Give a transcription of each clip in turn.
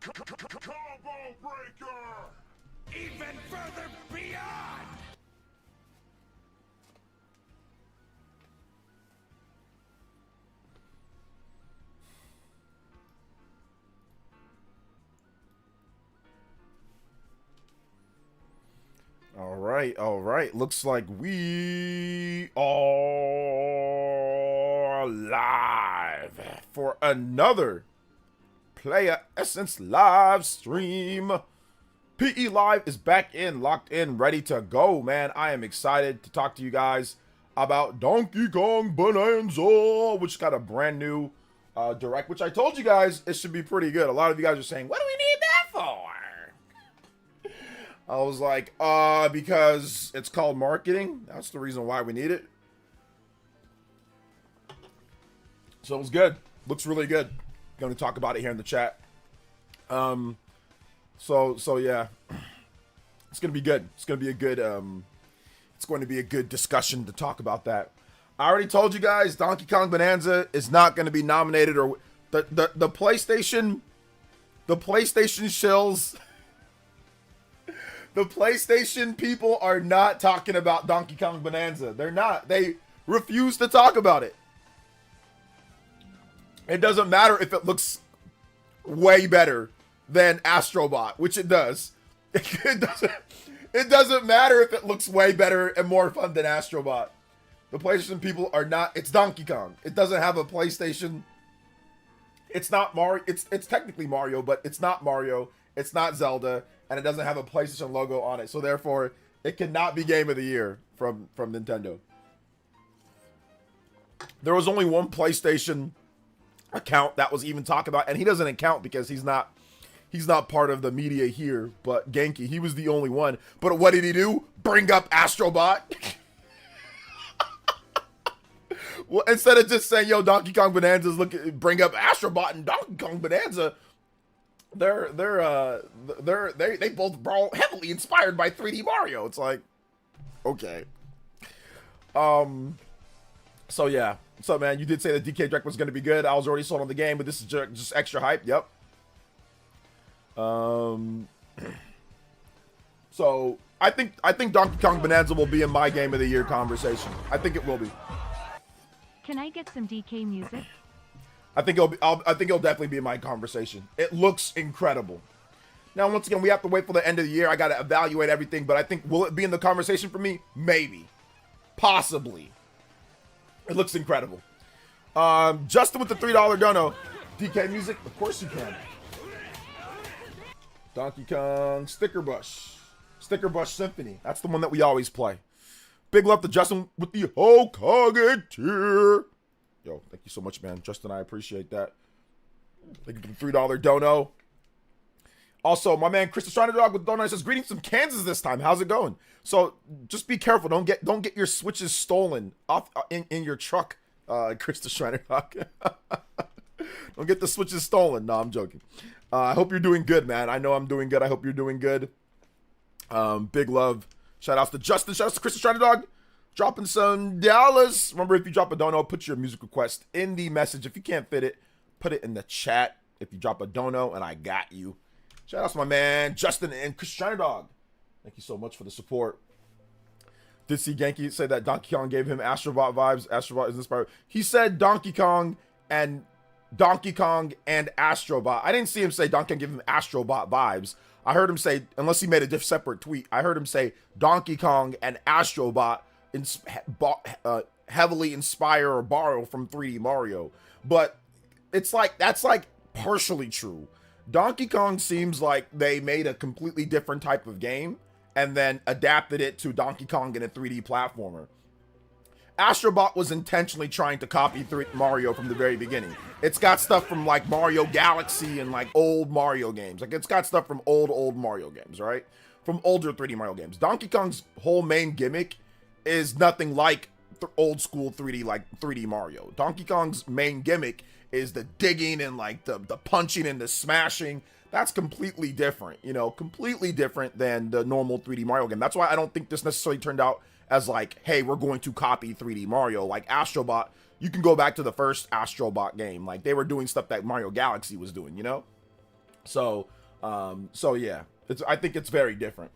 Combo breaker! Even further beyond! All right. Looks like we are live for another Player Essence live stream. PE Live is back in, locked in, ready to go, man. I am excited to talk to you guys about Donkey Kong Bonanza, which got a brand new direct, which I told you guys it should be pretty good. A lot of you guys are saying, what do we need that for? I was like, because it's called marketing. That's the reason why we need it. So it was good. Looks really good. Going to talk about it here in the chat. So yeah, it's going to be good. It's going to be a good, it's going to be a good discussion to talk about that. I already told you guys, Donkey Kong Bonanza is not going to be nominated, or the PlayStation shills. The PlayStation people are not talking about Donkey Kong Bonanza. They're not. They refuse to talk about it. It doesn't matter if it looks way better than Astrobot, which it does. It doesn't matter if it looks way better and more fun than Astrobot. The PlayStation people are not. It's Donkey Kong. It doesn't have a PlayStation. It's not Mario. It's technically Mario, but it's not Mario. It's not Zelda. And it doesn't have a PlayStation logo on it. So therefore, it cannot be Game of the Year from Nintendo. There was only one PlayStation account that was even talked about, and he doesn't account because he's not part of the media here. But Genki, he was the only one. But what did he do? Bring up Astrobot. Well, instead of just saying, yo, Donkey Kong Bonanza's bring up Astrobot and Donkey Kong Bonanza. They both are heavily inspired by 3D Mario. It's like, okay. So yeah. So man, you did say the DK Direct was going to be good. I was already sold on the game, but this is just extra hype. Yep. So I think Donkey Kong Bonanza will be in my Game of the Year conversation. I think it will be. Can I get some DK music? I think it'll definitely be in my conversation. It looks incredible. Now, once again, we have to wait for the end of the year. I got to evaluate everything, but I think, will it be in the conversation for me? Maybe. Possibly. It looks incredible. Justin with the $3 dono. DK music? Of course you can. Donkey Kong Sticker Bush. Sticker Bush Symphony. That's the one that we always play. Big love to Justin with the Hokage tier. Yo, thank you so much, man. Justin, I appreciate that. Thank you for the $3 dono. Also, my man Chris the Shiner Dog with dono says, greetings from Kansas this time. How's it going? So just be careful. Don't get your switches stolen off in your truck, Chris the Shiner Dog. Don't get the switches stolen. No, I'm joking. I hope you're doing good, man. I know I'm doing good. I hope you're doing good. Big love. Shout outs to Justin. Shout outs to Chris the Shiner Dog. Dropping some dollars. Remember, if you drop a dono, put your music request in the message. If you can't fit it, put it in the chat. If you drop a dono, and I got you. Shout out to my man Justin and Chris Shiner Dog. Thank you so much for the support. Did see Genki say that Donkey Kong gave him Astrobot vibes. Astrobot is inspired. He said Donkey Kong and Astrobot. I didn't see him say Donkey Kong give him Astrobot vibes. I heard him say, unless he made a separate tweet, I heard him say Donkey Kong and Astrobot heavily inspire or borrow from 3D Mario. But it's like, that's like partially true. Donkey Kong seems like they made a completely different type of game and then adapted it to Donkey Kong in a 3D platformer. Astrobot was intentionally trying to copy Mario from the very beginning. It's got stuff from like Mario Galaxy and like old Mario games. Like it's got stuff from old Mario games, right? From older 3D Mario games. Donkey Kong's whole main gimmick is nothing like old school 3D Mario. Donkey Kong's main gimmick is the digging and like the punching and the smashing. That's completely different, you know, completely different than the normal 3D Mario game. That's why I don't think this necessarily turned out as like, hey, we're going to copy 3D Mario. Like Astrobot, you can go back to the first Astrobot game. Like they were doing stuff that Mario Galaxy was doing, you know? So, so yeah, I think it's very different.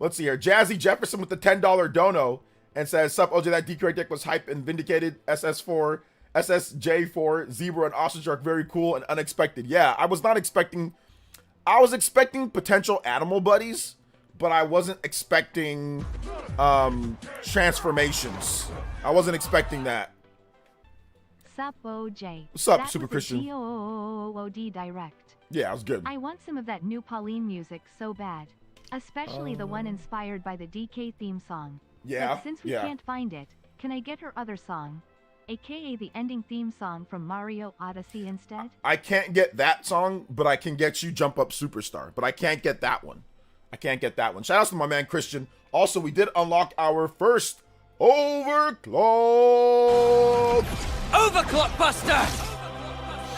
Let's see here. Jazzy Jefferson with the $10 dono and says, "Sup, OJ, that DK deck was hype and vindicated. SS4, SSJ4, Zebra, and Ostrich are very cool and unexpected." Yeah, I was expecting potential animal buddies, but I wasn't expecting transformations. I wasn't expecting that. Sup, OJ. What's up, That Super was a Christian? GOTY direct. Yeah, it was good. I want some of that new Pauline music so bad. Especially the one inspired by the DK theme song. Yeah, But since we yeah. can't find it, can I get her other song? AKA the ending theme song from Mario Odyssey instead? I can't get that song, but I can get you Jump Up Superstar. But I can't get that one. Shout out to my man Christian. Also, we did unlock our first Overclock. Overclock Buster!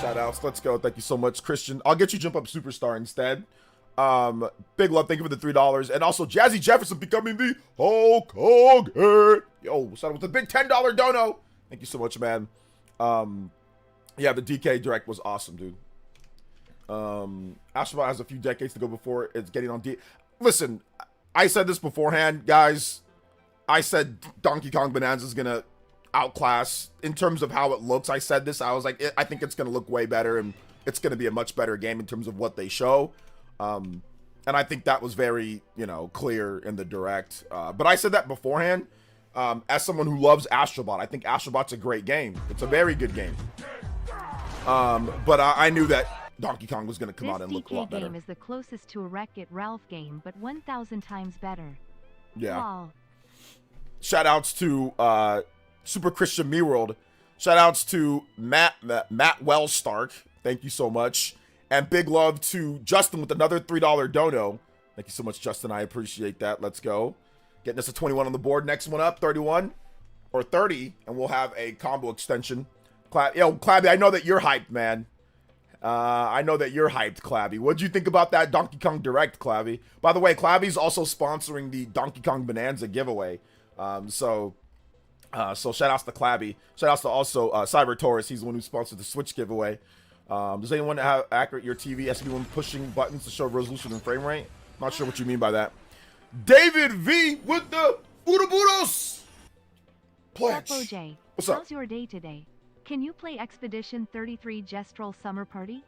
Shout outs. Let's go. Thank you so much, Christian. I'll get you Jump Up Superstar instead. Big love. Thank you for the $3. And also Jazzy Jefferson becoming the Hulk Hogan. Yo, shout out with the big $10 dono. Thank you so much, man. Yeah, the DK direct was awesome, dude. Astrobot has a few decades to go before it's getting on D. Listen, I said this beforehand, guys. I said Donkey Kong Bonanza is gonna outclass in terms of how it looks. I said this. I was like, I think it's gonna look way better, and it's gonna be a much better game in terms of what they show. And I think that was very, clear in the direct. But I said that beforehand. As someone who loves Astrobot, I think Astrobot's a great game. It's a very good game. But I knew that Donkey Kong was going to come out and look a lot better. This DK game is the closest to a Wreck-It Ralph game, but 1,000 times better. Yeah. Lol. Shout outs to Super Christian Me World. Shout outs to Matt Wellstark. Thank you so much. And big love to Justin with another $3 dono. Thank you so much, Justin. I appreciate that. Let's go. Getting us a 21 on the board. Next one up, 31 or 30, and we'll have a combo extension. Clabby, I know that you're hyped, man. I know that you're hyped, Clabby. What'd you think about that Donkey Kong Direct, Clabby? By the way, Clabby's also sponsoring the Donkey Kong Bonanza giveaway. So shout outs to Clabby. Shout outs to also Cyber Taurus. He's the one who sponsored the Switch giveaway. Does anyone have accurate your TV SB when pushing buttons to show resolution and frame rate? Not sure what you mean by that. David V with the Uruburos pledge. Sup, OJ. What's up? How's your day today? Can you play Expedition 33 Gestrel Summer Party?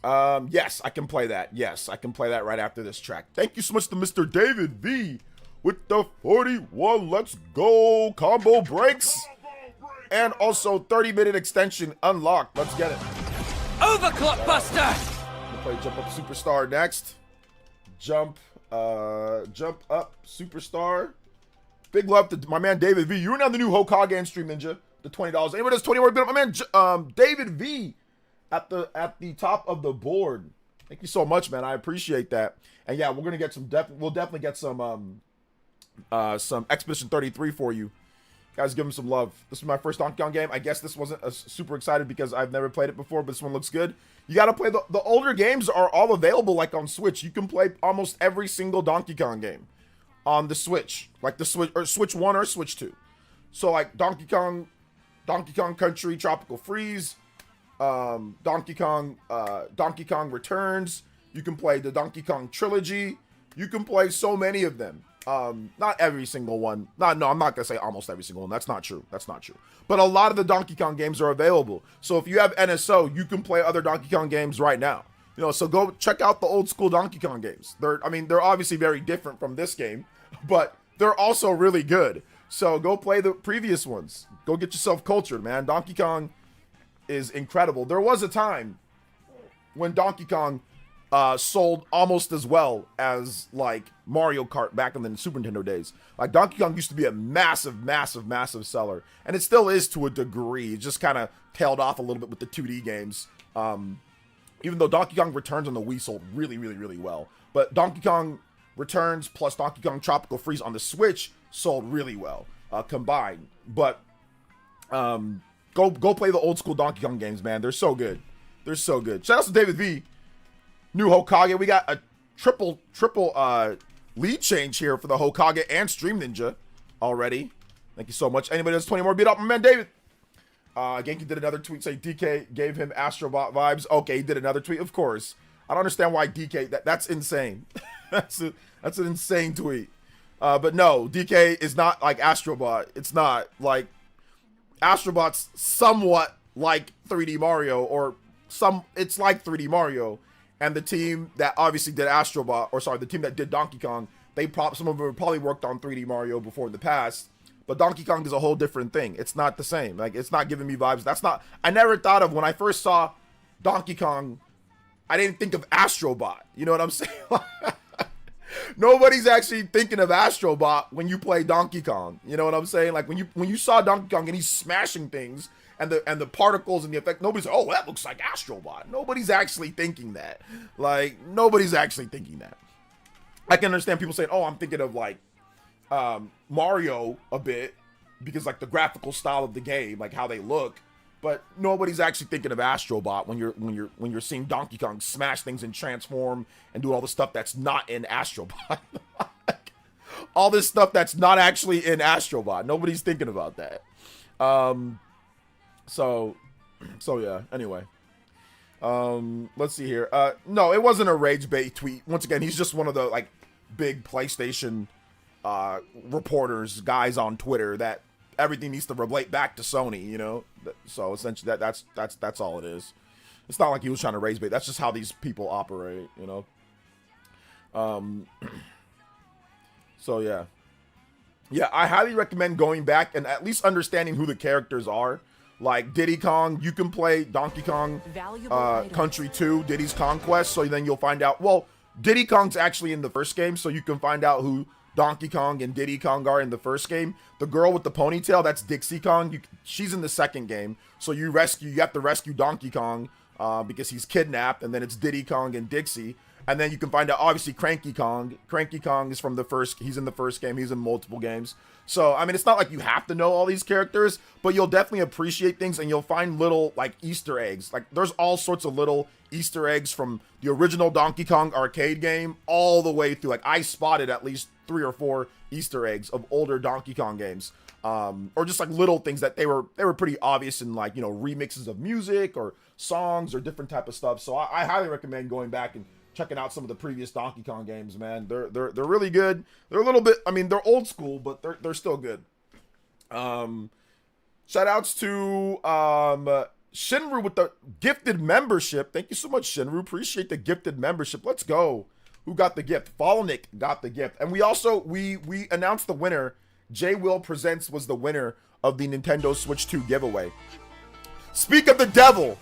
Yes, I can play that. Yes, I can play that right after this track. Thank you so much to Mr. David V with the 41. Let's go combo breaks. And also 30-minute extension unlocked. Let's get it. Overclock Buster! We'll play Jump Up Superstar next. Jump Up Superstar. Big love to my man David V. You're now the new Hokage and Stream Ninja. The $20. Anyone does 20 more? My man David V at the top of the board. Thank you so much, man. I appreciate that. And yeah, we're gonna get some. We'll definitely get some Expedition 33 for you. Guys, give him some love. This is my first Donkey Kong game. I guess this wasn't super excited because I've never played it before, but this one looks good. You got to play the older games are all available like on Switch. You can play almost every single Donkey Kong game on the Switch, like the Switch or Switch 1 or Switch 2. So like Donkey Kong Country, Tropical Freeze, Donkey Kong Returns. You can play the Donkey Kong trilogy. You can play so many of them. Not every single one. No, I'm not gonna say almost every single one. That's not true. But a lot of the Donkey Kong games are available. So if you have NSO, you can play other Donkey Kong games right now. So go check out the old school Donkey Kong games. They're obviously very different from this game, but they're also really good. So go play the previous ones. Go get yourself cultured, man. Donkey Kong is incredible. There was a time when Donkey Kong sold almost as well as like Mario Kart back in the Super Nintendo days. Like Donkey Kong used to be a massive seller, and it still is to a degree. It just kind of tailed off a little bit with the 2D games. Even though Donkey Kong Returns on the Wii sold really well, but Donkey Kong Returns plus Donkey Kong Tropical Freeze on the Switch sold really well combined. But go play the old school Donkey Kong games, man. They're so good. Shout out to David V. New Hokage. We got a triple lead change here for the Hokage and Stream Ninja already. Thank you so much. Anybody that's 20 more, beat up my man David. Genki did another tweet saying DK gave him Astrobot vibes. Okay, he did another tweet. Of course. I don't understand why DK, that's insane. that's an insane tweet. But no, DK is not like Astrobot. It's not. Like, Astrobot's somewhat like 3D Mario, or it's like 3D Mario. And the team that obviously did Astrobot, or sorry, the team that did Donkey Kong, some of them probably worked on 3D Mario before in the past. But Donkey Kong is a whole different thing. It's not the same. Like, it's not giving me vibes. I never thought of, when I first saw Donkey Kong, I didn't think of Astrobot. You know what I'm saying? Nobody's actually thinking of Astrobot when you play Donkey Kong. You know what I'm saying? Like, when you saw Donkey Kong and he's smashing things, and the particles and the effect, nobody's, oh, that looks like Astrobot. Nobody's actually thinking that. Like, nobody's actually thinking that. I can understand people saying, oh, I'm thinking of, like, Mario a bit, because, like, the graphical style of the game, like how they look, but nobody's actually thinking of Astrobot when you're seeing Donkey Kong smash things and transform and do all the stuff that's not in Astrobot. All this stuff that's not actually in Astrobot. Nobody's thinking about that. So yeah, anyway. Let's see here. No, it wasn't a rage bait tweet. Once again, he's just one of the, like, big PlayStation reporters, guys on Twitter, that everything needs to relate back to Sony, you know. So essentially, that's all it is. It's not like he was trying to raise bait. That's just how these people operate, you know. So yeah, I highly recommend going back and at least understanding who the characters are. Like Diddy Kong, you can play Donkey Kong Country 2, Diddy's Conquest, so then you'll find out, well, Diddy Kong's actually in the first game, so you can find out who Donkey Kong and Diddy Kong are in the first game. The girl with the ponytail, that's Dixie Kong. She's in the second game. So you have to rescue Donkey Kong because he's kidnapped, and then it's Diddy Kong and Dixie. And then you can find out, obviously, Cranky Kong. Cranky Kong is from he's in the first game. He's in multiple games. So, I mean, it's not like you have to know all these characters, but you'll definitely appreciate things, and you'll find little, like, Easter eggs. Like, there's all sorts of little Easter eggs from the original Donkey Kong arcade game all the way through. Like, I spotted at least 3 or 4 Easter eggs of older Donkey Kong games. Or just, like, little things that they were pretty obvious in, like, you know, remixes of music or songs or different type of stuff. So I highly recommend going back and checking out some of the previous Donkey Kong games, man. They're really good. They're a little bit, I mean, they're old school, but they're still good. Shout outs to Shinru with the gifted membership. Thank you so much, Shinru. Appreciate the gifted membership. Let's go. Who got the gift? Fallnick got the gift. And we also we announced the winner. J Will Presents was the winner of the Nintendo Switch 2 giveaway. Speak of the devil.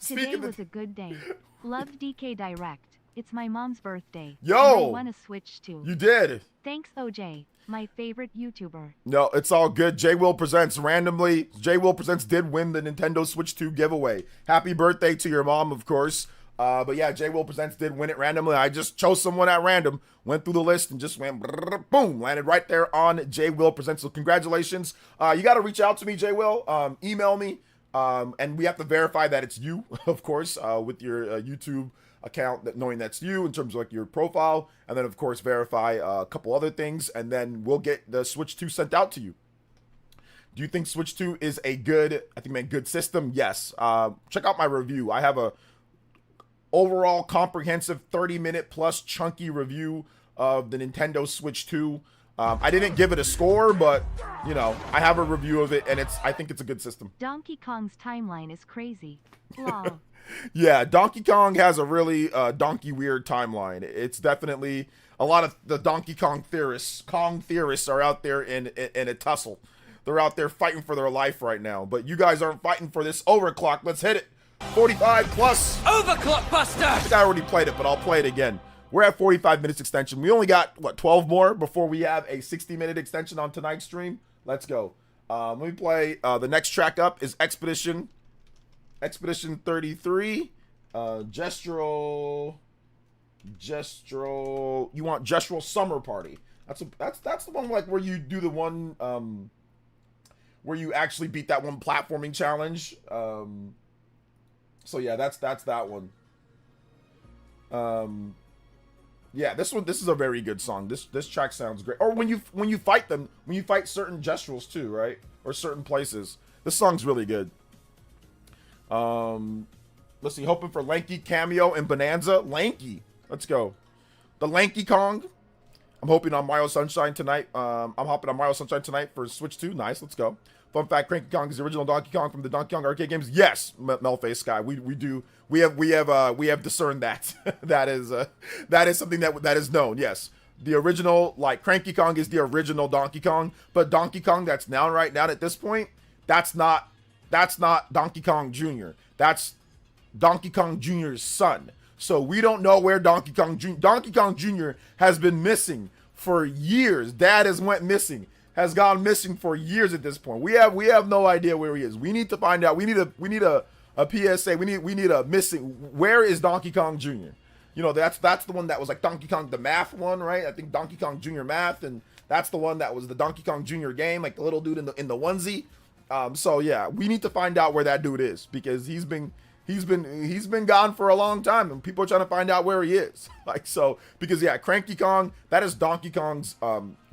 Today was a good day. Loved DK Direct. It's my mom's birthday. Yo! And I want to Switch too. You did. Thanks, OJ. My favorite YouTuber. No, it's all good. J Will Presents randomly. J Will Presents did win the Nintendo Switch 2 giveaway. Happy birthday to your mom, of course. But yeah, J Will Presents did win it randomly. I just chose someone at random, went through the list, and just went boom, landed right there on J Will Presents. So congratulations. You got to reach out to me, J Will. Email me. And we have to verify that it's you, of course, with your YouTube account, knowing that's you in terms of like your profile, and then of course verify a couple other things, and then we'll get the Switch 2 sent out to you. Do you think Switch 2 is a good system? Yes. Check out my review. I have a overall comprehensive 30-minute plus chunky review of the Nintendo Switch 2. I didn't give it a score, but, you know, I have a review of it, and I think it's a good system. Donkey Kong's timeline is crazy. Lol. Yeah, Donkey Kong has a really donkey weird timeline. It's definitely a lot of the Donkey Kong theorists are out there in a tussle. They're out there fighting for their life right now. But you guys aren't fighting for this overclock. Let's hit it. 45 plus. Overclock Buster! I think I already played it, but I'll play it again. We're at 45 minutes extension. We only got, 12 more before we have a 60-minute extension on tonight's stream. Let's go. Let me play. The next track up is Expedition 33. Gestural. You want Gestural Summer Party. That's the one like where you do the one where you actually beat that one platforming challenge. So yeah, that's that one. Yeah, this is a very good song. This track sounds great. Or when you fight them, when you fight certain gestuals too, right? Or certain places. This song's really good. Let's see, hoping for Lanky cameo in Bonanza. Lanky. Let's go. The Lanky Kong. I'm hoping on Mario Sunshine tonight. I'm hopping on Mario Sunshine tonight for Switch 2. Nice, let's go. Fun fact, Cranky Kong is the original Donkey Kong from the Donkey Kong arcade games. Yes, Melface Sky. We have discerned that. that is something that is known. Yes. The original, like, Cranky Kong is the original Donkey Kong, but Donkey Kong that's now right now at this point, that's not Donkey Kong Jr. That's Donkey Kong Jr.'s son. So we don't know where Donkey Kong Jr. has been missing for years. Dad has went missing, has gone missing for years at this point. We have no idea where he is. We need to find out. We need a PSA. We need a missing. Where is Donkey Kong Jr.? You know, that's the one that was like Donkey Kong the Math one, right? I think Donkey Kong Jr. Math, and that's the one that was the Donkey Kong Jr. game, like the little dude in the onesie. So yeah, we need to find out where that dude is, because he's been gone for a long time, and people are trying to find out where he is. Like, so, because yeah, Cranky Kong, that is Donkey Kong's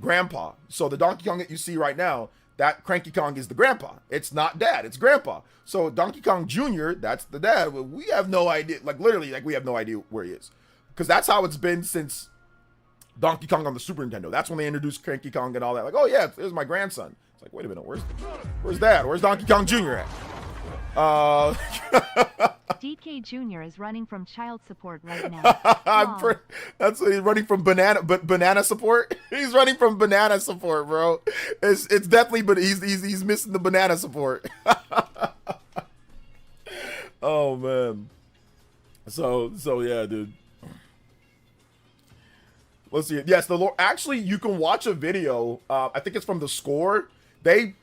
grandpa. So the Donkey Kong that you see right now, that Cranky Kong is the grandpa. It's not dad, it's grandpa. So Donkey Kong Jr., that's the dad. We have no idea, like literally, like we have no idea where he is, because that's how it's been since Donkey Kong on the Super Nintendo. That's when they introduced Cranky Kong and all that. Like, oh yeah, there's my grandson. It's like, wait a minute, where's dad? Where's Donkey Kong Jr. at? DK Jr. is running from child support right now. That's what he's running from, banana support. He's running from banana support, bro. It's definitely, but he's missing the banana support. Oh man. So yeah, dude. Let's see. Yes, the Lord. Actually, you can watch a video. I think it's from the Score. They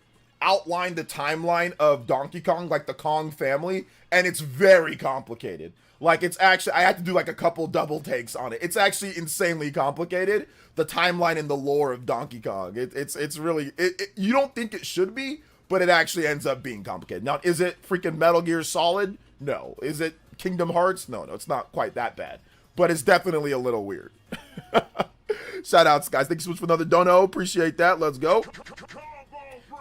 outline the timeline of Donkey Kong, like the Kong family, and it's very complicated. Like, it's actually, I had to do like a couple double takes on it. It's actually insanely complicated, the timeline and the lore of Donkey Kong. It's really, you don't think it should be, but it actually ends up being complicated. Now, is it freaking Metal Gear Solid? No. Is it Kingdom Hearts? No, it's not quite that bad, but it's definitely a little weird. Shout outs, guys. Thank you so much for another dono. Appreciate that. Let's go.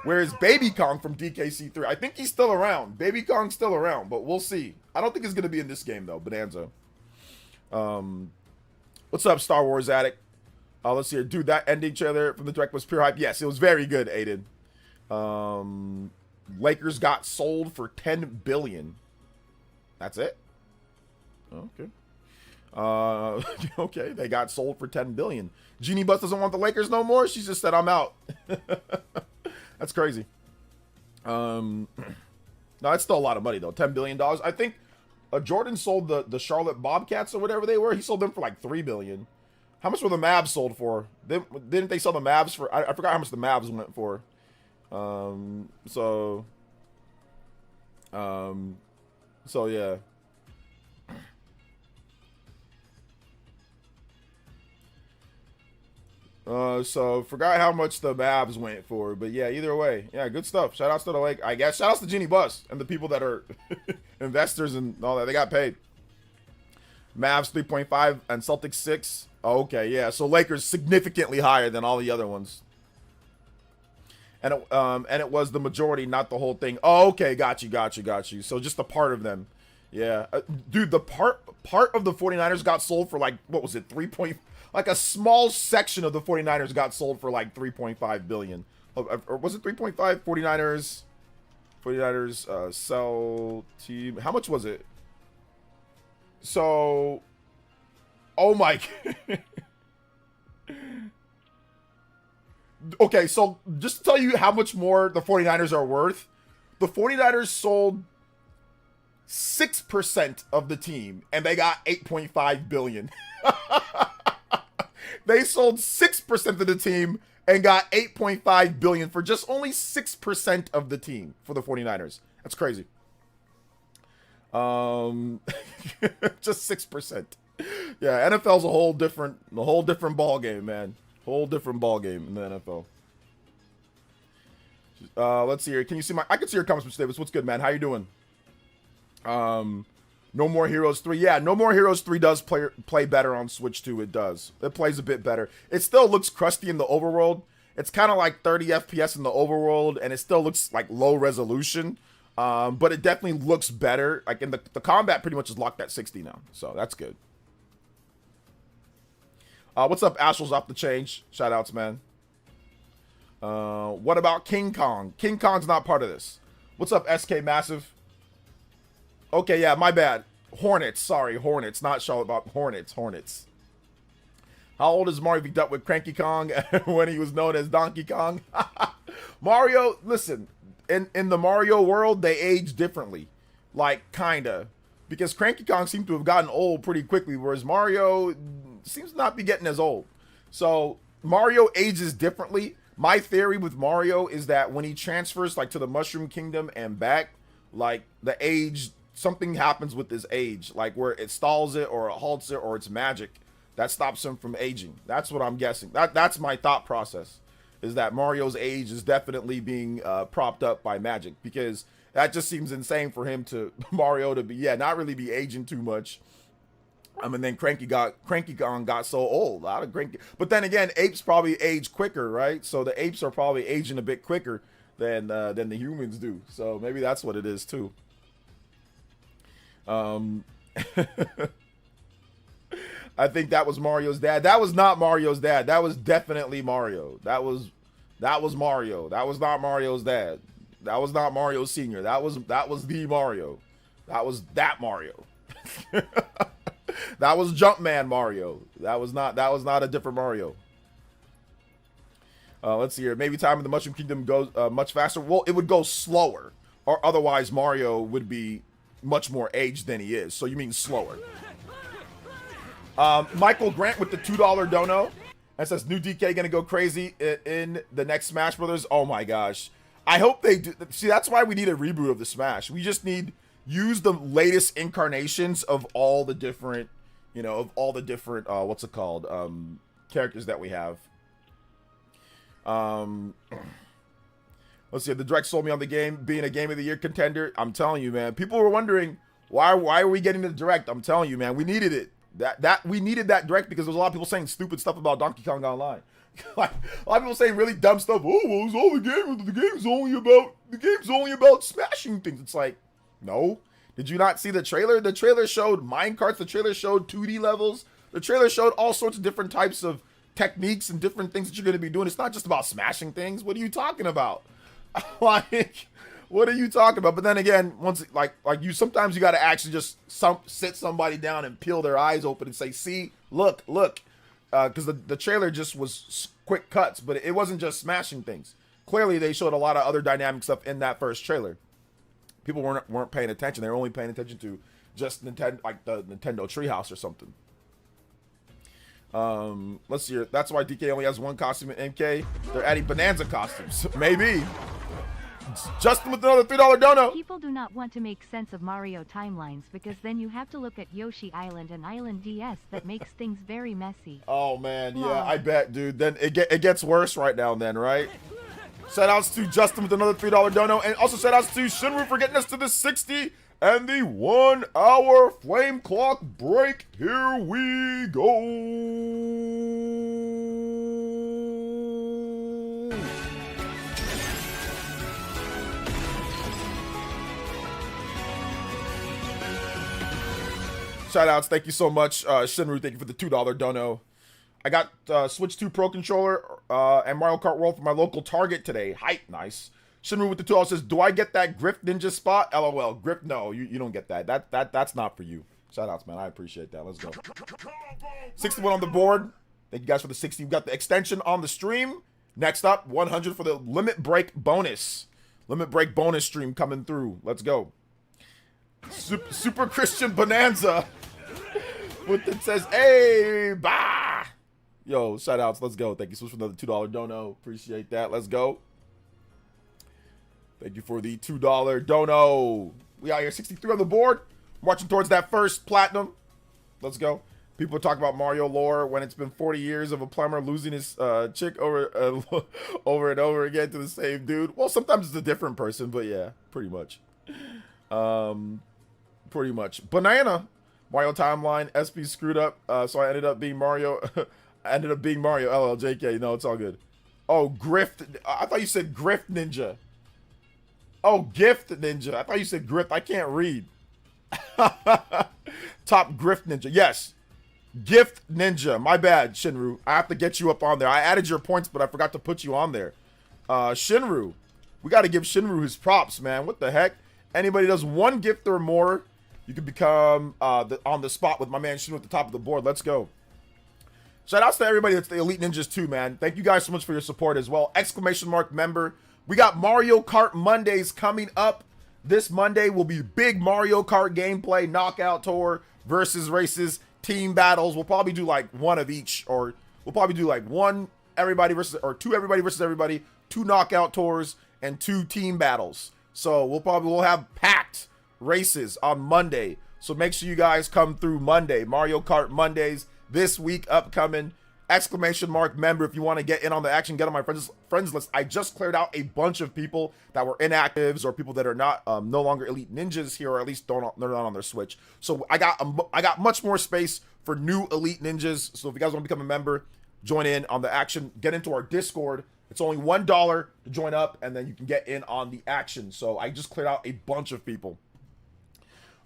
Where is Baby Kong from DKC3? I think he's still around. Baby Kong's still around, but we'll see. I don't think he's going to be in this game, though. Bonanza. What's up, Star Wars Addict? Let's see here. Dude, that ending trailer from the direct was pure hype. Yes, it was very good, Aiden. Lakers got sold for $10 billion. That's it? Okay. Okay, they got sold for $10 billion. Jeannie Bus doesn't want the Lakers no more? She just said, I'm out. That's crazy. No, it's still a lot of money though. $10 billion. I think Jordan sold the Charlotte Bobcats or whatever they were. He sold them for like $3 billion. How much were the Mavs sold for? Didn't they sell the Mavs for? I forgot how much the Mavs went for. So yeah. So forgot how much the Mavs went for, but yeah, either way, yeah, good stuff. Shout outs to the Lake, I guess. Shout outs to Jeannie Bus and the people that are investors and all that. They got paid. Mavs 3.5 and Celtics 6. Oh, okay, yeah. So Lakers significantly higher than all the other ones. And it was the majority, not the whole thing. Oh, okay, got you. So just a part of them. Yeah, dude, the part of the 49ers got sold for like, what was it, like a small section of the 49ers got sold for like 3.5 billion. Or was it 3.5? 49ers sell team. How much was it? So, oh my. Okay, so just to tell you how much more the 49ers are worth, the 49ers sold 6% of the team and they got 8.5 billion. They sold 6% of the team and got 8.5 billion for just only 6% of the team for the 49ers. That's crazy. Just 6%. Yeah, NFL's a whole different ball game, man. Whole different ball game in the NFL. Let's see here. Can you see I can see your comments today. What's good, man? How you doing? No More Heroes 3. Yeah, No More Heroes 3 does play better on Switch 2. It does. It plays a bit better. It still looks crusty in the overworld. It's kind of like 30 FPS in the overworld, and it still looks like low resolution. But it definitely looks better. Like in the combat pretty much is locked at 60 now. So that's good. What's up, Astral's off the change? Shout outs, man. What about King Kong? King Kong's not part of this. What's up, SK Massive? Okay, yeah, my bad. Hornets, sorry, Hornets, not Charlotte Bob. Hornets. How old is Mario beat up with Cranky Kong when he was known as Donkey Kong? Mario, listen, in the Mario world, they age differently. Like, kinda. Because Cranky Kong seemed to have gotten old pretty quickly, whereas Mario seems to not be getting as old. So, Mario ages differently. My theory with Mario is that when he transfers, like, to the Mushroom Kingdom and back, like, the age... something happens with his age, like where it stalls it or it halts it or it's magic that stops him from aging. That's what I'm guessing. That's my thought process, is that Mario's age is definitely being propped up by magic, because that just seems insane for him to Mario to be not really be aging too much. And then Cranky Kong got so old. A lot of Cranky, but then again, apes probably age quicker, right? So the apes are probably aging a bit quicker than the humans do. So maybe that's what it is too. I think that was Mario's dad. That was not Mario's dad. That was definitely Mario. That was Mario. That was not Mario's dad. That was not Mario Senior. That was the Mario. That was that Mario. That was Jumpman Mario. That was not a different Mario. Let's see here. Maybe time in the Mushroom Kingdom goes much faster. Well, it would go slower, or otherwise Mario would be much more aged than he is. So you mean slower. Michael Grant with the $2 dono and says, new DK gonna go crazy in the next Smash Brothers. Oh my gosh, I hope they do. See, that's why we need a reboot of the Smash. We just need use the latest incarnations of all the different, what's it called, characters that we have. Let's see. The direct sold me on the game being a Game of the Year contender. I'm telling you, man. People were wondering why are we getting the direct? I'm telling you, man. We needed it. We needed that direct because there's a lot of people saying stupid stuff about Donkey Kong Online. Like a lot of people saying really dumb stuff. Oh, well, it's all the game. The game's only about smashing things. It's like, no. Did you not see the trailer? The trailer showed minecarts. The trailer showed 2D levels. The trailer showed all sorts of different types of techniques and different things that you're going to be doing. It's not just about smashing things. What are you talking about? Like, what are you talking about? But then again, once sometimes you got to actually just sit somebody down and peel their eyes open and say, see, look, because the trailer just was quick cuts, but it wasn't just smashing things. Clearly, they showed a lot of other dynamic stuff in that first trailer. People weren't paying attention. They were only paying attention to just Nintendo, like the Nintendo Treehouse or something. Let's see here. That's why DK only has one costume in MK. They're adding Bonanza costumes. Maybe. Justin with another $3 dono. People do not want to make sense of Mario timelines because then you have to look at Yoshi Island and Island DS. That makes things very messy. Oh man, yeah, I bet, dude. Then it gets worse right now then, right? Shout outs to Justin with another $3 dono, and also shout outs to Shinru for getting us to the 60 and the 1 hour flame clock break. Here we go. Shout outs, thank you so much, Shinru. Thank you for the $2 dono. I got Switch 2 Pro Controller and Mario Kart World for my local Target today. Hype, nice. Shinru with the $2 says, do I get that Griff Ninja spot? LOL, Griff, no, you don't get that. That's not for you. Shout outs, man, I appreciate that. Let's go. 61 on the board. Thank you guys for the 60. We've got the extension on the stream. Next up, 100 for the Limit Break bonus. Limit Break bonus stream coming through. Let's go. Super Christian Bonanza. With it says, hey, bah. Yo, shout outs. Let's go. Thank you so much for another $2 dono. Appreciate that. Let's go. Thank you for the $2 dono. We out here 63 on the board. Marching towards that first platinum. Let's go. People talk about Mario lore when it's been 40 years of a plumber losing his chick over and over again to the same dude. Well, sometimes it's a different person, but yeah, pretty much. pretty much. Banana, Mario Timeline, SP screwed up, so I ended up being Mario. I ended up being Mario, LLJK. No, it's all good. Oh, Grift. I thought you said Grift Ninja. Oh, Gift Ninja. I thought you said Grift. I can't read. Top Grift Ninja. Yes. Gift Ninja. My bad, Shinru. I have to get you up on there. I added your points, but I forgot to put you on there. Shinru. We got to give Shinru his props, man. What the heck? Anybody does one gift or more, you can become on the spot with my man Shinru at the top of the board. Let's go. Shout outs to everybody that's the Elite Ninjas too, man. Thank you guys so much for your support as well. Exclamation mark member. We got Mario Kart Mondays coming up. This Monday will be big Mario Kart gameplay, knockout tour, versus races, team battles. We'll probably do like one of each, or we'll probably do like one everybody versus, or two everybody versus everybody, two knockout tours, and two team battles. So we'll have packed races on Monday. So make sure you guys come through Monday. Mario Kart Mondays this week upcoming. Exclamation mark member if you want to get in on the action, get on my friends list. I just cleared out a bunch of people that were inactives or people that are not no longer Elite Ninjas here, or at least they're not on their Switch. So I got much more space for new Elite Ninjas. So if you guys want to become a member, join in on the action, get into our Discord. It's only $1 to join up, and then you can get in on the action. So I just cleared out a bunch of people.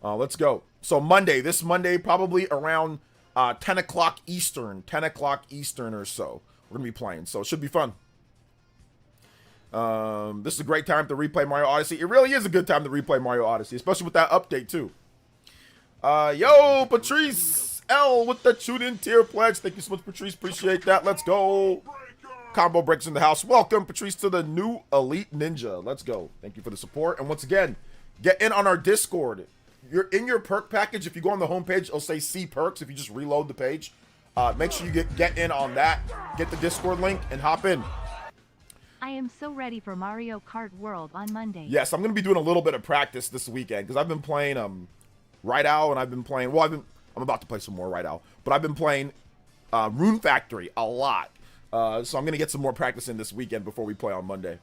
Let's go. So this Monday, probably around 10 o'clock Eastern, 10 o'clock Eastern or so, we're going to be playing. So it should be fun. This is a great time to replay Mario Odyssey. It really is a good time to replay Mario Odyssey, especially with that update too. Yo, Patrice L with the tune-in tier pledge. Thank you so much, Patrice. Appreciate that. Let's go. Combo breaks in the house. Welcome, Patrice, to the new Elite Ninja. Let's go. Thank you for the support. And once again, get in on our Discord. You're in your perk package. If you go on the homepage, it'll say see perks. If you just reload the page, make sure you get in on that. Get the Discord link and hop in. I am so ready for Mario Kart World on Monday. Yes, I'm going to be doing a little bit of practice this weekend because I've been playing Right Owl, and I've been playing, I'm about to play some more Right Owl, but I've been playing Rune Factory a lot. So I'm going to get some more practice in this weekend before we play on Monday.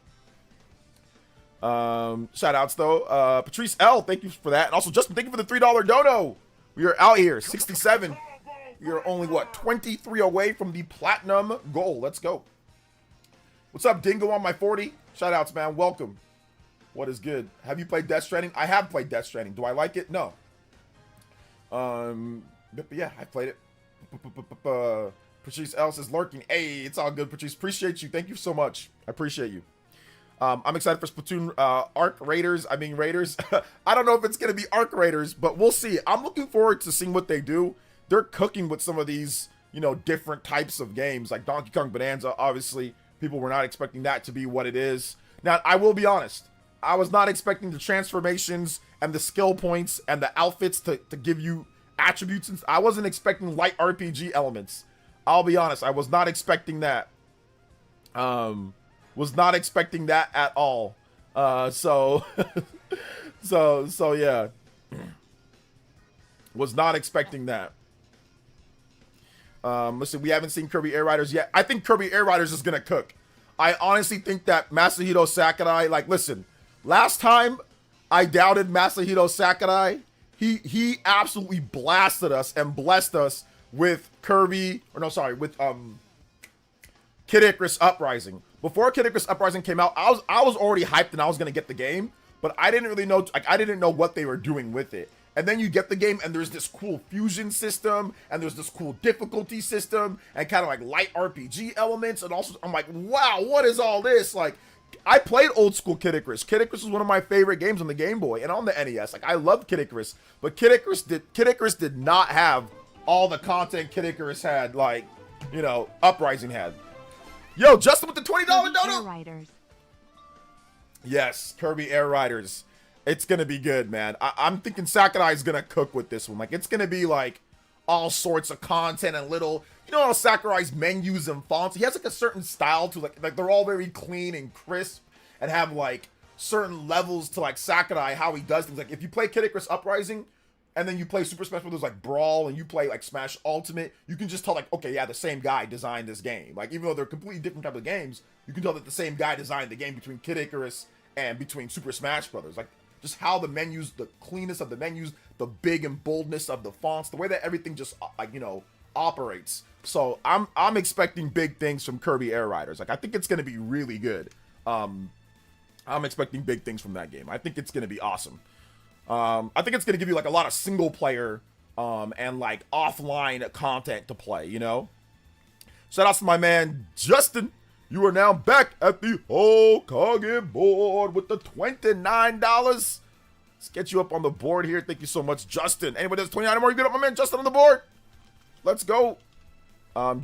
Shout outs though. Patrice L, thank you for that. And also Justin, thank you for the $3 dono. We are out here, 67. We are only, 23 away from the platinum goal. Let's go. What's up, Dingo on my 40? Shout outs, man. Welcome. What is good? Have you played Death Stranding? I have played Death Stranding. Do I like it? No. But yeah, I played it. Patrice L is lurking. Hey, it's all good, Patrice. Appreciate you. Thank you so much. I appreciate you. I'm excited for Splatoon Raiders. I don't know if it's going to be Arc Raiders, but we'll see. I'm looking forward to seeing what they do. They're cooking with some of these, different types of games, like Donkey Kong Bonanza. Obviously, people were not expecting that to be what it is. Now, I will be honest. I was not expecting the transformations and the skill points and the outfits to give you attributes. I wasn't expecting light RPG elements. I'll be honest. I was not expecting that. Was not expecting that at all. So yeah. Was not expecting that. Listen, we haven't seen Kirby Air Riders yet. I think Kirby Air Riders is gonna cook. I honestly think that Masahiro Sakurai, listen, last time I doubted Masahiro Sakurai, he absolutely blasted us and blessed us with with Kid Icarus Uprising. Before Kid Icarus Uprising came out, I was already hyped and I was gonna get the game, but I didn't really know, I didn't know what they were doing with it. And then you get the game and there's this cool fusion system and there's this cool difficulty system and kind of like light RPG elements, and also I'm like, wow, what is all this? I played old school Kid Icarus. Kid Icarus was one of my favorite games on the Game Boy and on the NES. I loved Kid Icarus, but Kid Icarus did not have all the content Kid Icarus had, Uprising had. Yo, Justin with the $20 dono. Riders. Yes, Kirby Air Riders. It's gonna be good, man. I'm thinking Sakurai's gonna cook with this one. It's gonna be all sorts of content and little, how Sakurai's menus and fonts. He has a certain style to they're all very clean and crisp and have certain levels to Sakurai, how he does things. If you play Kid Icarus Uprising and then you play Super Smash Bros. Brawl and you play Smash Ultimate, you can just tell okay, yeah, the same guy designed this game. Even though they're completely different type of games, you can tell that the same guy designed the game between Kid Icarus and between Super Smash Bros. just how the menus, the cleanness of the menus, the big and boldness of the fonts, the way that everything just like, you know, operates. So I'm expecting big things from Kirby Air Riders. Like, I think it's going to be really good. I'm expecting big things from that game. I think it's going to be awesome. I think it's going to give you like a lot of single player and like offline content to play, you know? Shout out to my man Justin. You are now back at the Hokage board with the $29. Let's get you up on the board here. Thank you so much, Justin. Anybody that's 29 or more, you get up my man Justin on the board. Let's go.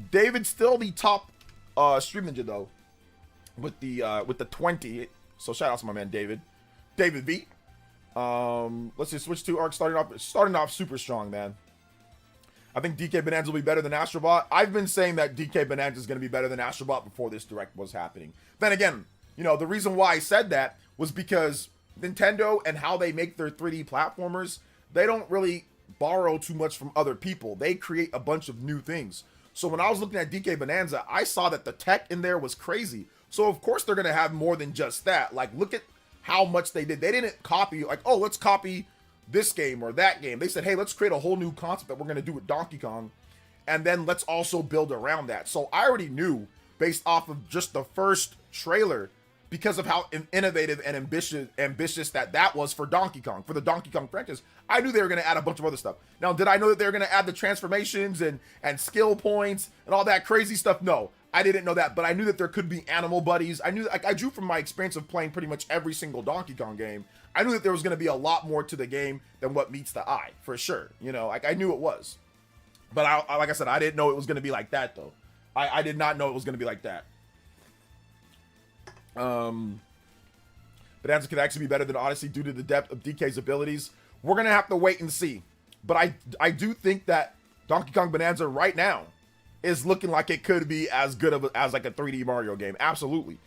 David's still the top stream ninja though, with the 20. So shout out to my man David V. Let's just switch to Arc, starting off super strong, man. I think DK Bonanza will be better than Astrobot. I've been saying that DK Bonanza is going to be better than Astrobot before this direct was happening. Then again, you know, the reason why I said that was because Nintendo and how they make their 3D platformers, they don't really borrow too much from other people. They create a bunch of new things. So when I was looking at DK Bonanza, I saw that the tech in there was crazy. So of course they're going to have more than just that. Like, look at how much they did. They didn't copy, like, oh, let's copy this game or that game. They said, hey, let's create a whole new concept that we're going to do with Donkey Kong, and then let's also build around that. So I already knew, based off of just the first trailer, because of how innovative and ambitious that was for Donkey Kong, for the Donkey Kong franchise, I knew they were going to add a bunch of other stuff. Now, did I know that they were going to add the transformations and skill points and all that crazy stuff? No, I didn't know that, but I knew that there could be animal buddies. I knew, like, I drew from my experience of playing pretty much every single Donkey Kong game. I knew that there was going to be a lot more to the game than what meets the eye, for sure. You know, like, I knew it was. But I like I said, I didn't know it was going to be like that, though. I did not know it was going to be like that. Bonanza could actually be better than Odyssey due to the depth of DK's abilities. We're going to have to wait and see. But I do think that Donkey Kong Bonanza right now is looking like it could be as good as like a 3D Mario game. Absolutely.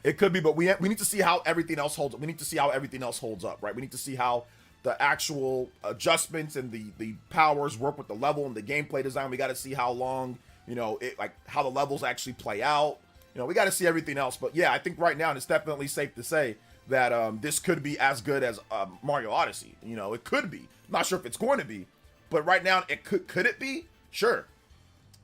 It could be, but we need to see how everything else holds up. We need to see how everything else holds up, right? We need to see how the actual adjustments and the powers work with the level and the gameplay design. We got to see how long, you know, how the levels actually play out. You know, we got to see everything else. But yeah, I think right now it's definitely safe to say that this could be as good as Mario Odyssey. You know, it could be. I'm not sure if it's going to be, but right now it could it be? Sure.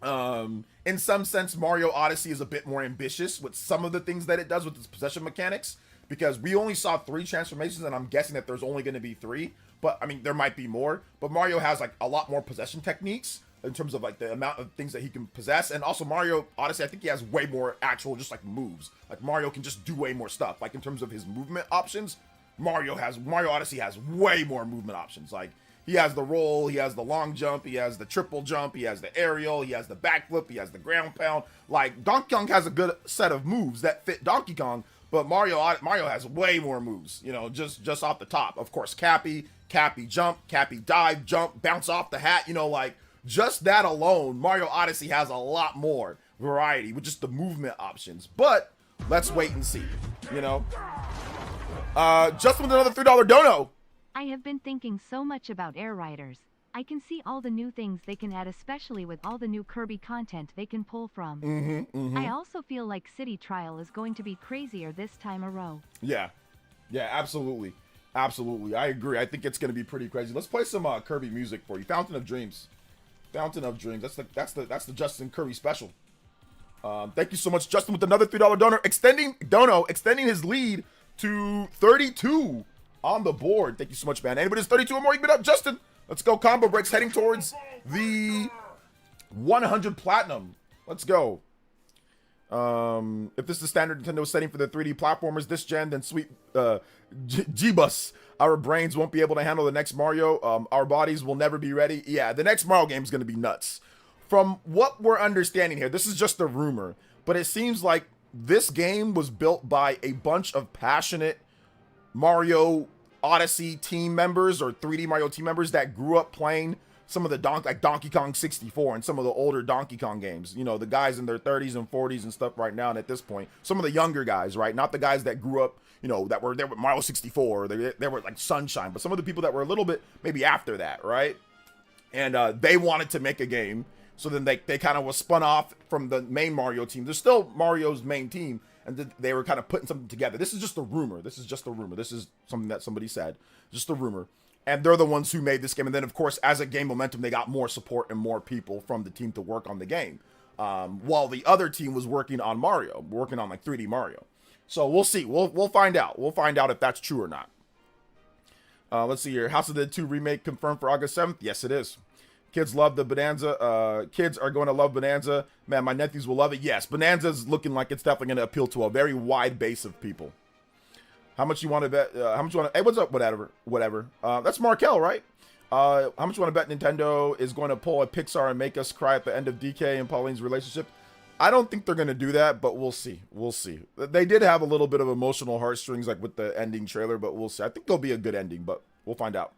In some sense, Mario Odyssey is a bit more ambitious with some of the things that it does with its possession mechanics, because we only saw 3 transformations, and I'm guessing that there's only going to be 3, but I mean, there might be more, but Mario has like a lot more possession techniques in terms of like the amount of things that he can possess. And also Mario Odyssey, I think he has way more actual just like moves. Like, Mario can just do way more stuff. Like, in terms of his movement options, Mario Odyssey has way more movement options. Like, he has the roll, he has the long jump, he has the triple jump, he has the aerial, he has the backflip, he has the ground pound. Like, Donkey Kong has a good set of moves that fit Donkey Kong, but Mario has way more moves, you know, just off the top. Of course, Cappy jump, Cappy dive, jump, bounce off the hat, you know, like, just that alone, Mario Odyssey has a lot more variety with just the movement options. But let's wait and see, you know. Just with another $3 dono. I have been thinking so much about Air Riders. I can see all the new things they can add, especially with all the new Kirby content they can pull from. I also feel like City Trial is going to be crazier this time around. Yeah, absolutely. Absolutely. I agree. I think it's going to be pretty crazy. Let's play some Kirby music for you. Fountain of Dreams. Fountain of Dreams. That's the Justin Kirby special. Thank you so much, Justin, with another $3 donor, extending his lead to 32 on the board. Thank you so much, man. Anybody that's 32 or more, you can up, Justin. Let's go. Combo breaks heading towards the 100 platinum. Let's go. If this is the standard Nintendo setting for the 3D platformers this gen, then sweet G-Bus. Our brains won't be able to handle the next Mario. Our bodies will never be ready. Yeah, the next Mario game is going to be nuts. From what we're understanding here, this is just a rumor, but it seems like this game was built by a bunch of passionate Mario Odyssey team members or 3D Mario team members that grew up playing some of the Donkey Kong 64 and some of the older Donkey Kong games. You know, the guys in their 30s and 40s and stuff right now. And at this point, some of the younger guys, right? Not the guys that grew up, you know, that were there with Mario 64. They were like Sunshine, but some of the people that were a little bit maybe after that, right? And they wanted to make a game. So then they kind of was spun off from the main Mario team. There's still Mario's main team, and they were kind of putting something together. This is just a rumor. This is something that somebody said, just a rumor. And they're the ones who made this game. And then, of course, as it gained momentum, they got more support and more people from the team to work on the game. While the other team was working on Mario, working on like 3D Mario. So we'll see. We'll find out. We'll find out if that's true or not. Let's see here. House of the Dead 2 remake confirmed for August 7th. Yes, it is. Kids love the Bonanza. Kids are going to love Bonanza. Man, my nephews will love it. Yes, Bonanza's looking like it's definitely going to appeal to a very wide base of people. How much you want to bet? How much you want to? Hey, what's up? Whatever. That's Markel, right? How much you want to bet Nintendo is going to pull a Pixar and make us cry at the end of DK and Pauline's relationship? I don't think they're going to do that, but we'll see. We'll see. They did have a little bit of emotional heartstrings, like with the ending trailer, but we'll see. I think there'll be a good ending, but we'll find out.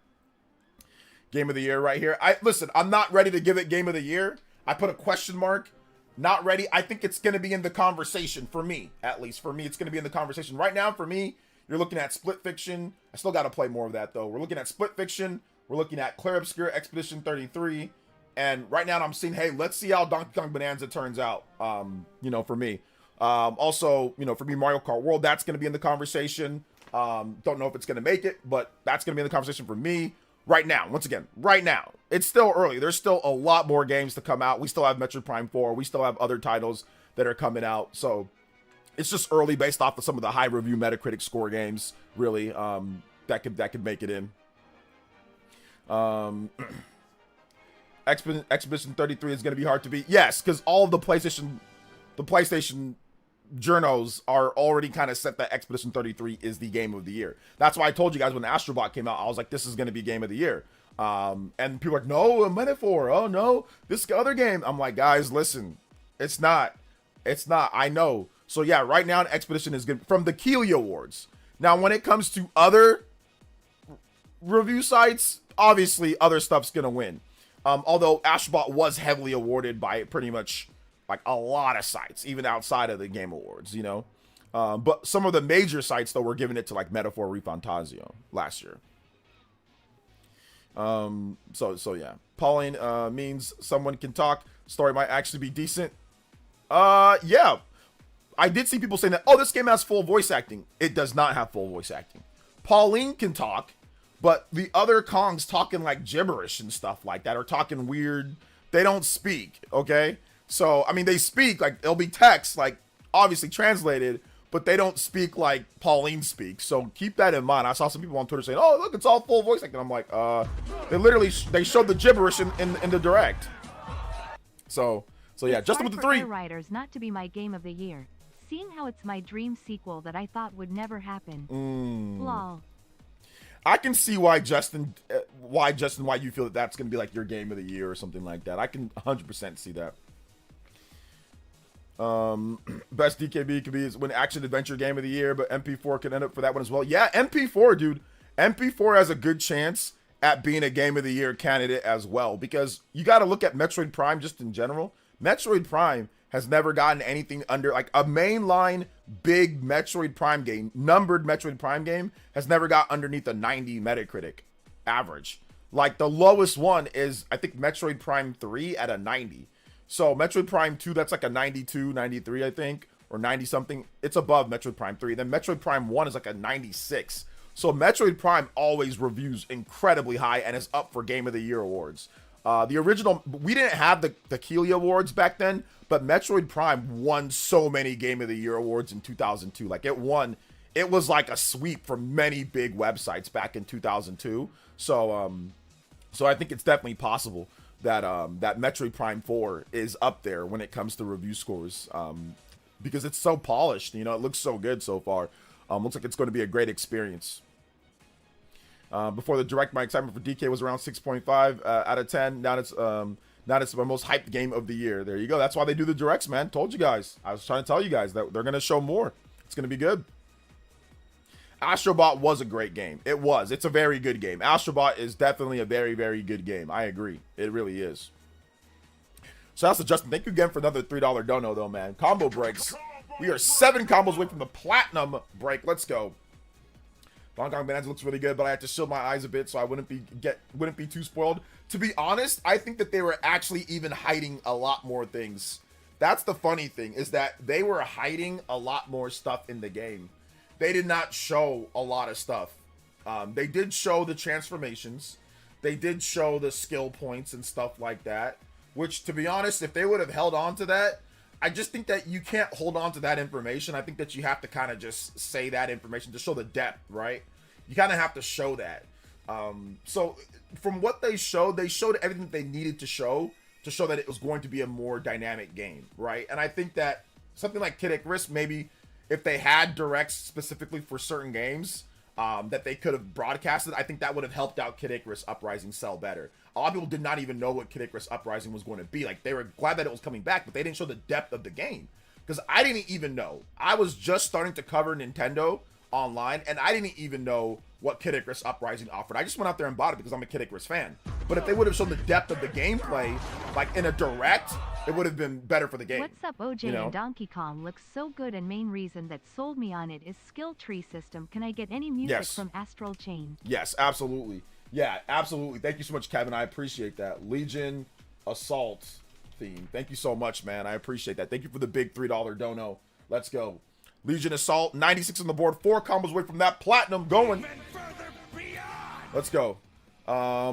Game of the year right here. Listen, I'm not ready to give it game of the year. I put a question mark. Not ready. I think it's going to be in the conversation for me, at least. For me, it's going to be in the conversation. Right now, for me, you're looking at Split Fiction. I still got to play more of that, though. We're looking at Split Fiction. We're looking at Clair Obscur Expedition 33. And right now, I'm seeing, hey, let's see how Donkey Kong Bonanza turns out, for me. Also, for me, Mario Kart World, that's going to be in the conversation. Don't know if it's going to make it, but that's going to be in the conversation for me. Right now, once again, right now. It's still early. There's still a lot more games to come out. We still have Metroid Prime 4. We still have other titles that are coming out. So it's just early based off of some of the high review Metacritic score games, really, that could make it in. Expedition 33 is going to be hard to beat. Yes, because all of the PlayStation journos are already kind of set that Expedition 33 is the game of the year. That's why I told you guys when Astrobot came out, I was like, this is going to be game of the year. And people are like, no, a metaphor. Oh, no, this other game. I'm like, guys, listen, it's not. I know. So, yeah, right now, Expedition is good from the Keeley Awards. Now, when it comes to other review sites, obviously, other stuff's going to win. Although Astrobot was heavily awarded by pretty much like a lot of sites, even outside of the Game Awards, but some of the major sites, though, were giving it to like Metaphor Refantasio last year. So yeah. Pauline means someone can talk. Story might actually be decent. Yeah. I did see people saying that, oh, this game has full voice acting. It does not have full voice acting. Pauline can talk, but the other Kongs talking like gibberish and stuff like that, or talking weird. They don't speak, okay? So, I mean, they speak, like, it'll be text, like, obviously translated, but they don't speak like Pauline speaks. So keep that in mind. I saw some people on Twitter saying, oh, look, it's all full voice acting. I'm like, they showed the gibberish in the direct. So yeah, Justin with the 3. Air Riders not to be my game of the year, seeing how it's my dream sequel that I thought would never happen. Lol. I can see why Justin, why you feel that that's going to be like your game of the year or something like that. I can 100% see that. Best DKB could be is when action adventure game of the year, but MP4 could end up for that one as well. Yeah, MP4, dude. MP4 has a good chance at being a game of the year candidate as well, because you got to look at Metroid Prime just in general. Metroid Prime has never gotten anything under, like, a mainline big Metroid Prime game, numbered Metroid Prime game, has never got underneath a 90 Metacritic average. Like, the lowest one is, I think, Metroid Prime 3 at a 90. So Metroid Prime 2, that's like a 92, 93, I think, or 90 something. It's above Metroid Prime 3. Then Metroid Prime 1 is like a 96. So Metroid Prime always reviews incredibly high and is up for Game of the Year awards. The original, we didn't have the Keeley Awards back then, but Metroid Prime won so many Game of the Year awards in 2002. Like, it was like a sweep from many big websites back in 2002. So I think it's definitely possible that that Metroid Prime 4 is up there when it comes to review scores, because it's so polished. It looks so good so far. Looks like it's going to be a great experience. Before the direct, my excitement for DK was around 6.5 out of 10. Now it's my most hyped game of the year. There you go. That's why they do the directs, man. Told you guys. I was trying to tell you guys that they're going to show more. It's going to be good. Astrobot was a great game. It was. It's a very good game. Astrobot is definitely a very, very good game. I agree. It really is. So that's Justin. Thank you again for another $3 dono, though, man. Combo breaks. We are 7 combos away from the platinum break. Let's go. Donkey Kong Bonanza looks really good, but I have to shield my eyes a bit so I wouldn't be too spoiled. To be honest, I think that they were actually even hiding a lot more things That's the funny thing, is that they were hiding a lot more stuff in the game. They did not show a lot of stuff. They did show the transformations. They did show the skill points and stuff like that, which, to be honest, if they would have held on to that, I just think that you can't hold on to that information. I think that you have to kind of just say that information to show the depth, right? You kind of have to show that. So from what they showed everything that they needed to show that it was going to be a more dynamic game, right? And I think that something like Kid Icarus, maybe if they had directs specifically for certain games that they could have broadcasted, I think that would have helped out Kid Icarus Uprising sell better. A lot of people did not even know what Kid Icarus Uprising was going to be. Like, they were glad that it was coming back, but they didn't show the depth of the game. Because I didn't even know. I was just starting to cover Nintendo online, and I didn't even know what Kid Icarus Uprising offered. I just went out there and bought it because I'm a Kid Icarus fan. But if they would have shown the depth of the gameplay, like in a direct, it would have been better for the game. What's up, OJ, you know? and Donkey Kong looks so good, and main reason that sold me on it is skill tree system. Can I get any music Yes. from Astral Chain? Yes, absolutely. Yeah, absolutely. Thank you so much, Kevin. I appreciate that. Legion Assault theme. Thank you so much, man. I appreciate that. Thank you for the big $3 dono. Let's go. Legion Assault, 96 on the board. 4 combos away from that platinum going. Even further beyond. Let's go.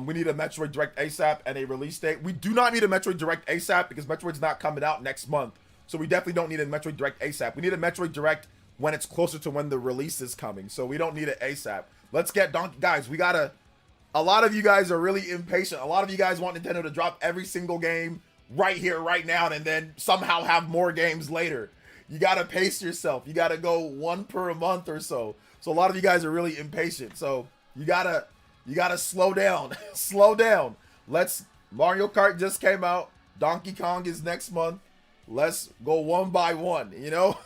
We need a Metroid Direct ASAP and a release date. We do not need a Metroid Direct ASAP because Metroid's not coming out next month. So we definitely don't need a Metroid Direct ASAP. We need a Metroid Direct when it's closer to when the release is coming. So we don't need it ASAP. Let's get Donkey. Guys, we gotta... A lot of you guys are really impatient. A lot of you guys want Nintendo to drop every single game right here, right now, and then somehow have more games later. You gotta pace yourself. You gotta go one per month or so. So a lot of you guys are really impatient. So you gotta slow down. Slow down. Mario Kart just came out. Donkey Kong is next month. Let's go one by one, you know?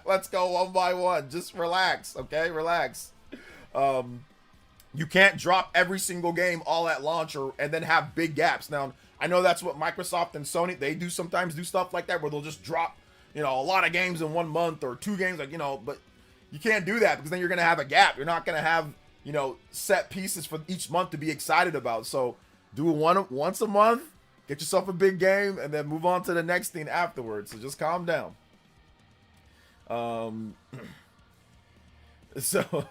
Let's go one by one. Just relax, okay? Relax. You can't drop every single game all at launch and then have big gaps. Now, I know that's what Microsoft and Sony, they do sometimes do stuff like that where they'll just drop, you know, a lot of games in 1 month or 2 games, like, you know, but you can't do that because then you're going to have a gap. You're not going to have, you know, set pieces for each month to be excited about. So do it once a month, get yourself a big game, and then move on to the next thing afterwards. So just calm down. So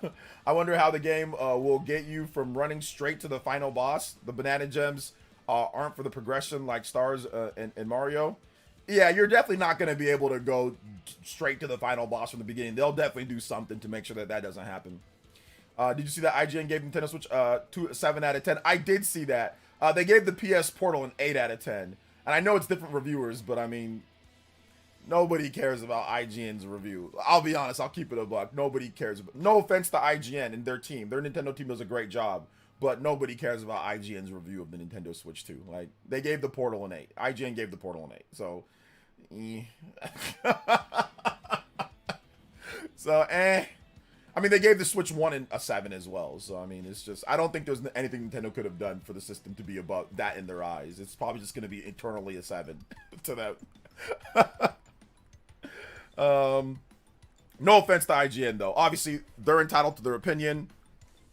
I wonder how the game will get you from running straight to the final boss. The banana gems aren't for the progression like stars in Mario. Yeah, you're definitely not going to be able to go straight to the final boss from the beginning. They'll definitely do something to make sure that that doesn't happen. Did you see that IGN gave Nintendo Switch a 7 out of 10? I did see that. They gave the PS Portal an 8 out of 10. And I know it's different reviewers, but I mean, nobody cares about IGN's review. I'll be honest, I'll keep it a buck. Nobody cares. No offense to IGN and their team. Their Nintendo team does a great job. But nobody cares about IGN's review of the Nintendo Switch 2. Like, they gave the Portal an 8. IGN gave the Portal an 8. So, So, I mean, they gave the Switch 1 a 7 as well. So, I mean, it's just... I don't think there's anything Nintendo could have done for the system to be above that in their eyes. It's probably just going to be eternally a 7 to them. No offense to IGN, though. Obviously, they're entitled to their opinion.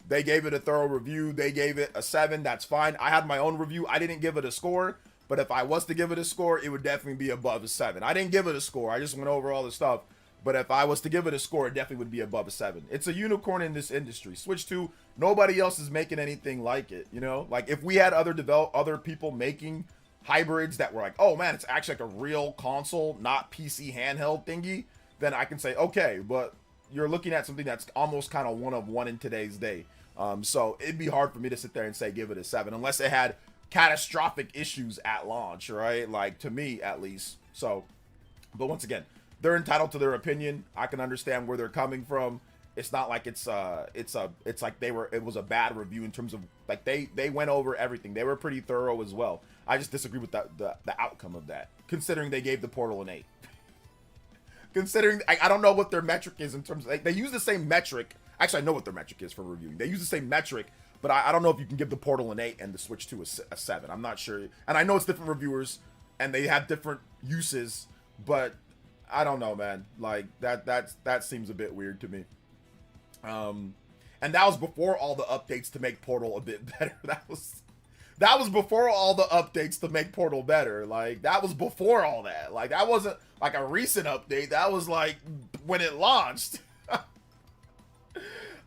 They gave it a thorough review. They gave it a 7. That's fine. I had my own review. I didn't give it a score. But if I was to give it a score, it would definitely be above a 7. I didn't give it a score. I just went over all the stuff. But if I was to give it a score, it definitely would be above a 7. It's a unicorn in this industry. Switch 2, nobody else is making anything like it, you know? Like, if we had other people making hybrids that were like, oh man, it's actually like a real console, not PC handheld thingy, then I can say, okay, but you're looking at something that's almost kind of one of one in today's day. So it'd be hard for me to sit there and say give it a 7, unless it had catastrophic issues at launch, right? Like, to me, at least. So, but once again, they're entitled to their opinion. I can understand where they're coming from. It's not like it's like it was a bad review in terms of, like, they went over everything. They were pretty thorough as well. I just disagree with the outcome of that, considering they gave the Portal an 8. Considering, I don't know what their metric is in terms of, like, they use the same metric. Actually, I know what their metric is for reviewing. They use the same metric, but I don't know if you can give the Portal an 8 and the Switch 2 a 7. I'm not sure. And I know it's different reviewers and they have different uses, but I don't know, man. Like, that seems a bit weird to me. And that was before all the updates to make Portal a bit better. that was before all the updates to make Portal better. Like, that was before all that. Like, that wasn't like a recent update. That was like when it launched.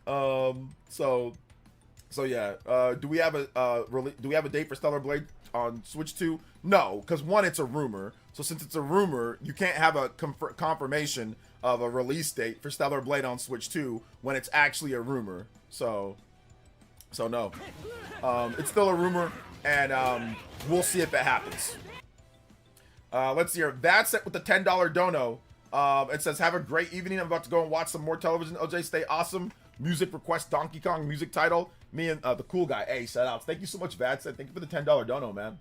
So yeah. Do we have a date for Stellar Blade on Switch 2? No, because one, it's a rumor. So since it's a rumor, you can't have a confirmation of a release date for Stellar Blade on Switch 2 when it's actually a rumor. So no. It's still a rumor, and we'll see if it happens. Let's see here. That's it with the $10 dono. It says, have a great evening. I'm about to go and watch some more television. OJ, stay awesome. Music request, Donkey Kong music title. Me and the cool guy. Hey, shout outs. Thank you so much, Vad said. Thank you for the $10 dono, man.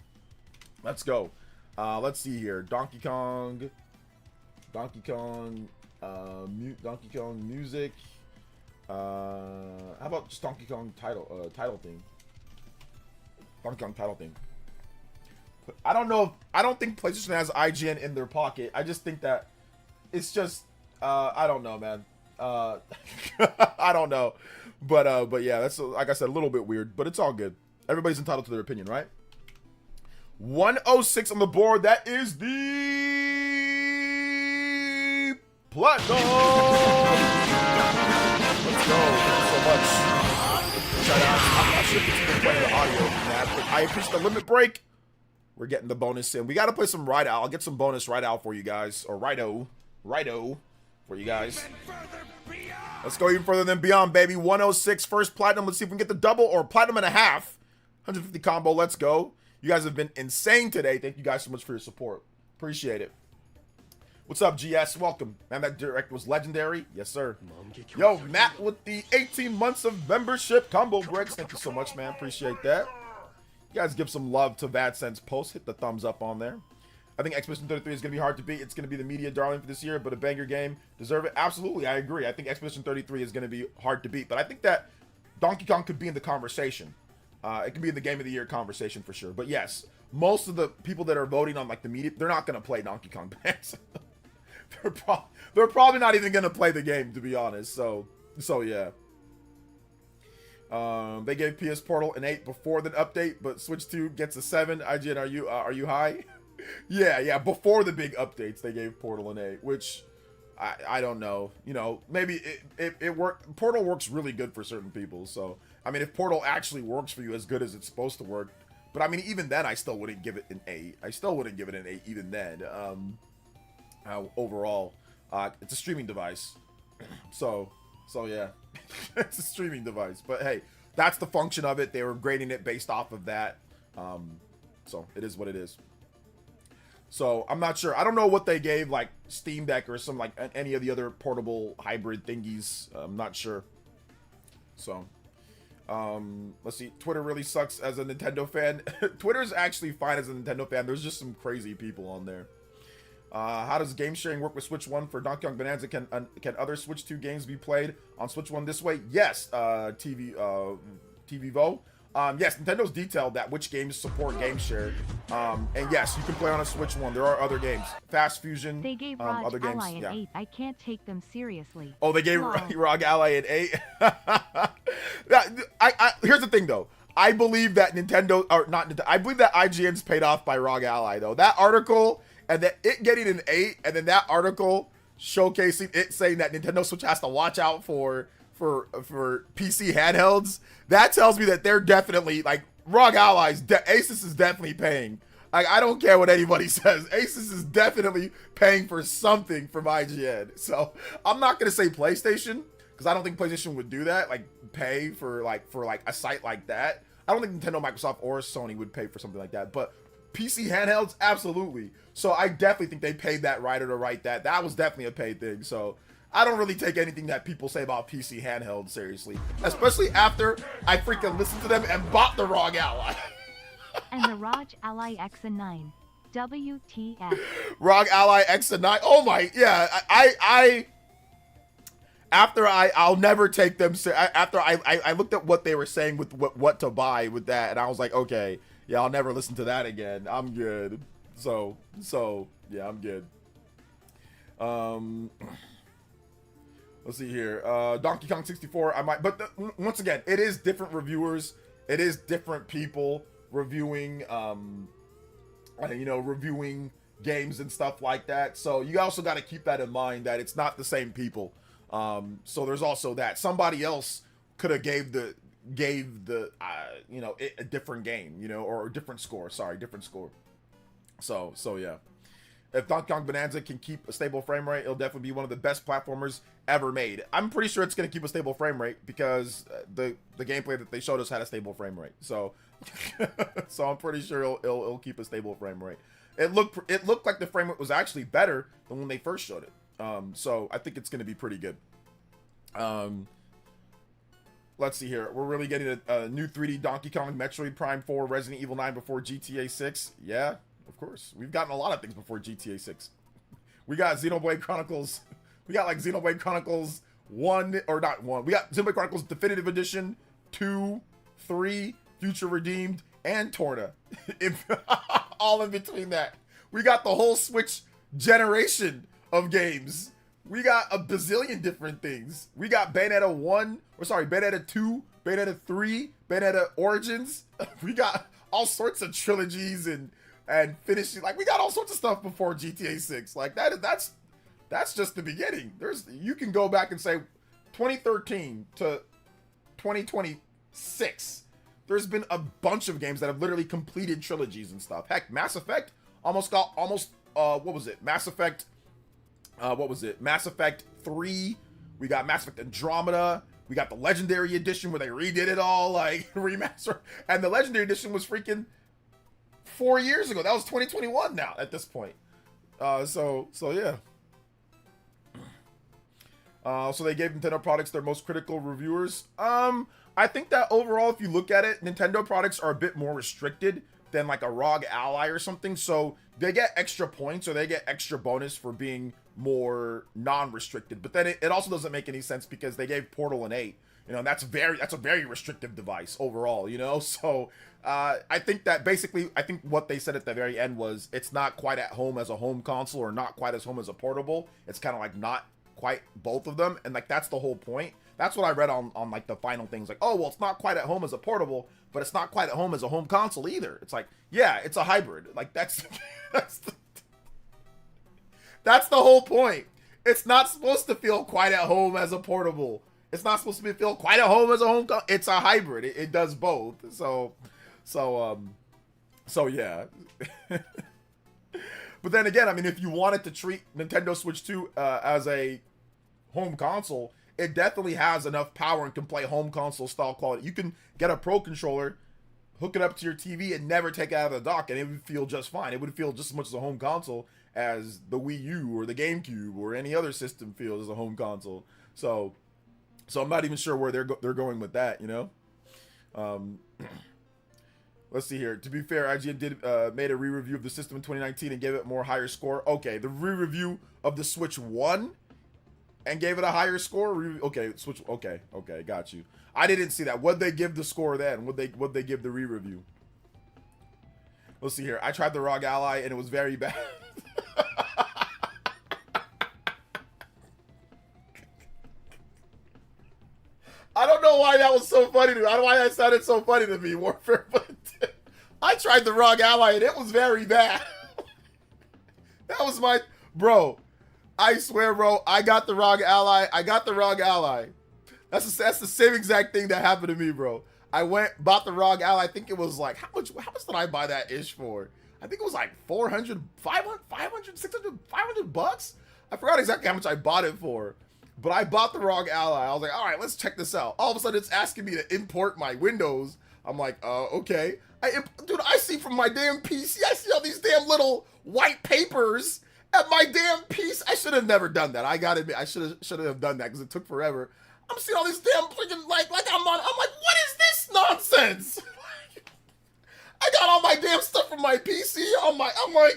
Let's go. Let's see here. Donkey Kong music. How about just Donkey Kong title theme? Donkey Kong title theme. I don't know. I don't think PlayStation has IGN in their pocket. I just think that it's just I don't know, man. I don't know, but yeah, that's like I said, a little bit weird, but it's all good. Everybody's entitled to their opinion, right? 106 on the board. That is the platinum. Let's go. Thank you so much. Shout out. I'm not sure if it's been playing the audio, man, but I appreciate the limit break. We're getting the bonus in. We got to play some Ride Out. I'll get some bonus Ride Out for you guys, or Rido for you guys. Let's go even further than beyond, baby. 106 first platinum. Let's see if we can get the double or platinum and a half. 150 combo. Let's go. You guys have been insane today. Thank you guys so much for your support. Appreciate it. What's up, GS? Welcome. Man, that direct was legendary. Yes, sir. Yo, Matt with the 18 months of membership combo breaks. Thank you so much, man. Appreciate that. You guys give some love to VadSense post. Hit the thumbs up on there. I think Expedition 33 is going to be hard to beat. It's going to be the media darling for this year, but a banger game. Deserve it? Absolutely, I agree. I think Expedition 33 is going to be hard to beat, but I think that Donkey Kong could be in the conversation. It could be in the Game of the Year conversation for sure. But yes, most of the people that are voting on like the media, they're not going to play Donkey Kong Bananza. They're probably not even going to play the game, to be honest. So yeah. They gave PS Portal an 8 before the update, but Switch 2 gets a 7. IGN, are you high? Yeah, before the big updates, they gave Portal an 8, which I don't know. You know, maybe it worked. Portal works really good for certain people. So, I mean, if Portal actually works for you as good as it's supposed to work, but I mean, even then, I still wouldn't give it an 8. I still wouldn't give it an 8 even then. Overall, it's a streaming device. So yeah, it's a streaming device. But hey, that's the function of it. They were grading it based off of that. So it is what it is. So I'm not sure. I don't know what they gave like Steam Deck or some like any of the other portable hybrid thingies. I'm not sure. So let's see. Twitter really sucks as a Nintendo fan. Twitter's actually fine as a Nintendo fan. There's just some crazy people on there. How does game sharing work with Switch 1 for Donkey Kong Bonanza? Can other Switch 2 games be played on Switch 1 this way? Yes, TV Vo. Yes, Nintendo's detailed that which games support game share. And yes, you can play on a Switch 1. There are other games. Fast Fusion. They gave other ROG games. Ally an 8. I can't take them seriously. Oh, they gave ROG Ally an 8? Here's the thing, though. I believe that Nintendo, or not Nintendo, I believe that IGN's paid off by ROG Ally, though. That article, and that it getting an 8, and then that article showcasing it saying that Nintendo Switch has to watch out for PC handhelds, that tells me that they're definitely, like, ROG Allies, Asus is definitely paying. Like, I don't care what anybody says. Asus is definitely paying for something from IGN. So, I'm not going to say PlayStation, because I don't think PlayStation would do that, like, pay for a site like that. I don't think Nintendo, Microsoft, or Sony would pay for something like that, but PC handhelds, absolutely. So I definitely think they paid that writer to write that. That was definitely a paid thing. So I don't really take anything that people say about PC handheld seriously, especially after I freaking listened to them and bought the ROG Ally. And the ROG Ally X and 9. WTF. ROG Ally X and 9. Oh my, yeah. I'll never take them. After I looked at what they were saying with what to buy with that, and I was like, okay, yeah, I'll never listen to that again. I'm good. So yeah, I'm good. Let's see here. Donkey Kong 64. I might, but once again, it is different reviewers. It is different people reviewing, reviewing games and stuff like that. So you also got to keep that in mind that it's not the same people. So there's also that somebody else could have gave the a different game, or a different score. Sorry, different score. So yeah. If Donkey Kong Bonanza can keep a stable frame rate, it'll definitely be one of the best platformers ever made. I'm pretty sure it's going to keep a stable frame rate because the gameplay that they showed us had a stable frame rate. So so I'm pretty sure it'll keep a stable frame rate. It looked like the frame rate was actually better than when they first showed it. So I think it's going to be pretty good. Let's see here. We're really getting a new 3D Donkey Kong, Metroid Prime 4, Resident Evil 9 before GTA 6. Yeah. Of course. We've gotten a lot of things before GTA 6. We got Xenoblade Chronicles. We got like Xenoblade Chronicles 1, or not 1. We got Xenoblade Chronicles Definitive Edition, 2, 3, Future Redeemed, and Torna. All in between that. We got the whole Switch generation of games. We got a bazillion different things. We got Bayonetta 2, Bayonetta 3, Bayonetta Origins. We got all sorts of trilogies and finishing, like, we got all sorts of stuff before GTA 6. Like, that's just the beginning. You can go back and say 2013 to 2026. There's been a bunch of games that have literally completed trilogies and stuff. Heck, Mass Effect what was it? Mass Effect 3. We got Mass Effect Andromeda. We got the Legendary Edition where they redid it all, like, remaster. And the Legendary Edition was freaking 4 years ago. That was 2021 now at this point. So yeah. So they gave Nintendo products their most critical reviewers. I think that overall, if you look at it, Nintendo products are a bit more restricted than like a ROG Ally or something. So they get extra points or they get extra bonus for being more non-restricted. But then it also doesn't make any sense because they gave Portal an 8. That's a very restrictive device overall, So I think that basically, what they said at the very end was it's not quite at home as a home console or not quite as home as a portable. It's kind of like not quite both of them. And like, that's the whole point. That's what I read on like the final things. Like, oh, well, it's not quite at home as a portable, but it's not quite at home as a home console either. It's like, yeah, it's a hybrid. Like that's the whole point. It's not supposed to feel quite at home as a portable. It's not supposed to feel quite at home as a home console. It's a hybrid. It does both. So yeah. But then again, I mean, if you wanted to treat Nintendo Switch 2 as a home console, it definitely has enough power and can play home console style quality. You can get a Pro Controller, hook it up to your TV, and never take it out of the dock, and it would feel just fine. It would feel just as much as a home console as the Wii U or the GameCube or any other system feels as a home console. So I'm not even sure where they're going with that, Let's see here. To be fair, IGN made a re-review of the system in 2019 and gave it more higher score. Okay, the re-review of the Switch 1 and gave it a higher score. Okay, Switch. Okay, got you. I didn't see that. What'd they give the score then? What'd they give the re-review? Let's see here. I tried the ROG Ally and it was very bad. I don't know why that was so funny to me. I don't know why that sounded so funny to me, Warfare, but I tried the ROG Ally and it was very bad. That was my... Bro, I swear, bro, I got the ROG Ally. That's the same exact thing that happened to me, bro. I bought the ROG Ally. I think it was like, how much did I buy that ish for? I think it was like 400, 500, 600, 500 bucks? I forgot exactly how much I bought it for. But I bought the ROG Ally. I was like, all right, let's check this out. All of a sudden, it's asking me to import my Windows. I'm like, okay. Dude, I see from my damn PC, I see all these damn little white papers at my damn PC. I should have never done that. I gotta admit, I should have done that because it took forever. I'm seeing all these damn freaking, like I'm like, what is this nonsense? I got all my damn stuff from my PC. I'm like, what?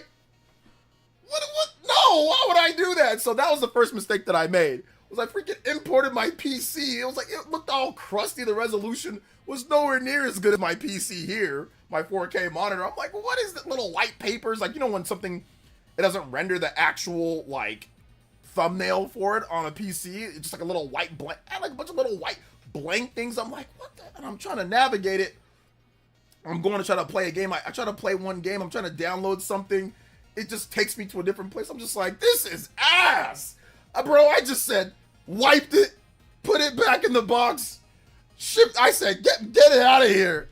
No, why would I do that? So that was the first mistake that I made. I freaking imported my PC. It was like, it looked all crusty. The resolution was nowhere near as good as my PC here, my 4K monitor. I'm like, what is that little white papers? Like, when something, it doesn't render the actual, like, thumbnail for it on a PC. It's just like a little white blank, like a bunch of little white blank things. I'm like, what the? And I'm trying to navigate it. I'm going to try to play a game. I try to play one game. I'm trying to download something. It just takes me to a different place. I'm just like, this is ass. Bro, I just said, wiped it, put it back in the box, shipped. I said, get it out of here.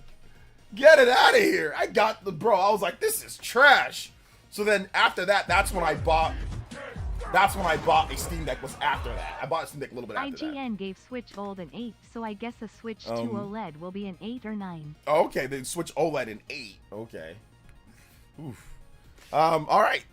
Get it out of here. I got the, bro, I was like, this is trash. So then after that, that's when I bought a Steam Deck was after that. I bought a Steam Deck a little bit after that. IGN gave Switch OLED an 8, so I guess a Switch 2 OLED will be an 8 or 9. Oh, okay, then Switch OLED an 8. Okay. Oof. All right.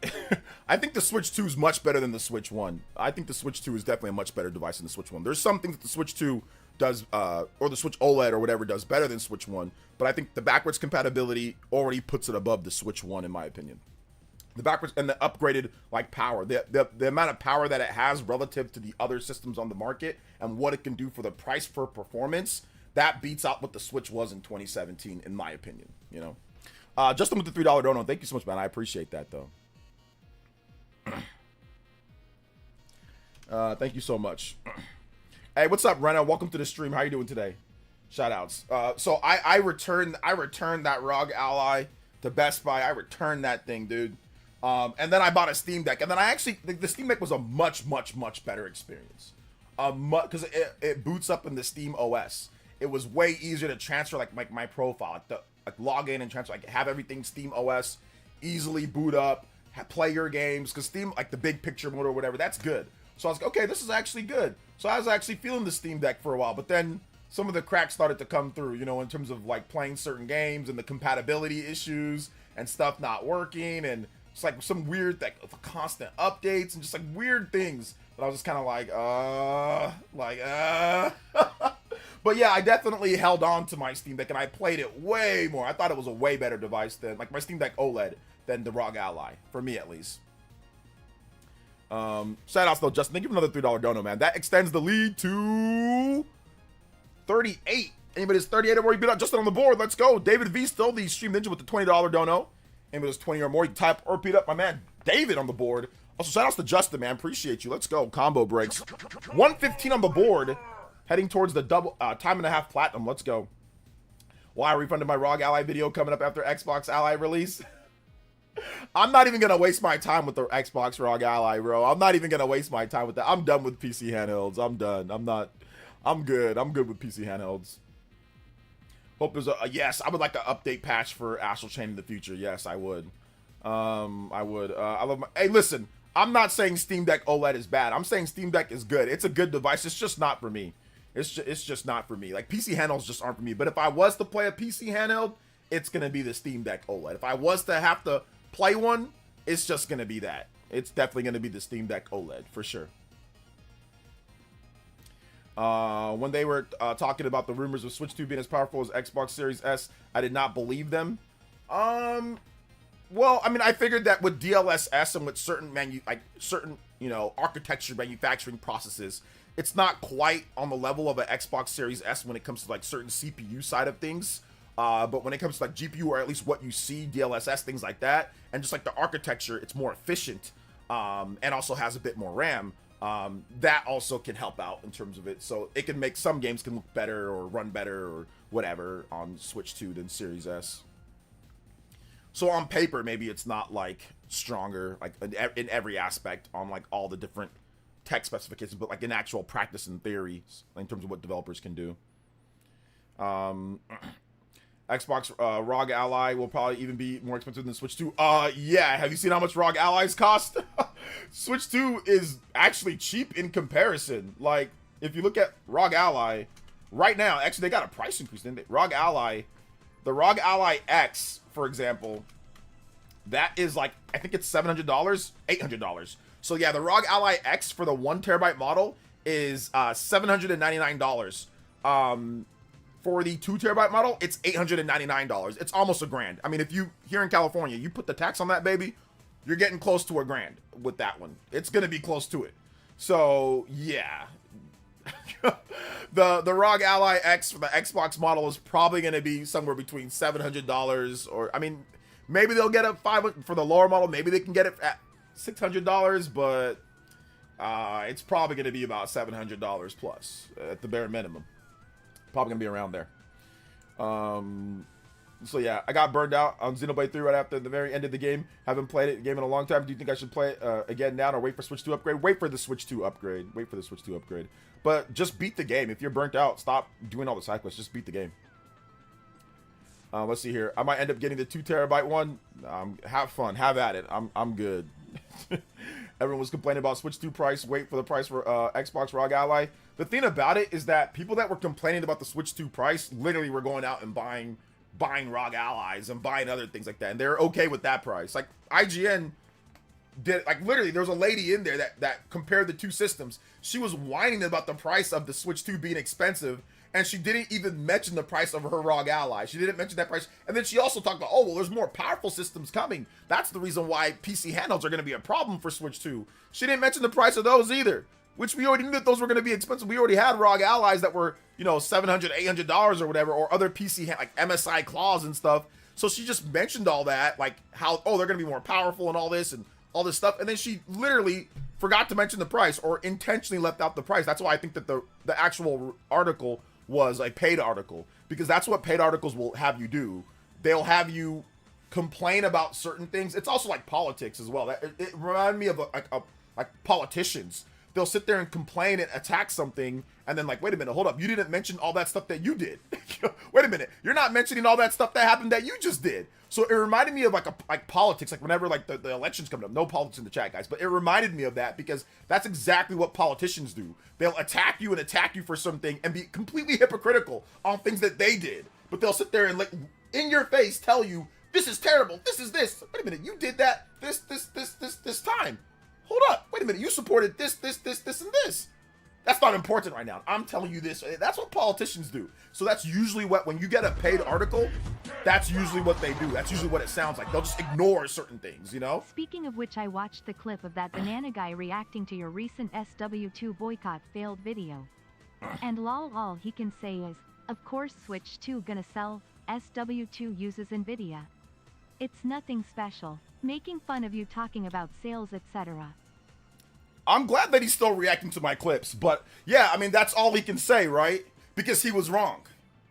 I think the Switch 2 is much better than the Switch 1. I think the Switch 2 is definitely a much better device than the Switch 1. There's some things that the Switch 2 does, or the Switch OLED or whatever does better than Switch 1, but I think the backwards compatibility already puts it above the Switch 1 in my opinion. The backwards and the upgraded like power, the amount of power that it has relative to the other systems on the market and what it can do for the price for performance, that beats out what the Switch was in 2017 in my opinion, you know. Justin with the $3 dono, thank you so much, man. I appreciate that though. Thank you so much. Hey, what's up, Rena? Welcome to the stream. How you doing today? Shout outs. So I returned that ROG Ally to Best Buy. I returned that thing, dude. And then I bought a Steam Deck, and then I actually the Steam Deck was a much better experience. Because it boots up in the Steam OS. It was way easier to transfer like my profile, like log in and transfer, like have everything Steam OS, easily boot up, play your games. Because Steam, like the big picture mode or whatever, that's good. So I was like, okay, this is actually good. So I was actually feeling the Steam Deck for a while, but then some of the cracks started to come through, you know, in terms of like playing certain games and the compatibility issues and stuff not working, and it's like some weird, like constant updates and just like weird things that I was just kind of like, But yeah, I definitely held on to my Steam Deck and I played it way more. I thought it was a way better device than like my Steam Deck OLED than the ROG Ally, for me at least. Shout outs though, Justin. Thank you for another $3 dono, man. That extends the lead to 38. Anybody's 38 or more, you beat out Justin on the board. Let's go. David V still the Stream Ninja with the $20 dono. Anybody's 20 or more, you type or beat up my man David on the board. Also, shout outs to Justin, man. Appreciate you. Let's go. Combo breaks. 115 on the board. Heading towards the double time and a half platinum. Let's go. Why refunded my ROG Ally video coming up after Xbox Ally release? I'm not even gonna waste my time with the Xbox ROG Ally, bro. I'm not even gonna waste my time with that. I'm done with PC handhelds. I'm done. I'm good. I'm good with PC handhelds. Hope there's a yes. I would like an update patch for Astral Chain in the future. Yes, I would. I would. I love my. Hey, listen. I'm not saying Steam Deck OLED is bad. I'm saying Steam Deck is good. It's a good device. It's just not for me. It's just not for me. Like PC handhelds just aren't for me. But if I was to play a PC handheld, it's gonna be the Steam Deck OLED. If I was to have to play one, it's just gonna be that. It's definitely gonna be the Steam Deck OLED for sure. When they were talking about the rumors of Switch 2 being as powerful as Xbox Series S, I did not believe them. Well, I mean, I figured that with DLSS and with certain architecture manufacturing processes, it's not quite on the level of an Xbox Series S when it comes to like certain CPU side of things. But when it comes to like GPU, or at least what you see, DLSS, things like that, and just like the architecture, it's more efficient, and also has a bit more RAM. That also can help out in terms of it. So it can make some games can look better or run better or whatever on Switch 2 than Series S. So on paper, maybe it's not like stronger, like in every aspect on like all the different tech specifications, but like in actual practice and theory in terms of what developers can do. Xbox ROG Ally will probably even be more expensive than Switch 2. Yeah, have you seen how much ROG Allies cost? Switch 2 is actually cheap in comparison. Like, if you look at ROG Ally, right now, actually, they got a price increase, didn't they? ROG Ally, the ROG Ally X, for example, that is like, I think it's $700, $800. So yeah, the ROG Ally X for the 1TB model is $799. For the 2TB model, it's $899. It's almost $1,000. I mean, if you here in California, you put the tax on that baby, you're getting close to $1,000 with that one. It's gonna be close to it. So yeah, the ROG Ally X for the Xbox model is probably gonna be somewhere between $700 or, I mean, maybe they'll get it $500 for the lower model. Maybe they can get it at $600, but it's probably gonna be about $700 plus at the bare minimum. Probably gonna be around there. So yeah, I got burned out on Xenoblade 3 right after the very end of the game. Haven't played it game in a long time. Do you think I should play it again now or wait for Switch 2 upgrade? Wait for the Switch 2 upgrade. Wait for the Switch 2 upgrade. But just beat the game. If you're burnt out, stop doing all the side quests. Just beat the game. Let's see here. I might end up getting the 2 terabyte one. Have fun. Have at it. I'm good. Everyone was complaining about Switch 2 price. Wait for the price for Xbox ROG Ally. The thing about it is that people that were complaining about the Switch 2 price literally were going out and buying ROG Allies and buying other things like that, and they're okay with that price. Like IGN did, like literally there was a lady in there that compared the two systems. She was whining about the price of the Switch 2 being expensive, and she didn't even mention the price of her ROG Ally. She didn't mention that price. And then she also talked about, oh, well, there's more powerful systems coming. That's the reason why PC handhelds are going to be a problem for Switch 2. She didn't mention the price of those either, which we already knew that those were going to be expensive. We already had ROG Allies that were, you know, $700, $800 or whatever, or other PC, like MSI claws and stuff. So she just mentioned all that, like how, oh, they're going to be more powerful and all this stuff. And then she literally forgot to mention the price or intentionally left out the price. That's why I think that the actual article was a paid article, because that's what paid articles will have you do. They'll have you complain about certain things. It's also like politics as well. It reminded me of like politicians. They'll sit there and complain and attack something, and then like, wait a minute, hold up, you didn't mention all that stuff that you did. Wait a minute, you're not mentioning all that stuff that happened that you just did. So it reminded me of like politics, like whenever like the elections coming up. No politics in the chat, guys, but it reminded me of that, because that's exactly what politicians do. They'll attack you for something and be completely hypocritical on things that they did, but they'll sit there and like in your face tell you, this is terrible, this is this. Wait a minute, you did that this time. Hold up, wait a minute, you supported this, and this. That's not important right now. I'm telling you this. That's what politicians do. So that's usually what, when you get a paid article, that's usually what they do. That's usually what it sounds like. They'll just ignore certain things, you know? Speaking of which, I watched the clip of that banana guy reacting to your recent SW2 boycott failed video. And lol, all he can say is, of course Switch 2 gonna sell, SW2 uses Nvidia. It's nothing special. Making fun of you talking about sales, etc. I'm glad that he's still reacting to my clips, but yeah, I mean, that's all he can say, right? Because he was wrong.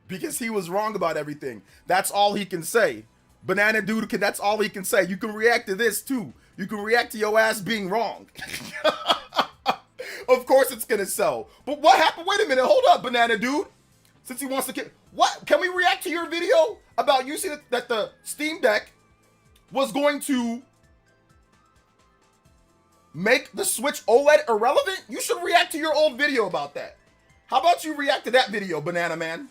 Because he was wrong about everything. That's all he can say. Banana dude, that's all he can say. You can react to this too. You can react to your ass being wrong. Of course it's gonna sell. But what happened? Wait a minute, hold up, banana dude. Since he wants to get, what? Can we react to your video about you saying that the Steam Deck was going to make the Switch OLED irrelevant? You should react to your old video about that. How about you react to that video, Banana Man?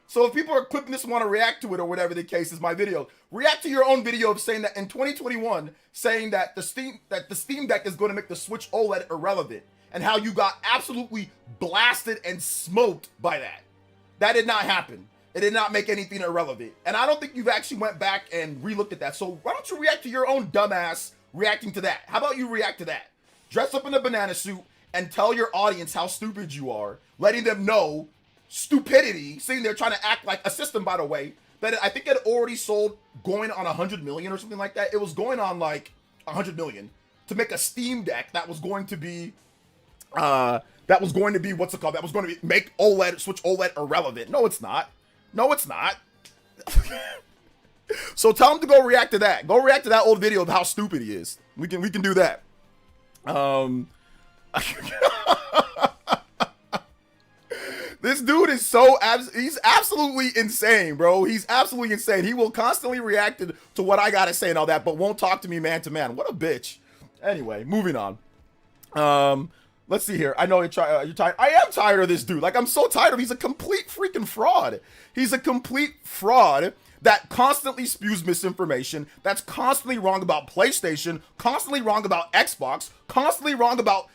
So if people are clipping this and want to react to it or whatever the case is, my video, react to your own video of saying that in 2021, saying that the Steam Deck is going to make the Switch OLED irrelevant, and how you got absolutely blasted and smoked by that. That did not happen. It did not make anything irrelevant. And I don't think you've actually went back and re-looked at that. So why don't you react to your own dumbass reacting to that? How about you react to that? Dress up in a banana suit and tell your audience how stupid you are, letting them know stupidity, sitting there trying to act like a system, by the way, that I think it already sold going on 100 million or something like that. It was going on like 100 million to make a Steam Deck that was going to be, what's it called? That was going to make Switch OLED irrelevant. No, it's not. No, it's not. So tell him to go react to that. Go react to that old video of how stupid he is. We can do that. This dude is he's absolutely insane, bro. He's absolutely insane. He will constantly react to what I gotta say and all that, but won't talk to me man to man. What a bitch. Anyway, moving on. Let's see here. I know you're tired. I am tired of this dude. Like, I'm so tired of him. He's a complete freaking fraud. He's a complete fraud that constantly spews misinformation, that's constantly wrong about PlayStation, constantly wrong about Xbox, constantly wrong about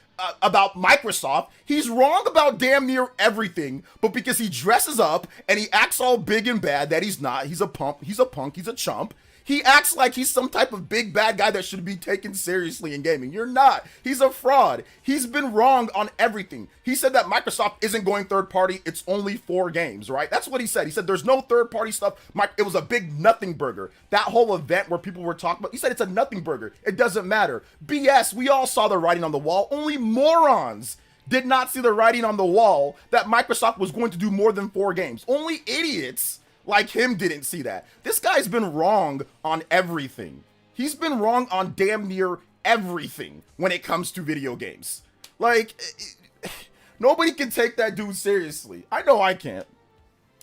Microsoft. He's wrong about damn near everything, but because he dresses up and he acts all big and bad that he's not, he's a punk, he's a chump. He acts like he's some type of big bad guy that should be taken seriously in gaming. You're not. He's a fraud. He's been wrong on everything. He said that Microsoft isn't going third party. It's only 4 games, right? That's what he said. He said there's no third party stuff. It was a big nothing burger. That whole event where people were talking about, he said it's a nothing burger. It doesn't matter. BS. We all saw the writing on the wall. Only morons did not see the writing on the wall that Microsoft was going to do more than 4 games. Only idiots like him didn't see that. This guy's been wrong on everything. He's been wrong on damn near everything when it comes to video games. Like, nobody can take that dude seriously. I know I can't.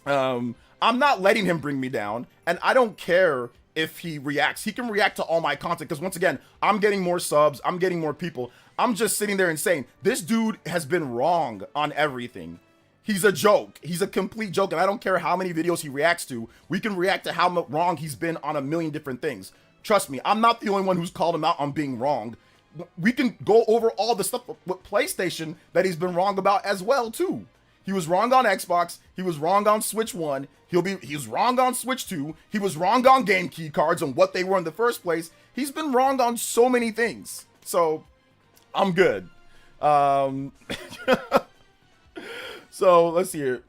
I'm not letting him bring me down, and I don't care if he reacts. He can react to all my content, because once again, I'm getting more subs, I'm getting more people. I'm just sitting there and saying, this dude has been wrong on everything. He's a joke. He's a complete joke, and I don't care how many videos he reacts to. We can react to how wrong he's been on a million different things. Trust me, I'm not the only one who's called him out on being wrong. We can go over all the stuff with PlayStation that he's been wrong about as well, too. He was wrong on Xbox. He was wrong on Switch 1. He was wrong on Switch 2. He was wrong on game key cards and what they were in the first place. He's been wrong on so many things. So, I'm good. So, let's see here.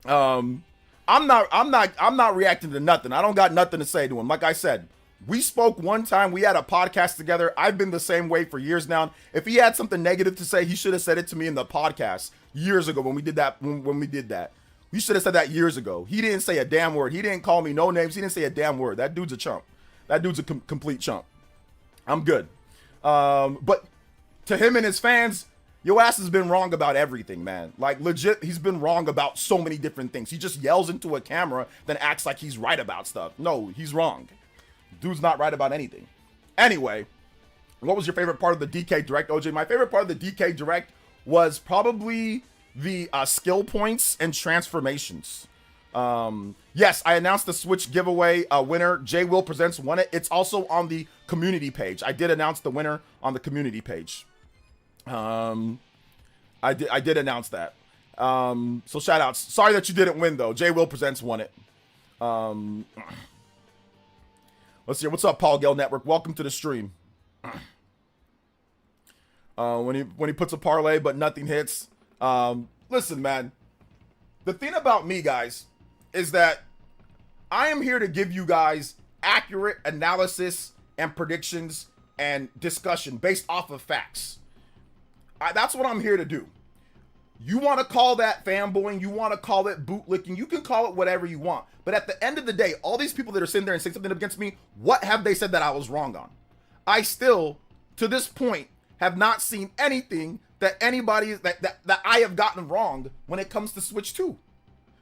I'm not reacting to nothing. I don't got nothing to say to him. Like I said, we spoke one time. We had a podcast together. I've been the same way for years now. If he had something negative to say, he should have said it to me in the podcast years ago when we did that. When we did that, we should have said that years ago. He didn't say a damn word. He didn't call me no names. He didn't say a damn word. That dude's a chump. That dude's a complete chump. I'm good. But to him and his fans, your ass has been wrong about everything, man. Like, legit, he's been wrong about so many different things. He just yells into a camera, then acts like he's right about stuff. No, he's wrong. Dude's not right about anything. Anyway, what was your favorite part of the DK Direct, OJ? My favorite part of the DK Direct was probably the skill points and transformations. Yes, I announced the Switch giveaway winner. J Will Presents won it. It's also on the community page. I did announce the winner on the community page. I did announce that. So shout outs. Sorry that you didn't win though. J Will Presents won it. Let's see. What's up, Paul Gale Network? Welcome to the stream. When he puts a parlay but nothing hits. Listen, man. The thing about me, guys, is that I am here to give you guys accurate analysis and predictions and discussion based off of facts. That's what I'm here to do. You want to call that fanboying, you want to call it bootlicking, you can call it whatever you want. But at the end of the day, all these people that are sitting there and saying something against me, what have they said that I was wrong on? I still, to this point, have not seen anything that anybody that I have gotten wrong when it comes to Switch 2.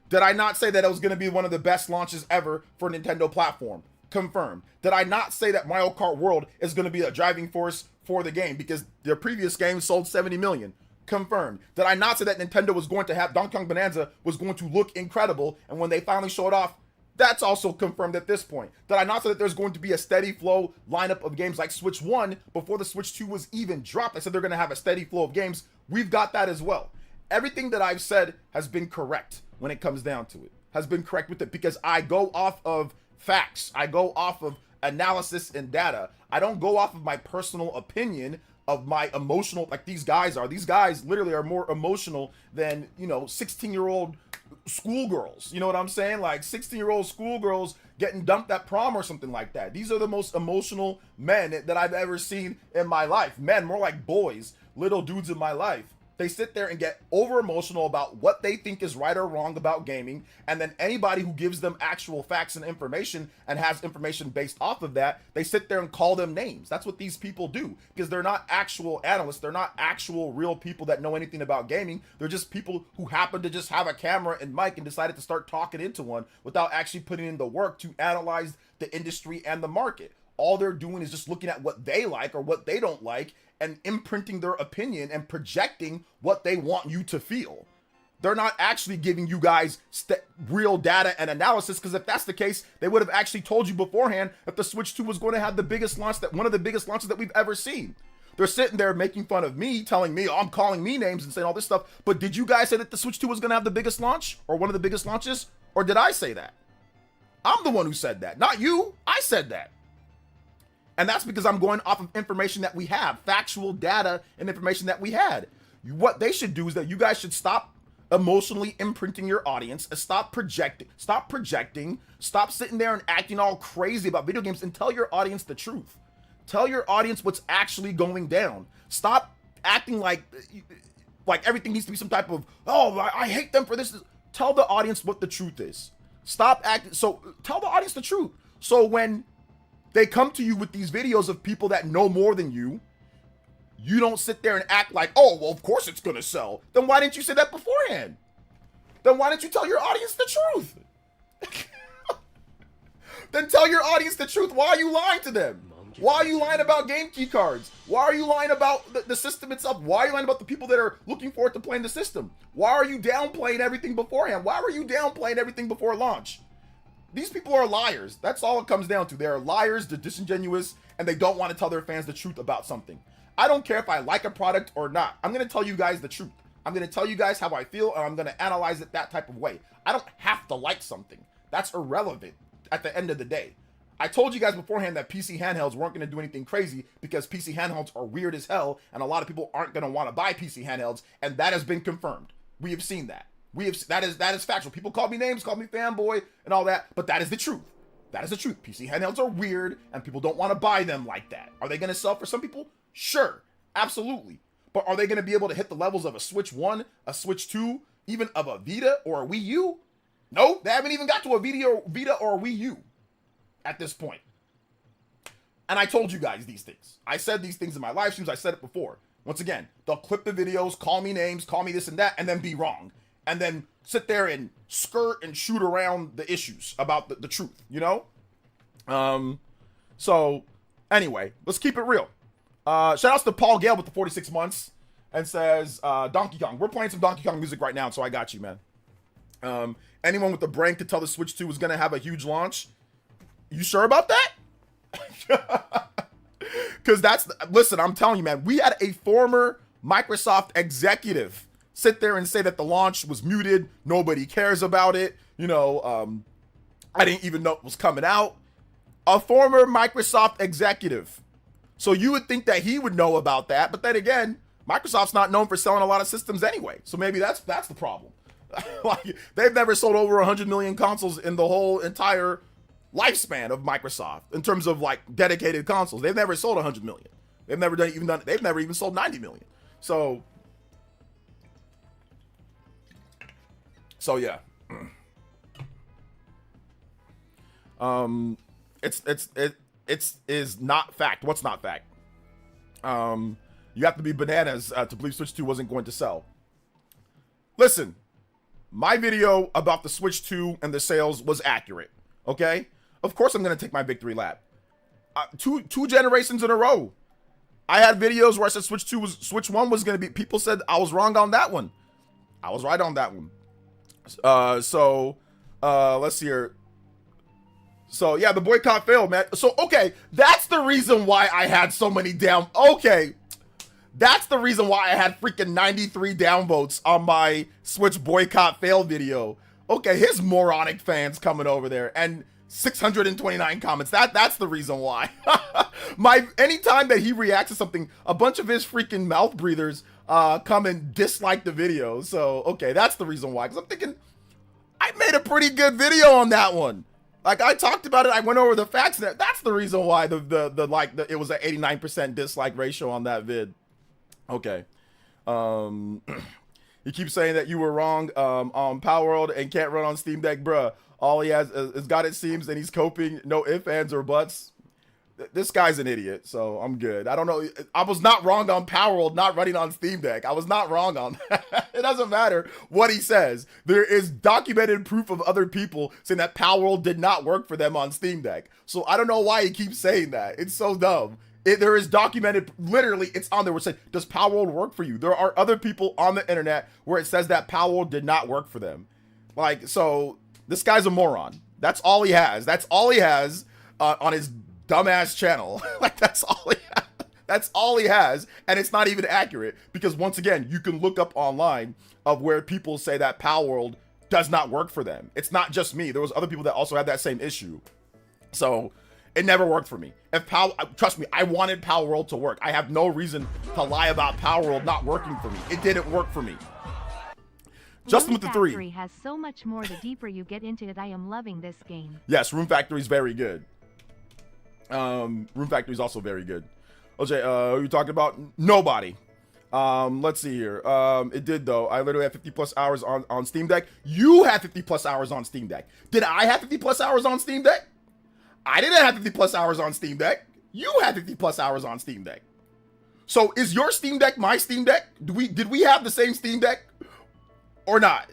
Did I not say that it was going to be one of the best launches ever for a Nintendo platform? Confirmed. Did I not say that Mario Kart World is going to be a driving force for the game because their previous game sold 70 million? Confirmed. Did I not say that Nintendo was going to have Donkey Kong Bonanza was going to look incredible, and when they finally showed off, that's also confirmed at this point. Did I not say that there's going to be a steady flow lineup of games like Switch 1 before the Switch 2 was even dropped? I said they're going to have a steady flow of games. We've got that as well. Everything that I've said has been correct when it comes down to it. Has been correct with it because I go off of facts. I go off of analysis and data. I don't go off of my personal opinion of my emotional, like these guys are. These guys literally are more emotional than, 16-year-old schoolgirls. You know what I'm saying? Like 16-year-old schoolgirls getting dumped at prom or something like that. These are the most emotional men that I've ever seen in my life. Men, more like boys, little dudes in my life. They sit there and get over emotional about what they think is right or wrong about gaming, and then anybody who gives them actual facts and information and has information based off of that, they sit there and call them names. That's what these people do, because they're not actual analysts. They're not actual real people that know anything about gaming. They're just people who happen to just have a camera and mic and decided to start talking into one without actually putting in the work to analyze the industry and the market. All they're doing is just looking at what they like or what they don't like and imprinting their opinion and projecting what they want you to feel. They're not actually giving you guys real data and analysis, because if that's the case, they would have actually told you beforehand that the Switch 2 was going to have the biggest launch, one of the biggest launches that we've ever seen. They're sitting there making fun of me, telling me, I'm calling me names and saying all this stuff, but did you guys say that the Switch 2 was going to have the biggest launch or one of the biggest launches? Or did I say that? I'm the one who said that, not you. I said that. And that's because I'm going off of information that we have, factual data and information that we had. What they should do is that you guys should stop emotionally imprinting your audience and stop projecting, stop sitting there and acting all crazy about video games and tell your audience the truth. Tell your audience what's actually going down. Stop acting like everything needs to be some type of, oh, I hate them for this. Tell the audience what the truth is. Stop acting. So tell the audience the truth. So when they come to you with these videos of people that know more than you, you don't sit there and act like, oh, well, of course it's going to sell. Then why didn't you say that beforehand? Then why didn't you tell your audience the truth? Then tell your audience the truth. Why are you lying to them? Why are you lying about game key cards? Why are you lying about the system itself? Why are you lying about the people that are looking forward to playing the system? Why are you downplaying everything beforehand? Why were you downplaying everything before launch? These people are liars. That's all it comes down to. They are liars, they're disingenuous, and they don't want to tell their fans the truth about something. I don't care if I like a product or not. I'm going to tell you guys the truth. I'm going to tell you guys how I feel, and I'm going to analyze it that type of way. I don't have to like something. That's irrelevant at the end of the day. I told you guys beforehand that PC handhelds weren't going to do anything crazy because PC handhelds are weird as hell, and a lot of people aren't going to want to buy PC handhelds, and that has been confirmed. We have seen that. That is factual. People call me names, call me fanboy, and all that, but that is the truth. That is the truth. PC handhelds are weird, and people don't want to buy them like that. Are they going to sell for some people? Sure, absolutely. But are they going to be able to hit the levels of a Switch 1, a Switch 2, even of a Vita or a Wii U? No, they haven't even got to a Vita or a Wii U at this point. And I told you guys these things. I said these things in my live streams. I said it before. Once again, they'll clip the videos, call me names, call me this and that, and then be wrong. And then sit there and skirt and shoot around the issues about the truth, you know? So, anyway, let's keep it real. Shout outs to Paul Gale with the 46 months and says, Donkey Kong. We're playing some Donkey Kong music right now, so I got you, man. Anyone with the brain could tell the Switch 2 was going to have a huge launch. You sure about that? Because listen, I'm telling you, man, we had a former Microsoft executive sit there and say that the launch was muted. Nobody cares about it. You know, I didn't even know it was coming out. A former Microsoft executive. So you would think that he would know about that. But then again, Microsoft's not known for selling a lot of systems anyway. So maybe that's the problem. Like, they've never sold over 100 million consoles in the whole entire lifespan of Microsoft in terms of like dedicated consoles. They've never sold 100 million. They've never even sold 90 million. So yeah. It is not fact. What's not fact? You have to be bananas to believe Switch 2 wasn't going to sell. Listen, my video about the Switch 2 and the sales was accurate. Okay? Of course I'm going to take my victory lap. Two generations in a row. I had videos where I said Switch 1 was going to be, people said I was wrong on that one. I was right on that one. Let's see here. So yeah, the boycott failed, man. So okay, that's the reason why I had so many that's the reason why I had freaking 93 downvotes on my Switch boycott fail video. Okay, his moronic fans coming over there and 629 comments. That's the reason why. Anytime that he reacts to something, a bunch of his freaking mouth breathers come and dislike the video. So okay, that's the reason why. Because I'm thinking I made a pretty good video on that one. Like, I talked about it, I went over the facts, and that's the reason why it was an 89% dislike ratio on that vid. Okay. You keep saying that you were wrong on Palworld and can't run on Steam Deck, bruh. All he has is got it seems, and he's coping. No ifs, ands, or buts. This guy's an idiot, so I'm good. I don't know. I was not wrong on Palworld not running on Steam Deck. I was not wrong on that. It doesn't matter what he says. There is documented proof of other people saying that Palworld did not work for them on Steam Deck. So I don't know why he keeps saying that. It's so dumb. There is documented, literally, it's on there where it says, does Palworld work for you? There are other people on the internet where it says that Palworld did not work for them. Like, so this guy's a moron. That's all he has. That's all he has on his dumbass channel. Like, that's all he has, and it's not even accurate, because once again, you can look up online of where people say that Palworld does not work for them. It's not just me. There was other people that also had that same issue. So it never worked for me. Trust me, I wanted Palworld to work. I have no reason to lie about Palworld not working for me. It didn't work for me. Justin with the 3. Room Factory has so much more the deeper you get into it. I am loving this game. Yes, Room Factory is very good. Room Factory is also very good. OJ, who you talking about? Nobody. Let's see here. It did though. I literally had 50 plus hours on Steam Deck. You had 50 plus hours on Steam Deck. Did I have 50 plus hours on Steam Deck? I didn't have 50 plus hours on Steam Deck. You had 50 plus hours on Steam Deck. So is your Steam Deck my Steam Deck? Did we have the same Steam Deck or not?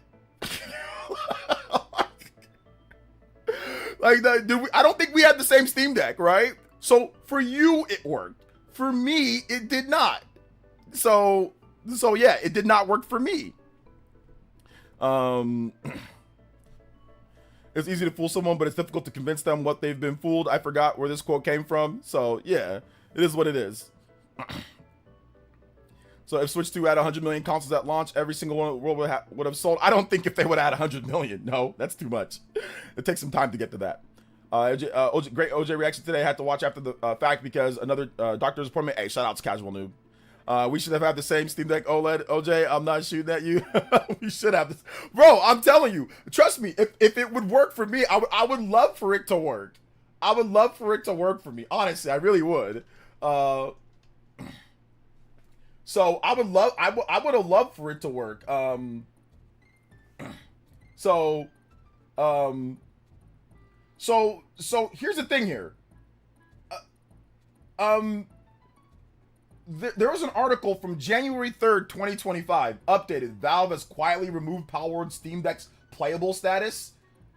Like that, I don't think we had the same Steam Deck, right? So for you it worked. For me it did not. So yeah, it did not work for me. It's easy to fool someone, but it's difficult to convince them what they've been fooled. I forgot where this quote came from. So yeah, it is what it is. So if Switch 2 had 100 million consoles at launch, every single one in the world would have sold. I don't think if they would add 100 million. No, that's too much. It takes some time to get to that. Great OJ reaction today. I had to watch after the fact because another doctor's appointment. Hey, shout out to Casual Noob. We should have had the same Steam Deck OLED. OJ, I'm not shooting at you. We should have this. Bro, I'm telling you. Trust me, if it would work for me, I would love for it to work. I would love for it to work for me. Honestly, I really would. So I would have loved for it to work. So here's the thing here. There was an article from January 3rd, 2025, updated. Valve has quietly removed Palworld Steam Deck's playable status.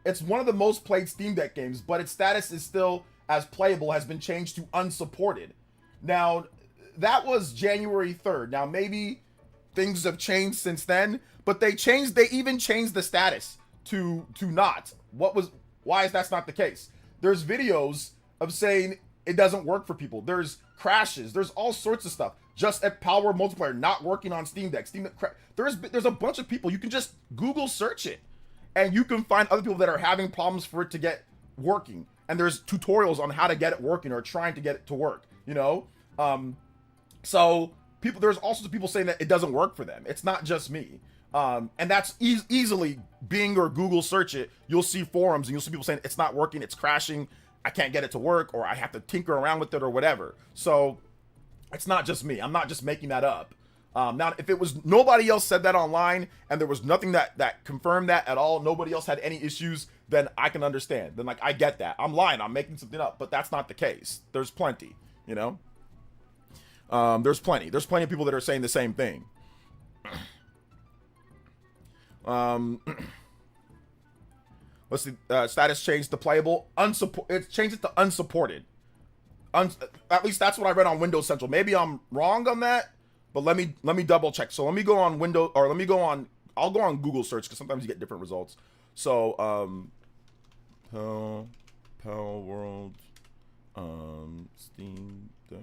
It's one of the most played Steam Deck games, but its status is still as playable, has been changed to unsupported. Now, that was January 3rd. Now, maybe things have changed since then, but they even changed the status to not. Why is that not the case? There's videos of saying it doesn't work for people. There's crashes. There's all sorts of stuff. Just at Palworld multiplayer not working on Steam Deck. There's a bunch of people. You can just Google search it, and you can find other people that are having problems for it to get working. And there's tutorials on how to get it working or trying to get it to work. You know. So there's also people saying that it doesn't work for them. It's not just me. And that's easily Bing or Google search it. You'll see forums and you'll see people saying it's not working, it's crashing, I can't get it to work, or I have to tinker around with it or whatever. So it's not just me. I'm not just making that up. Now, if it was nobody else said that online and there was nothing that confirmed that at all, nobody else had any issues, then I can understand. Then like I get that. I'm lying. I'm making something up, but that's not the case. There's plenty, you know. There's plenty of people that are saying the same thing. Let's see. Status changed to playable. It's changed it to unsupported. At least that's what I read on Windows Central. Maybe I'm wrong on that, but let me double check. So let me go on I'll go on Google search because sometimes you get different results. So Palworld Steam Deck.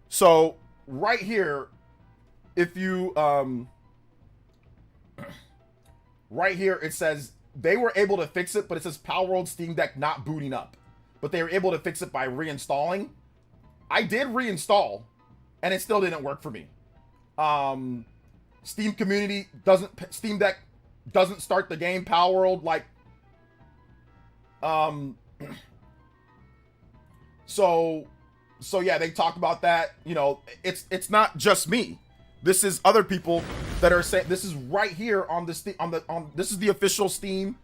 So right here, if you right here it says they were able to fix it, but it says Palworld Steam Deck not booting up, but they were able to fix it by reinstalling. I did reinstall and it still didn't work for me. Steam community Steam Deck doesn't start the game. Palworld like So yeah, they talk about that. You know, it's not just me. This is other people that are saying this is right here on this is the official Steam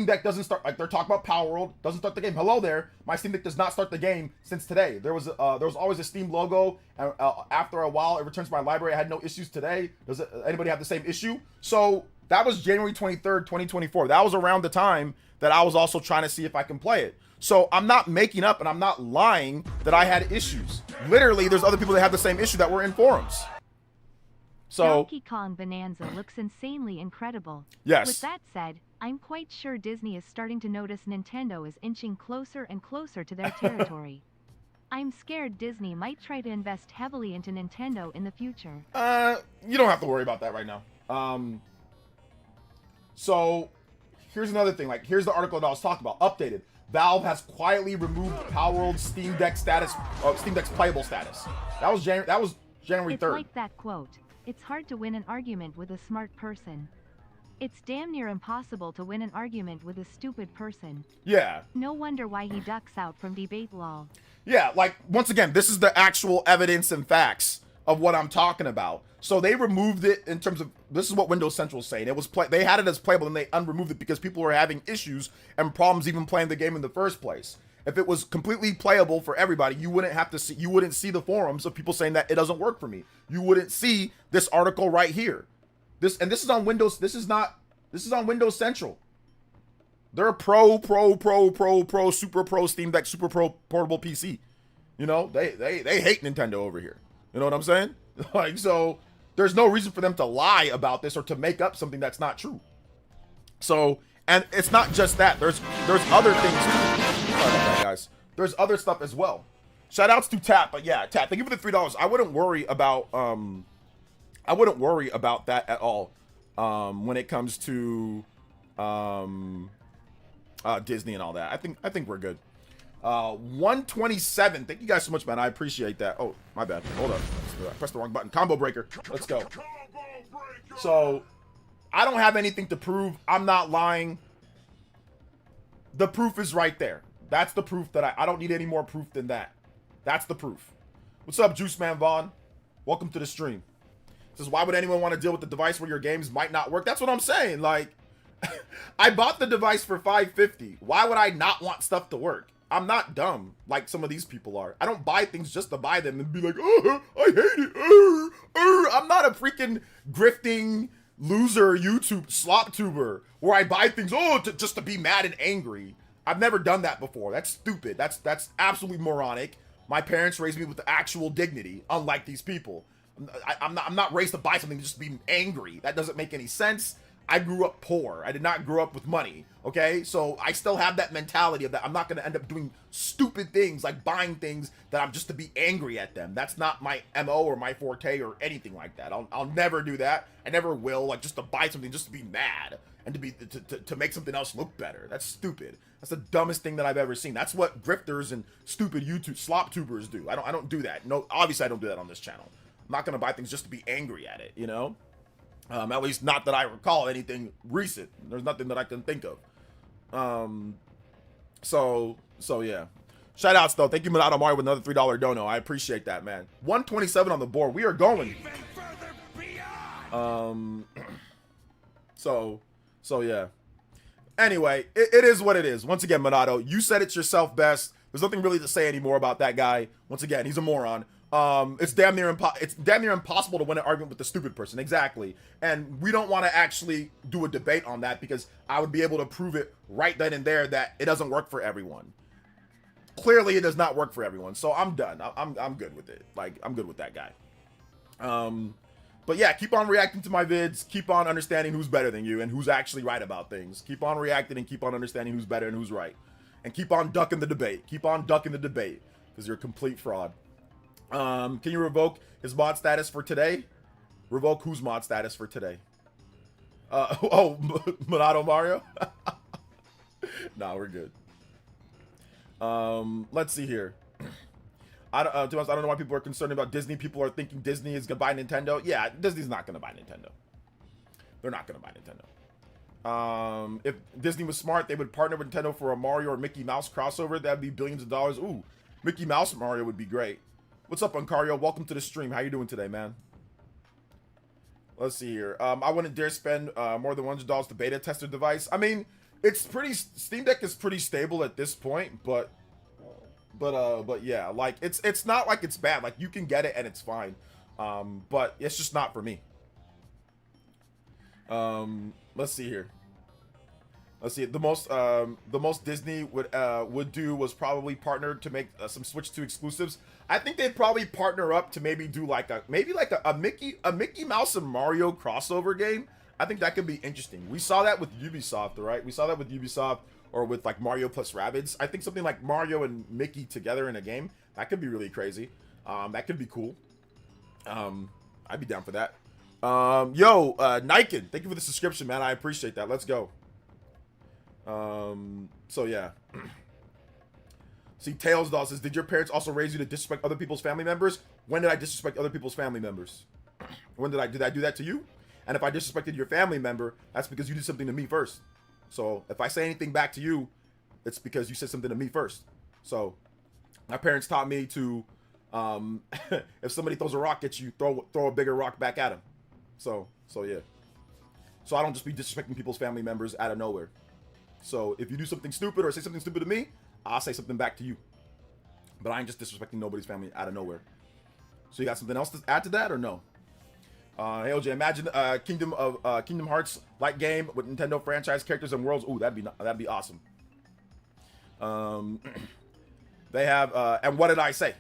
Deck doesn't start, like they're talking about Palworld doesn't start the game. Hello there, my Steam Deck does not start the game since today. There was always a Steam logo, and after a while it returns to my library. I had no issues today. Does anybody have the same issue? So that was January 23rd, 2024. That was around the time that I was also trying to see if I can play it. So I'm not making up and I'm not lying that I had issues. Literally, there's other people that have the same issue that were in forums. So Donkey Kong Bonanza looks insanely incredible. Yes. With that said, I'm quite sure Disney is starting to notice Nintendo is inching closer and closer to their territory. I'm scared Disney might try to invest heavily into Nintendo in the future. You don't have to worry about that right now. So here's another thing. Like, here's the article that I was talking about. Updated. Valve has quietly removed Palworld's Steam Deck status, Steam Deck's playable status. That was January 3rd. It's like that quote. It's hard to win an argument with a smart person. It's damn near impossible to win an argument with a stupid person. Yeah. No wonder why he ducks out from debate lol. Yeah, like, once again, this is the actual evidence and facts of what I'm talking about. So they removed it in terms of, this is what Windows Central is saying. It was they had it as playable and they unremoved it because people were having issues and problems even playing the game in the first place. If it was completely playable for everybody, you wouldn't see the forums of people saying that it doesn't work for me. You wouldn't see this article right here. This is on Windows. This is on Windows Central. They're a super pro Steam Deck, super pro portable PC. You know, they hate Nintendo over here. You know what I'm saying? Like, so there's no reason for them to lie about this or to make up something that's not true. So, and it's not just that. There's other things too. Sorry about that, guys. There's other stuff as well. Shout outs to Tap, but yeah, Tap, thank you for the $3. I wouldn't worry about that at all. When it comes to Disney and all that. I think we're good. 127. Thank you guys so much, man. I appreciate that. Oh, my bad. Hold up. I pressed the wrong button. Combo breaker. Let's go. So, I don't have anything to prove. I'm not lying. The proof is right there. That's the proof that I don't need any more proof than that. That's the proof. What's up, Juice Man Vaughn? Welcome to the stream. Says, why would anyone want to deal with the device where your games might not work? That's what I'm saying. Like, I bought the device for $550. Why would I not want stuff to work? I'm not dumb like some of these people are. I don't buy things just to buy them and be like, oh, I hate it. I'm not a freaking grifting loser YouTube slop tuber where I buy things just to be mad and angry. I've never done that before. That's stupid. That's absolutely moronic. My parents raised me with the actual dignity, unlike these people. I'm not raised to buy something just to be angry. That doesn't make any sense. I grew up poor. I did not grow up with money, okay? So I still have that mentality of that I'm not going to end up doing stupid things like buying things that I'm just to be angry at them. That's not my MO or my forte or anything like that. I'll never do that. I never will, like just to buy something just to be mad and to make something else look better. That's stupid. That's the dumbest thing that I've ever seen. That's what grifters and stupid YouTube slop tubers do. I don't do that. No, obviously I don't do that on this channel. I'm not going to buy things just to be angry at it, you know? At least not that I recall anything recent. There's nothing that I can think of. So yeah. Shout outs though. Thank you, Minato Mario, with another $3 dono. I appreciate that, man. 127 on the board. We are going. So yeah. Anyway, it is what it is. Once again, Minato, you said it yourself best. There's nothing really to say anymore about that guy. Once again, he's a moron. It's damn near impossible to win an argument with the stupid person. Exactly. And we don't want to actually do a debate on that because I would be able to prove it right then and there that it doesn't work for everyone. Clearly it does not work for everyone. So I'm done. I'm good with it. Like, I'm good with that guy. But yeah, keep on reacting to my vids. Keep on understanding who's better than you and who's actually right about things. Keep on reacting and keep on understanding who's better and who's right. And keep on ducking the debate. Keep on ducking the debate because you're a complete fraud. Can you revoke his mod status for today? Revoke whose mod status for today? Minato Mario? Nah, we're good. Let's see here. I don't know why people are concerned about Disney. People are thinking Disney is gonna buy Nintendo. Yeah, Disney's not gonna buy Nintendo. They're not gonna buy Nintendo. If Disney was smart, they would partner with Nintendo for a Mario or Mickey Mouse crossover. That'd be billions of dollars. Ooh, Mickey Mouse Mario would be great. What's up, Uncario? Welcome to the stream. How you doing today, man? Let's see here. I wouldn't dare spend more than $100 to beta test a device. I mean, Steam Deck is pretty stable at this point, but yeah, like it's not like it's bad. Like you can get it and it's fine. But it's just not for me. Let's see here. Let's see. The most Disney would do was probably partner to make some Switch 2 exclusives. I think they'd probably partner up to maybe do like a Mickey Mouse and Mario crossover game. I think that could be interesting. We saw that with Ubisoft, right? We saw that with Ubisoft or with like Mario plus Rabbids. I think something like Mario and Mickey together in a game, that could be really crazy. That could be cool. I'd be down for that. Niken, thank you for the subscription, man. I appreciate that. Let's go. So yeah. See, Tails Doll says, did your parents also raise you to disrespect other people's family members? When did I disrespect other people's family members? When did I do that to you? And if I disrespected your family member, that's because you did something to me first. So if I say anything back to you, it's because you said something to me first. So my parents taught me to, if somebody throws a rock at you, throw a bigger rock back at them. So yeah. So I don't just be disrespecting people's family members out of nowhere. So if you do something stupid or say something stupid to me, I'll say something back to you. But I ain't just disrespecting nobody's family out of nowhere. So you got something else to add to that or no? Hey OJ, imagine Kingdom Hearts like game with Nintendo franchise characters and worlds. Ooh, that'd be awesome. They have and what did I say?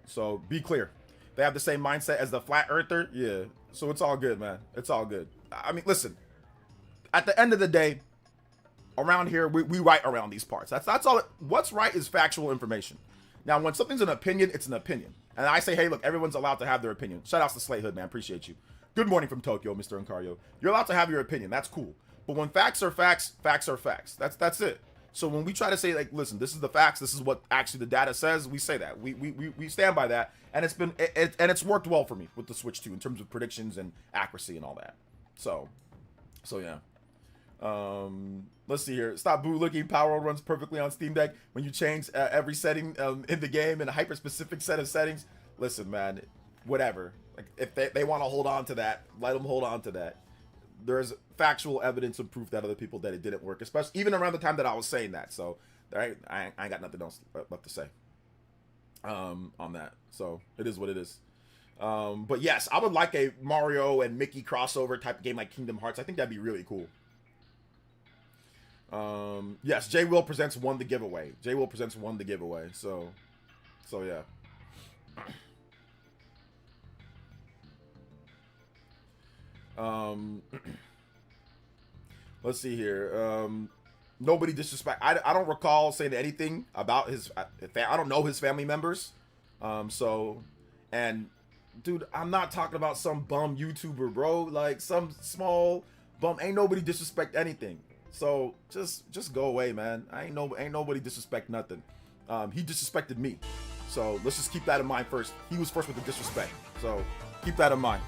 So be clear. They have the same mindset as the flat earther. Yeah. So it's all good, man. It's all good. I mean, listen. At the end of the day, around here, we write around these parts. That's all. What's right is factual information. Now, when something's an opinion, it's an opinion. And I say, hey, look, everyone's allowed to have their opinion. Shout outs to Slate Hood, man. Appreciate you. Good morning from Tokyo, Mr. Uncario. You're allowed to have your opinion. That's cool. But when facts are facts, facts are facts. That's it. So when we try to say, like, listen, this is the facts, this is what actually the data says, we say that. We stand by that. And it's been and it's worked well for me with the Switch 2 in terms of predictions and accuracy and all that. So yeah. Let's see here. Stop boo looking. Palworld runs perfectly on Steam Deck when you change every setting in the game in a hyper specific set of settings. Listen, man, whatever. Like if they want to hold on to that, let them hold on to that. There's factual evidence and proof that other people that it didn't work, especially even around the time that I was saying that. So I ain't got nothing else left to say on that. So it is what it is. But yes, I would like a Mario and Mickey crossover type of game like Kingdom Hearts. I think that'd be really cool. Yes, J Will presents won the giveaway. J Will presents won the giveaway. So yeah. Let's see here. Nobody disrespect. I don't recall saying anything about his. I don't know his family members. And dude, I'm not talking about some bum YouTuber, bro. Like some small bum. Ain't nobody disrespect anything. So just go away, man. Ain't nobody disrespect nothing. He disrespected me. So let's just keep that in mind first. He was first with the disrespect. So keep that in mind.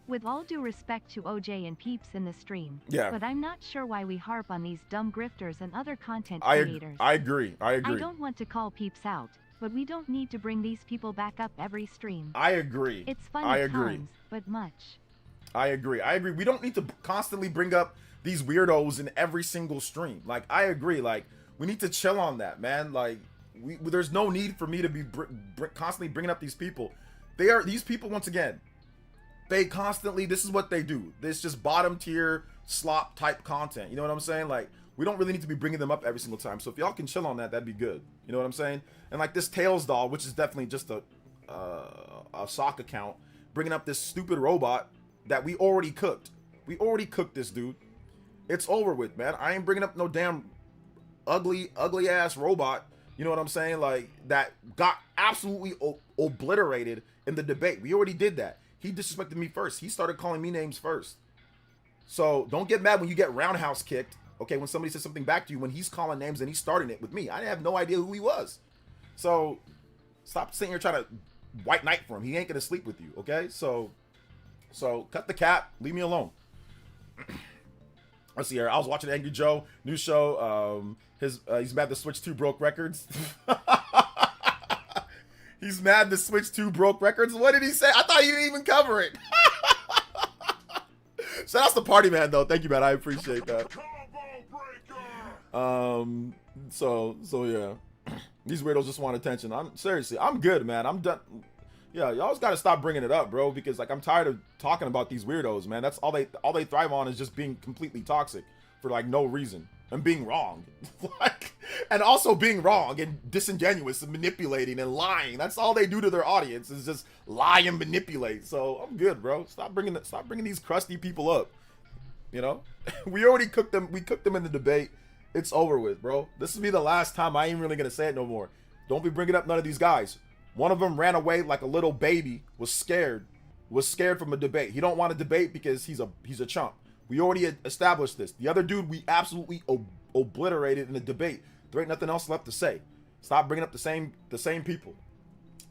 With all due respect to OJ and peeps in the stream, yeah, but I'm not sure why we harp on these dumb grifters and other content I creators. I agree. I don't want to call peeps out, but we don't need to bring these people back up every stream. I agree. It's fun at times, but much. I agree. We don't need to constantly bring up these weirdos in every single stream. Like, I agree. Like, we need to chill on that, man. Like, there's no need for me to be constantly bringing up these people. These people, once again, they constantly, this is what they do. This just bottom tier slop type content. You know what I'm saying? Like, we don't really need to be bringing them up every single time. So if y'all can chill on that, that'd be good. You know what I'm saying? And like this Tails doll, which is definitely just a sock account, bringing up this stupid robot that we already cooked. We already cooked this dude. It's over with, man. I ain't bringing up no damn ugly ass robot. You know what I'm saying? Like, that got absolutely obliterated in the debate. We already did that. He disrespected me first. He started calling me names first. So don't get mad when you get roundhouse kicked. Okay, when somebody says something back to you, when he's calling names and he's starting it with me. I have no idea who he was. So stop sitting here trying to white knight for him. He ain't gonna sleep with you, okay? So cut the cap. Leave me alone. Let's see here. I was watching Angry Joe new show. He's mad the Switch 2 broke records. He's mad the Switch 2 broke records. What did he say? I thought he didn't even cover it. Shout out to Party Man though. Thank you, man. I appreciate that. So yeah. These weirdos just want attention. I'm good, man. I'm done. Yeah, y'all just gotta stop bringing it up, bro, because like I'm tired of talking about these weirdos, man. That's all they thrive on is just being completely toxic for like no reason and being wrong. Like, and also being wrong and disingenuous and manipulating and lying. That's all they do to their audience is just lie and manipulate. So I'm good, bro. Stop bringing these crusty people up. You know, we already cooked them. We cooked them in the debate. It's over with, bro. This will be the last time. I ain't really gonna say it no more. Don't be bringing up none of these guys. One of them ran away like a little baby, was scared from a debate. He don't want to debate because he's a chump. We already established this. The other dude we absolutely obliterated in the debate. There ain't nothing else left to say. Stop bringing up the same people.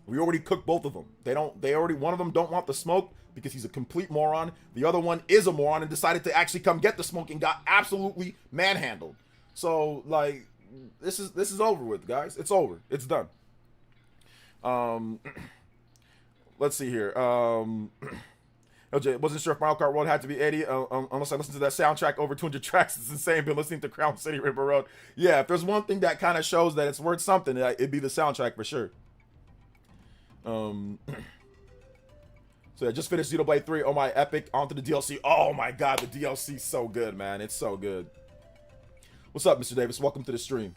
We already cooked both of them. One of them don't want the smoke because he's a complete moron. The other one is a moron and decided to actually come get the smoke and got absolutely manhandled. So like, this is over with, guys. It's over. It's done. Let's see here. LJ, wasn't sure if Mario Kart World had to be 80 unless I listened to that soundtrack over 200 tracks. It's insane. Been listening to Crown City River Road. Yeah, if there's one thing that kind of shows that it's worth something, it'd be the soundtrack for sure. So yeah, just finished Xenoblade 3. Oh my, epic. Onto the DLC. Oh my god, the DLC's so good, man. It's so good. What's up, Mr. Davis? Welcome to the stream.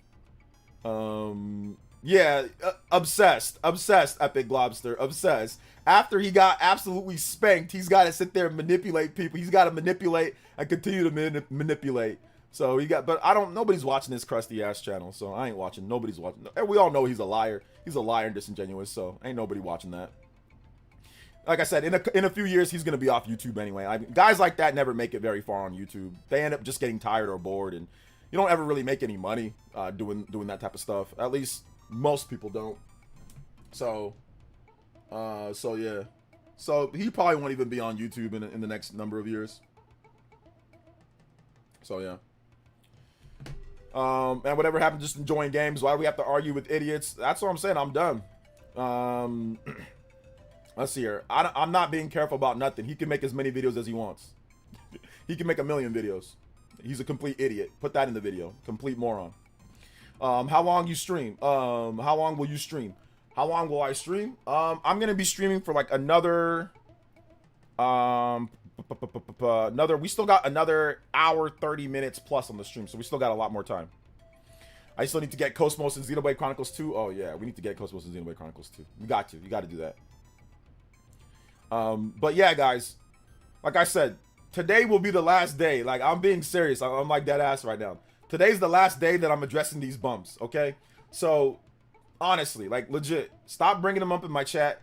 Yeah, obsessed, Epic Globster, obsessed. After he got absolutely spanked, he's got to sit there and manipulate people. He's got to manipulate and continue to manipulate. So he got, but nobody's watching this crusty ass channel, so I ain't watching. Nobody's watching. And we all know he's a liar. He's a liar and disingenuous, so ain't nobody watching that. Like I said, in a few years, he's gonna be off YouTube anyway. I mean, guys like that never make it very far on YouTube. They end up just getting tired or bored, and you don't ever really make any money doing that type of stuff. At least most people don't. So yeah. So he probably won't even be on YouTube in the next number of years. So yeah. And whatever happened, just enjoying games. Why do we have to argue with idiots? That's what I'm saying. I'm done. Let's see here. I'm not being careful about nothing. He can make as many videos as he wants. He can make a million videos. He's a complete idiot. Put that in the video. Complete moron. How long you stream? How long will you stream? How long will I stream? I'm gonna be streaming for like another we still got another hour 30 minutes plus on the stream, so we still got a lot more time. I still need to get Cosmos and Xenoblade Chronicles 2. Oh yeah, we need to get Cosmos and Xenoblade Chronicles 2. You got to do that. But yeah, guys, like I said, today will be the last day. Like, I'm being serious. I'm like dead ass right now. Today's the last day that I'm addressing these bumps, okay? So honestly, like, legit, stop bringing them up in my chat.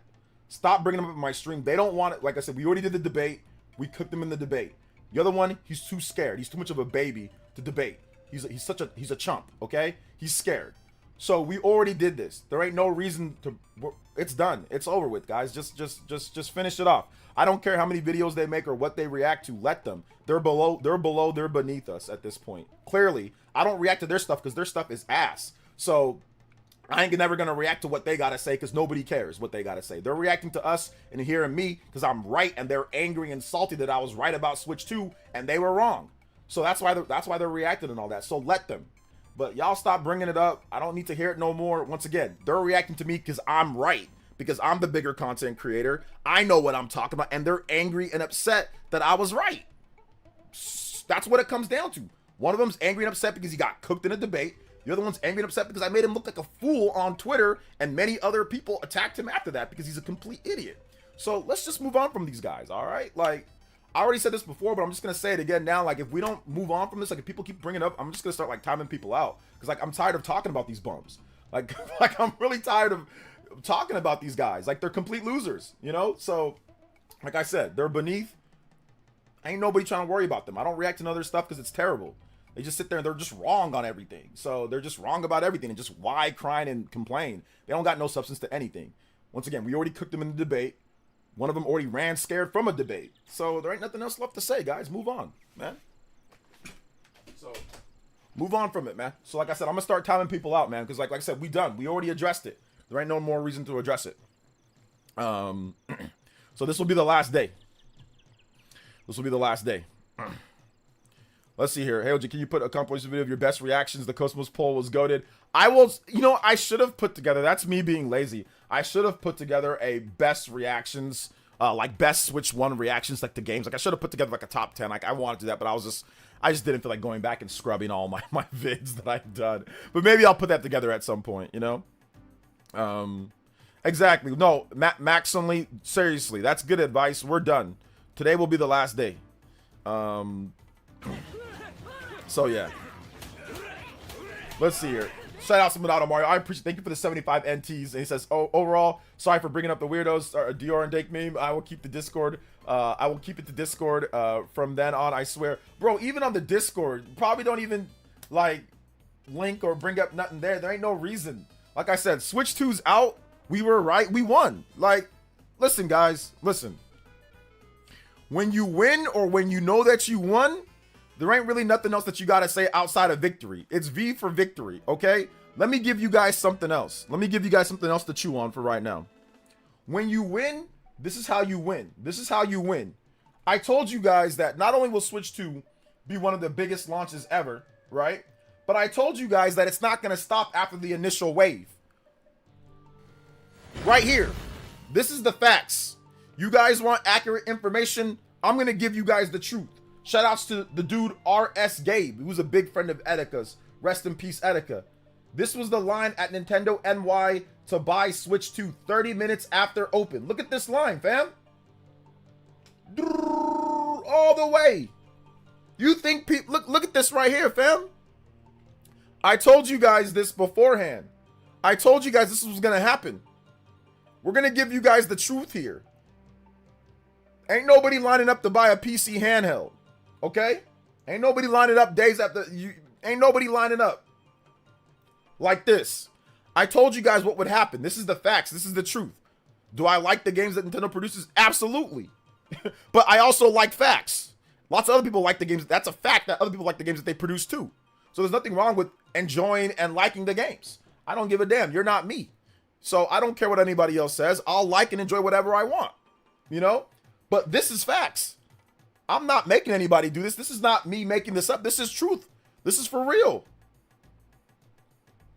Stop bringing them up in my stream. They don't want it. Like I said, we already did the debate. We cooked them in the debate. The other one, he's too scared. He's too much of a baby to debate. He's a chump, okay? He's scared. So we already did this. There ain't no reason to. It's done. It's over with, guys. Just finish it off. I don't care how many videos they make or what they react to. Let them. They're beneath us at this point. Clearly, I don't react to their stuff because their stuff is ass. So I ain't never gonna react to what they gotta say because nobody cares what they gotta say. They're reacting to us and hearing me because I'm right, and they're angry and salty that I was right about Switch 2 and they were wrong. So that's why they're reacting and all that. So let them. But y'all stop bringing it up. I don't need to hear it no more. Once again, they're reacting to me because I'm right. Because I'm the bigger content creator. I know what I'm talking about. And they're angry and upset that I was right. That's what it comes down to. One of them's angry and upset because he got cooked in a debate. The other one's angry and upset because I made him look like a fool on Twitter. And many other people attacked him after that because he's a complete idiot. So let's just move on from these guys, all right? Like, I already said this before, but I'm just going to say it again now. Like, if we don't move on from this, like, if people keep bringing it up, I'm just going to start, like, timing people out. Because, like, I'm tired of talking about these bums. Like, I'm really tired of talking about these guys. Like, they're complete losers, you know? So, like I said, they're beneath. Ain't nobody trying to worry about them. I don't react to other stuff because it's terrible. They just sit there and they're just wrong on everything. So, they're just wrong about everything and just why crying and complain. They don't got no substance to anything. Once again, we already cooked them in the debate. One of them already ran scared from a debate. So there ain't nothing else left to say, guys. Move on, man. So move on from it, man. So like I said, I'm going to start timing people out, man. Because like I said, we done. We already addressed it. There ain't no more reason to address it. So this will be the last day. This will be the last day. Let's see here. Hey, OG, can you put a compilation video of your best reactions? The Cosmos poll was goated. I will, you know, I should have put together, that's me being lazy. I should have put together a best reactions, like best Switch 1 reactions, like to games. Like I should have put together like a top 10. Like I wanted to do that, but I just didn't feel like going back and scrubbing all my vids that I've done. But maybe I'll put that together at some point, you know? Exactly. No, Max only, seriously, that's good advice. We're done. Today will be the last day. So yeah. Let's see here. Shout out to Minato Mario. I appreciate. Thank you for the 75 NTs. And he says, "Oh, overall, sorry for bringing up the weirdos. Dior and Dake meme. I will keep the Discord. I will keep it to Discord from then on. I swear, bro. Even on the Discord, probably don't even like link or bring up nothing there. There ain't no reason. Like I said, Switch 2's out. We were right. We won. Like, listen, guys. Listen. When you win or when you know that you won, there ain't really nothing else that you got to say outside of victory. It's V for victory, okay? Let me give you guys something else. Let me give you guys something else to chew on for right now. When you win, this is how you win. This is how you win. I told you guys that not only will Switch 2 be one of the biggest launches ever, right? But I told you guys that it's not going to stop after the initial wave. Right here. This is the facts. You guys want accurate information? I'm going to give you guys the truth. Shout outs to the dude RS Gabe, who's a big friend of Etika's. Rest in peace, Etika. This was the line at Nintendo NY to buy Switch 2 30 minutes after open. Look at this line, fam. All the way. You think people... Look at this right here, fam. I told you guys this beforehand. I told you guys this was going to happen. We're going to give you guys the truth here. Ain't nobody lining up to buy a PC handheld. Okay? Ain't nobody lining up days after... Ain't nobody lining up like this. I told you guys what would happen. This is the facts. This is the truth. Do I like the games that Nintendo produces? Absolutely. But I also like facts. Lots of other people like the games. That's a fact that other people like the games that they produce too. So there's nothing wrong with enjoying and liking the games. I don't give a damn. You're not me. So I don't care what anybody else says. I'll like and enjoy whatever I want. You know? But this is facts. I'm not making anybody do this. This is not me making this up. This is truth. This is for real.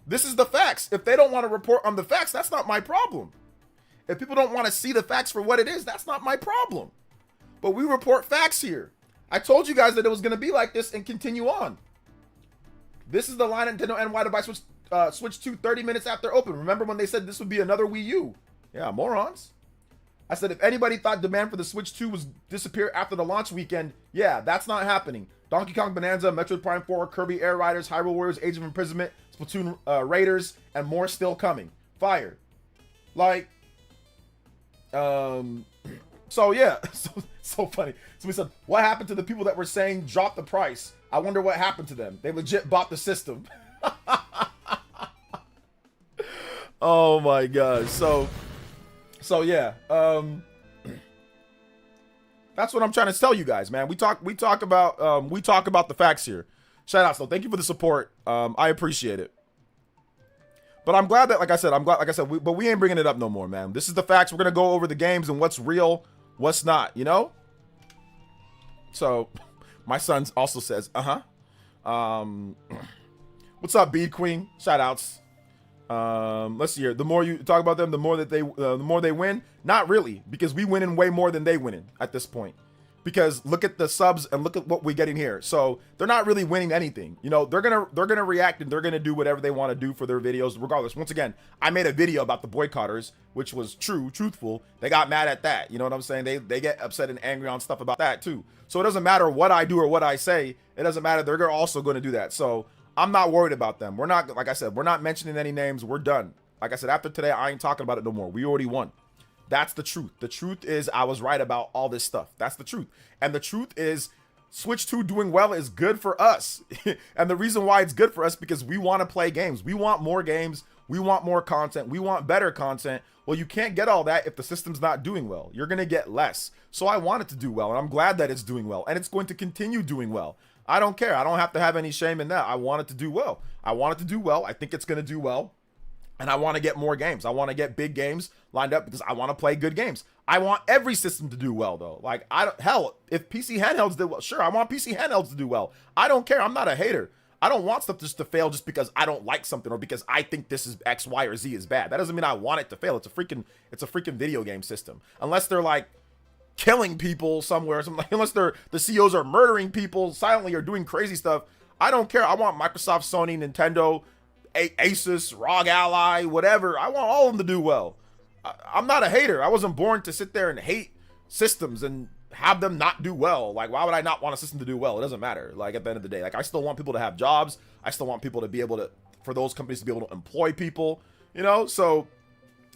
This is the facts. If they don't want to report on the facts, that's not my problem. If people don't want to see the facts for what it is, that's not my problem. But we report facts here. I told you guys that it was going to be like this and continue on. This is the line at Nintendo NY to buy Switch 2 30 minutes after open. Remember when they said this would be another Wii U? Yeah, morons. I said if anybody thought demand for the Switch 2 was disappear after the launch weekend, yeah, that's not happening. Donkey Kong Bonanza, Metroid Prime 4, Kirby Air Riders, Hyrule Warriors, Age of Imprisonment, Splatoon Raiders, and more still coming. Fire. Like, so yeah, so funny. So we said, what happened to the people that were saying drop the price? I wonder what happened to them. They legit bought the system. Oh my god. So yeah. That's what I'm trying to tell you guys, man. We talk about the facts here. Shout out, so thank you for the support. I appreciate it. But I'm glad that, like I said, but we ain't bringing it up no more, man. This is the facts. We're gonna go over the games and what's real, what's not, you know. So, my son also says, what's up, Bead Queen? Shout outs. Let's see here. The more you talk about them, the more they win. Not really, because we winning way more than they winning at this point. Because look at the subs and look at what we're getting here. So they're not really winning anything. You know, they're gonna react and they're gonna do whatever they want to do for their videos, regardless. Once again, I made a video about the boycotters, which was truthful. They got mad at that. You know what I'm saying? They get upset and angry on stuff about that too. So it doesn't matter what I do or what I say. It doesn't matter. They're also going to do that. So I'm not worried about them. We're not, like I said, we're not mentioning any names. We're done. Like I said, after today, I ain't talking about it no more. We already won. That's the truth. The truth is I was right about all this stuff. That's the truth. And the truth is Switch 2 doing well is good for us. And the reason why it's good for us because we want to play games. We want more games. We want more content. We want better content. Well, you can't get all that if the system's not doing well. You're going to get less. So I want it to do well. And I'm glad that it's doing well. And it's going to continue doing well. I don't care. I don't have to have any shame in that. I want it to do well. I want it to do well. I think it's going to do well. And I want to get more games. I want to get big games lined up because I want to play good games. I want every system to do well, though. Like, hell, if PC handhelds did well, sure, I want PC handhelds to do well. I don't care. I'm not a hater. I don't want stuff just to fail just because I don't like something or because I think this is X, Y, or Z is bad. That doesn't mean I want it to fail. It's a freaking video game system. Unless they're like killing people somewhere, or something. Unless the CEOs are murdering people silently or doing crazy stuff. I don't care. I want Microsoft, Sony, Nintendo, Asus, ROG Ally, whatever. I want all of them to do well. I'm not a hater. I wasn't born to sit there and hate systems and have them not do well. Like, why would I not want a system to do well? It doesn't matter. Like, at the end of the day, like, I still want people to have jobs. I still want people to be able to, for those companies to be able to employ people, you know? So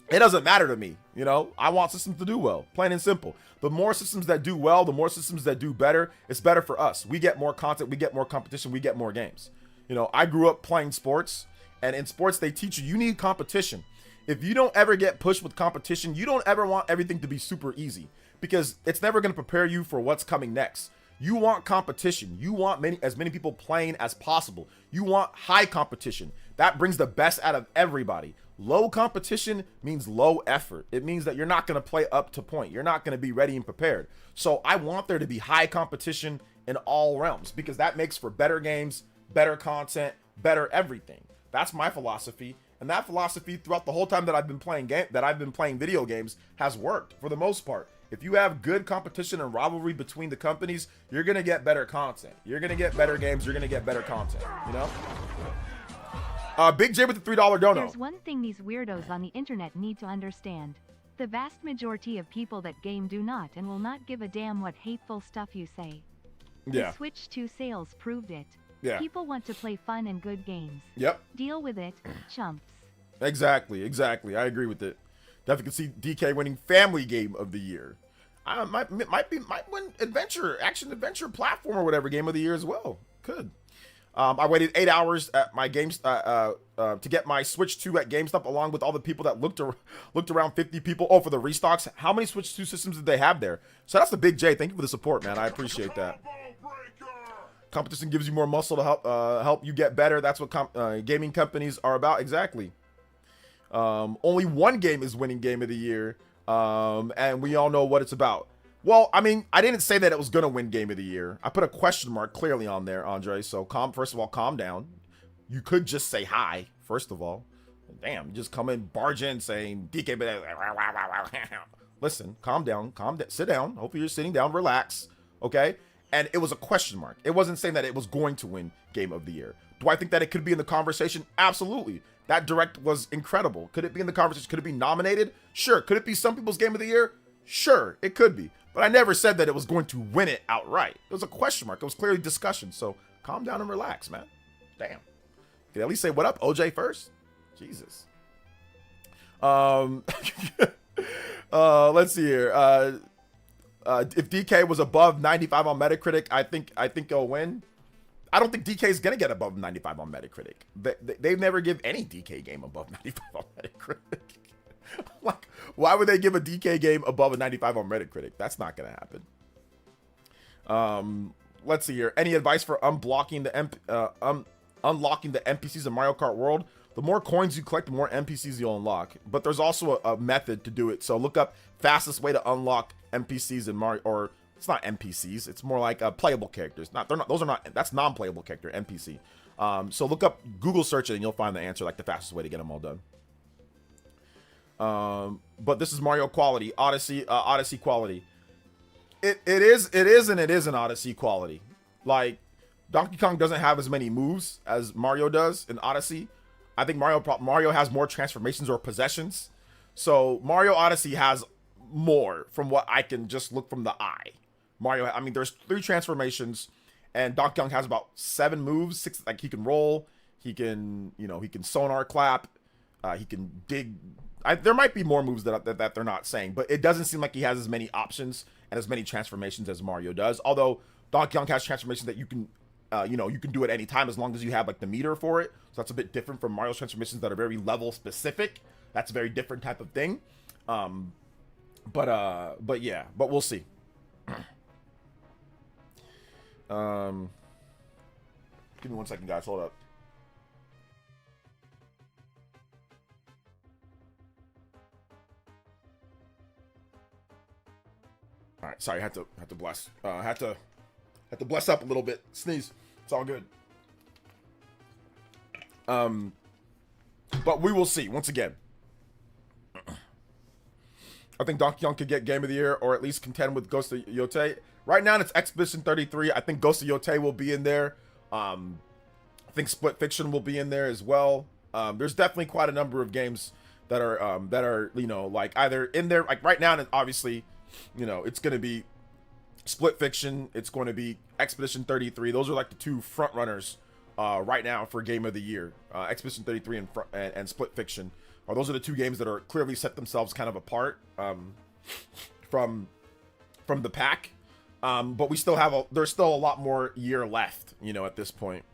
it doesn't matter to me, you know? I want systems to do well, plain and simple. The more systems that do well, the more systems that do better, it's better for us. We get more content, we get more competition, we get more games. You know, I grew up playing sports, and in sports, they teach you need competition. If you don't ever get pushed with competition, you don't ever want everything to be super easy. because it's never going to prepare you for what's coming next. You want competition. You want as many people playing as possible. You want high competition. That brings the best out of everybody. Low competition means low effort. It means that you're not going to play up to point. You're not going to be ready and prepared. So I want there to be high competition in all realms, because that makes for better games, better content, better everything. That's my philosophy. And that philosophy throughout the whole time that I've been playing video games has worked for the most part. If you have good competition and rivalry between the companies, you're going to get better content. You're going to get better games. You're going to get better content, you know? Big J with the $3 dono. There's one thing these weirdos on the internet need to understand. The vast majority of people that game do not and will not give a damn what hateful stuff you say. Yeah. The Switch 2 sales proved it. Yeah. People want to play fun and good games. Yep. Deal with it, chumps. Exactly. I agree with it. Definitely can see DK winning Family Game of the Year. Might win action adventure platform or whatever game of the year as well. Could. I waited 8 hours at my games to get my Switch 2 at GameStop, along with all the people that looked around 50 people. Oh, for the restocks. How many Switch 2 systems did they have there? So that's the Big J. Thank you for the support, man. I appreciate that. Competition gives you more muscle to help you get better. That's what gaming companies are about. Exactly. Only one game is winning Game of the Year, and we all know what it's about. Well, I mean, I didn't say that it was going to win Game of the Year. I put a question mark clearly on there, Andre. So first of all, calm down. You could just say hi, first of all. Damn, you just come in, barge in saying DK. Listen, calm down, sit down. Hopefully you're sitting down, relax, okay? And it was a question mark. It wasn't saying that it was going to win Game of the Year. Do I think that it could be in the conversation? Absolutely. That direct was incredible. Could it be in the conversation? Could it be nominated? Sure. Could it be some people's Game of the Year? Sure, it could be. But I never said that it was going to win it outright. It was a question mark. It was clearly discussion. So calm down and relax, man. Damn. You can at least say what up, OJ, first. Jesus. Let's see here. If DK was above 95 on Metacritic, I think he'll win. I don't think DK is gonna get above 95 on Metacritic. They never give any DK game above 95 on Metacritic. Like, why would they give a DK game above a 95 on Metacritic? That's not gonna happen. Let's see here. Any advice for unlocking the NPCs in Mario Kart World? The more coins you collect, the more NPCs you'll unlock. But there's also a method to do it. So look up fastest way to unlock NPCs in Mario, or it's not NPCs. It's more like playable characters. That's non-playable character, NPC. So look up, Google search it, and you'll find the answer, like the fastest way to get them all done. But this is Mario quality, Odyssey quality. It is and it isn't Odyssey quality. Like, Donkey Kong doesn't have as many moves as Mario does in Odyssey. I think Mario has more transformations or possessions. So Mario Odyssey has more from what I can just look from the eye. I mean, there's 3 transformations, and Donkey Kong has about 7 moves. 6, like he can roll, he can sonar clap, he can dig. There might be more moves that they're not saying, but it doesn't seem like he has as many options and as many transformations as Mario does. Although Donkey Kong has transformations that you can, you can do at any time as long as you have like the meter for it. So that's a bit different from Mario's transformations that are very level specific. That's a very different type of thing. But yeah, but we'll see. Give me 1 second, guys. Hold up. All right, sorry, had to bless. Had to bless up a little bit. Sneeze. It's all good. But we will see once again. I think Donkey Kong could get Game of the Year, or at least contend with Ghost of Yotei. Right now, it's Expedition 33. I think Ghost of Yotei will be in there. I think Split Fiction will be in there as well. There's definitely quite a number of games that are like either in there. Like right now, and obviously, it's going to be Split Fiction. It's going to be Expedition 33. Those are like the 2 front runners right now for Game of the Year. Expedition 33 and Split Fiction. Those are the 2 games that are clearly set themselves kind of apart from the pack. But we still have there's still a lot more year left, at this point.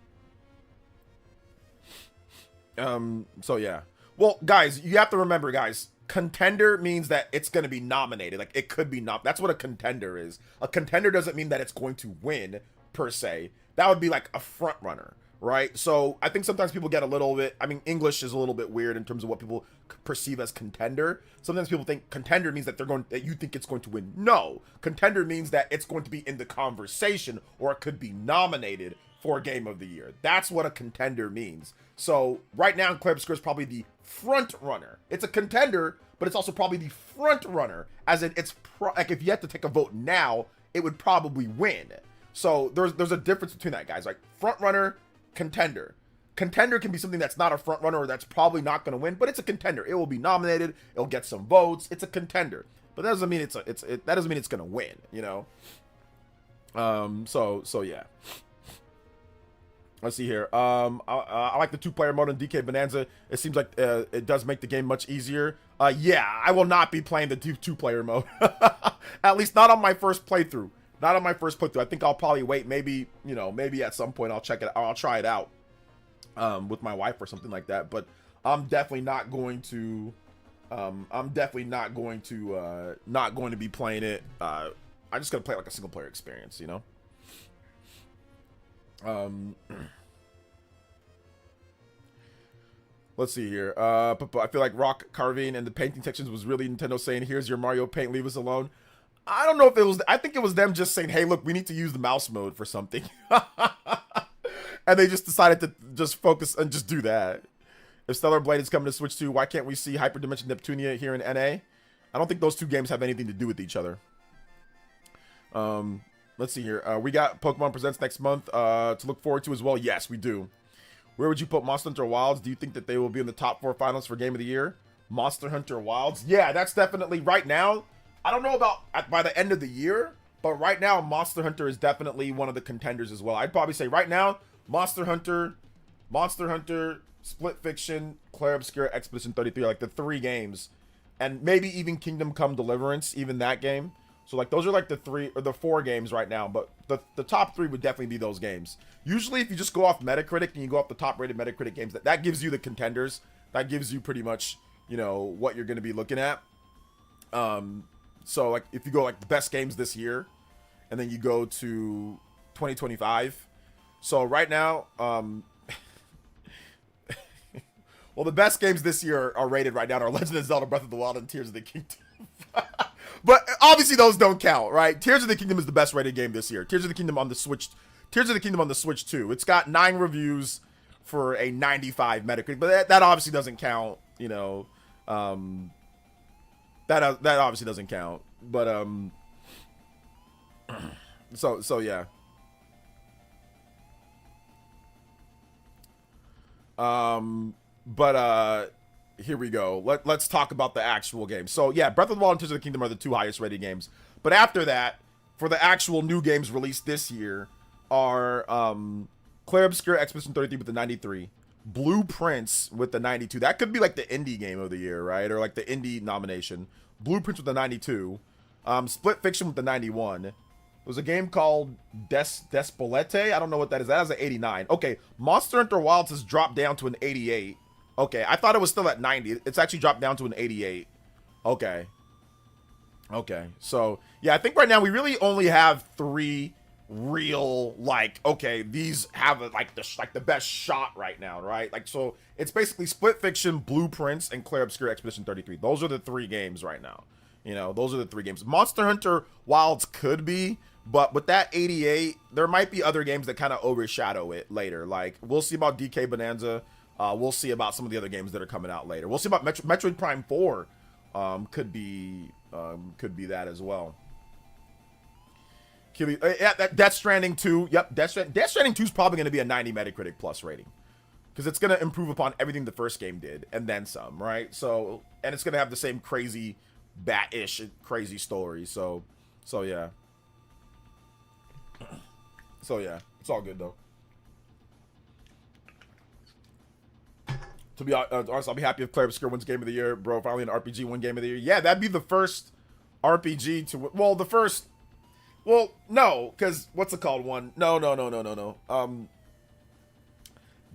So yeah. Well, guys, you have to remember, guys, Contender means that it's going to be nominated. Like, it could be not. That's what a contender is. A contender doesn't mean that it's going to win, per se. That would be like a front runner, right? So I think sometimes people get a little bit, I mean, English is a little bit weird in terms of what people perceive as contender. Sometimes people think contender means that that you think it's going to win. No, contender means that it's going to be in the conversation, or it could be nominated for Game of the Year. That's what a contender means. So right now, Claire Obscure is probably the front runner. It's a contender, but it's also probably the front runner, as in like if you had to take a vote now, it would probably win. So there's a difference between that, guys. Like front runner, contender. Contender can be something that's not a front runner or that's probably not going to win, but it's a contender. It will be nominated. It'll get some votes. It's a contender, but that doesn't mean that doesn't mean it's going to win. You know. So yeah. Let's see here. I like the 2-player mode in DK Bonanza. It seems like it does make the game much easier. Yeah, I will not be playing the 2-player mode. At least not on my first playthrough. Not on my first playthrough. I think I'll probably wait. Maybe, you know, maybe at some point I'll check it. I'll try it out with my wife or something like that. But I'm definitely not going to. Not going to be playing it. I'm just gonna play like a single player experience. You know. Let's see here. I feel like rock carving and the painting sections was really Nintendo saying, "Here's your Mario Paint, leave us alone." I don't know if it was. I think it was them just saying, "Hey, look, we need to use the mouse mode for something," and they just decided to just focus and just do that. If Stellar Blade is coming to Switch 2, why can't we see Hyperdimension Neptunia here in NA? I don't think those two games have anything to do with each other. Let's see here. We got Pokemon Presents next month to look forward to as well. Yes, we do. Where would you put Monster Hunter Wilds? Do you think that they will be in the top 4 finals for Game of the Year? Monster Hunter Wilds? Yeah, that's definitely right now. I don't know about by the end of the year, but right now Monster Hunter is definitely one of the contenders as well. I'd probably say right now Monster Hunter, Split Fiction, Clair Obscur, Expedition 33 are like the 3 games, and maybe even Kingdom Come Deliverance, even that game. So like those are like the 3 or the 4 games right now, but the top 3 would definitely be those games. Usually if you just go off Metacritic and you go off the top rated Metacritic games, that gives you the contenders. That gives you pretty much, you know, what you're going to be looking at. So like if you go like the best games this year and then you go to 2025. So right now, well, the best games this year are rated right now are Legend of Zelda Breath of the Wild and Tears of the Kingdom. But obviously those don't count, right? Tears of the Kingdom is the best rated game this year. Tears of the Kingdom on the Switch. Tears of the Kingdom on the Switch too. It's got 9 reviews for a 95 Metacritic, but that obviously doesn't count, you know. That obviously doesn't count. But so yeah. Here we go. Let's talk about the actual game. So yeah, Breath of the Wild and Tears of the Kingdom are the 2 highest rated games. But after that, for the actual new games released this year, are Clair Obscur Expedition 33 with the 93, Blueprints with the 92. That could be like the indie game of the year, right? Or like the indie nomination. Blueprints with the 92. Split Fiction with the 91. There was a game called Despolete. I don't know what that is. That has an 89. Okay, Monster Hunter Wilds has dropped down to an 88. Okay, I thought it was still at 90. It's actually dropped down to an 88. Okay. Okay, so yeah, I think right now we really only have 3 real, like, okay, these have like the best shot right now, right? Like, so it's basically Split Fiction, Blueprints, and Clair Obscur Expedition 33. Those are the 3 games right now. You know, those are the 3 games. Monster Hunter Wilds could be, but with that 88, there might be other games that kind of overshadow it later. Like, we'll see about DK Bonanza. We'll see about some of the other games that are coming out later. We'll see about Metroid Prime 4. Could be that as well. Yeah, Death Stranding 2. Yep, Death Stranding 2 is probably going to be a 90 Metacritic plus rating, because it's going to improve upon everything the first game did and then some, right? So, and it's going to have the same crazy bat-ish crazy story. So yeah. So yeah, it's all good though. To be honest, I'll be happy if Clair Obscur wins Game of the Year, bro. Finally an RPG win Game of the Year. Yeah, that'd be the first RPG to win. Well, the first. Well, no, because what's it called? One? No.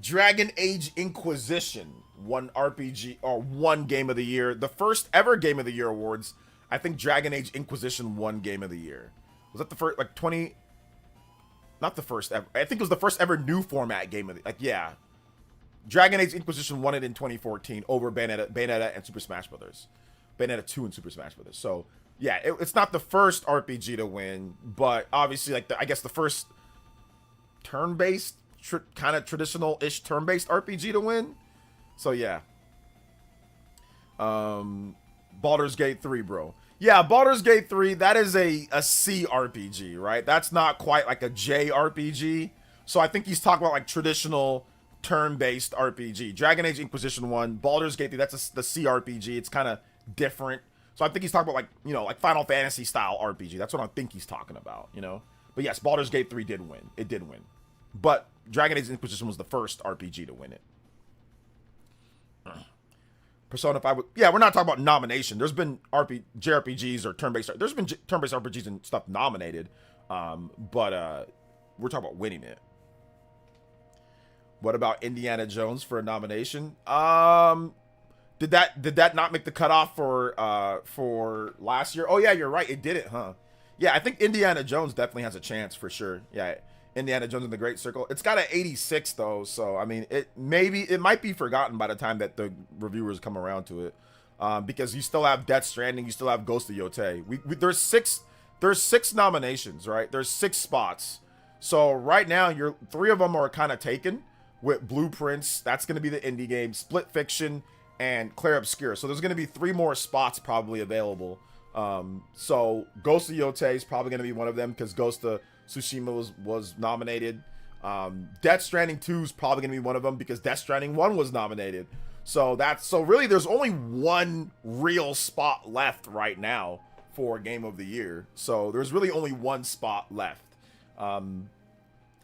Dragon Age Inquisition one RPG or one Game of the Year. The first ever Game of the Year awards, I think Dragon Age Inquisition won Game of the Year. Was that the first, like 20? Not the first ever. I think it was the first ever new format game of the, like, yeah. Dragon Age Inquisition won it in 2014 over Bayonetta and Super Smash Brothers. Bayonetta 2 and Super Smash Brothers. So, yeah, it's not the first RPG to win, but obviously, like, I guess the first turn-based, kind of traditional-ish turn-based RPG to win. So, yeah. Baldur's Gate 3, bro. Yeah, Baldur's Gate 3, that is a C RPG, right? That's not quite like a J RPG. So I think he's talking about like traditional turn-based RPG. Dragon Age Inquisition 1, Baldur's Gate 3, that's the C RPG. It's kind of different. So I think he's talking about like, you know, like Final Fantasy style RPG. That's what I think he's talking about, you know? But yes, Baldur's Gate 3 did win. It did win. But Dragon Age Inquisition was the first RPG to win it. Persona 5, yeah, we're not talking about nomination. There's been JRPGs or turn-based, there's been turn-based RPGs and stuff nominated, but we're talking about winning it. What about Indiana Jones for a nomination? Did that not make the cutoff for last year? Oh yeah, you're right, it didn't, huh? Yeah, I think Indiana Jones definitely has a chance for sure. Yeah, Indiana Jones and the Great Circle. It's got an 86 though, so I mean, it might be forgotten by the time that the reviewers come around to it, because you still have Death Stranding, you still have Ghost of Yotei. There's six nominations, right? There's 6 spots. So right now, 3 of them are kind of taken with Blueprints. That's going to be the indie game, Split Fiction, and Clair Obscur. So there's going to be 3 more spots probably available. So Ghost of Yotei is probably going to be one of them because Ghost of Tsushima was nominated. Death Stranding 2 is probably going to be one of them because Death Stranding 1 was nominated. So really there's only one real spot left right now for Game of the Year. So there's really only one spot left.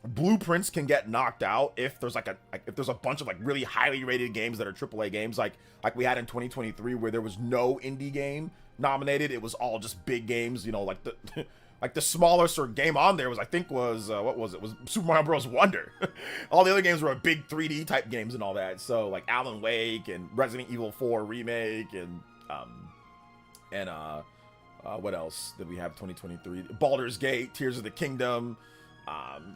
Blueprints can get knocked out if there's if there's a bunch of like really highly rated games that are AAA games like we had in 2023 where there was no indie game nominated. It was all just big games, you know, like the like the smallest or game on there was what was it? Was Super Mario Bros. Wonder. All the other games were big 3D type games and all that. So like Alan Wake and Resident Evil 4 remake and what else did we have 2023? Baldur's Gate, Tears of the Kingdom.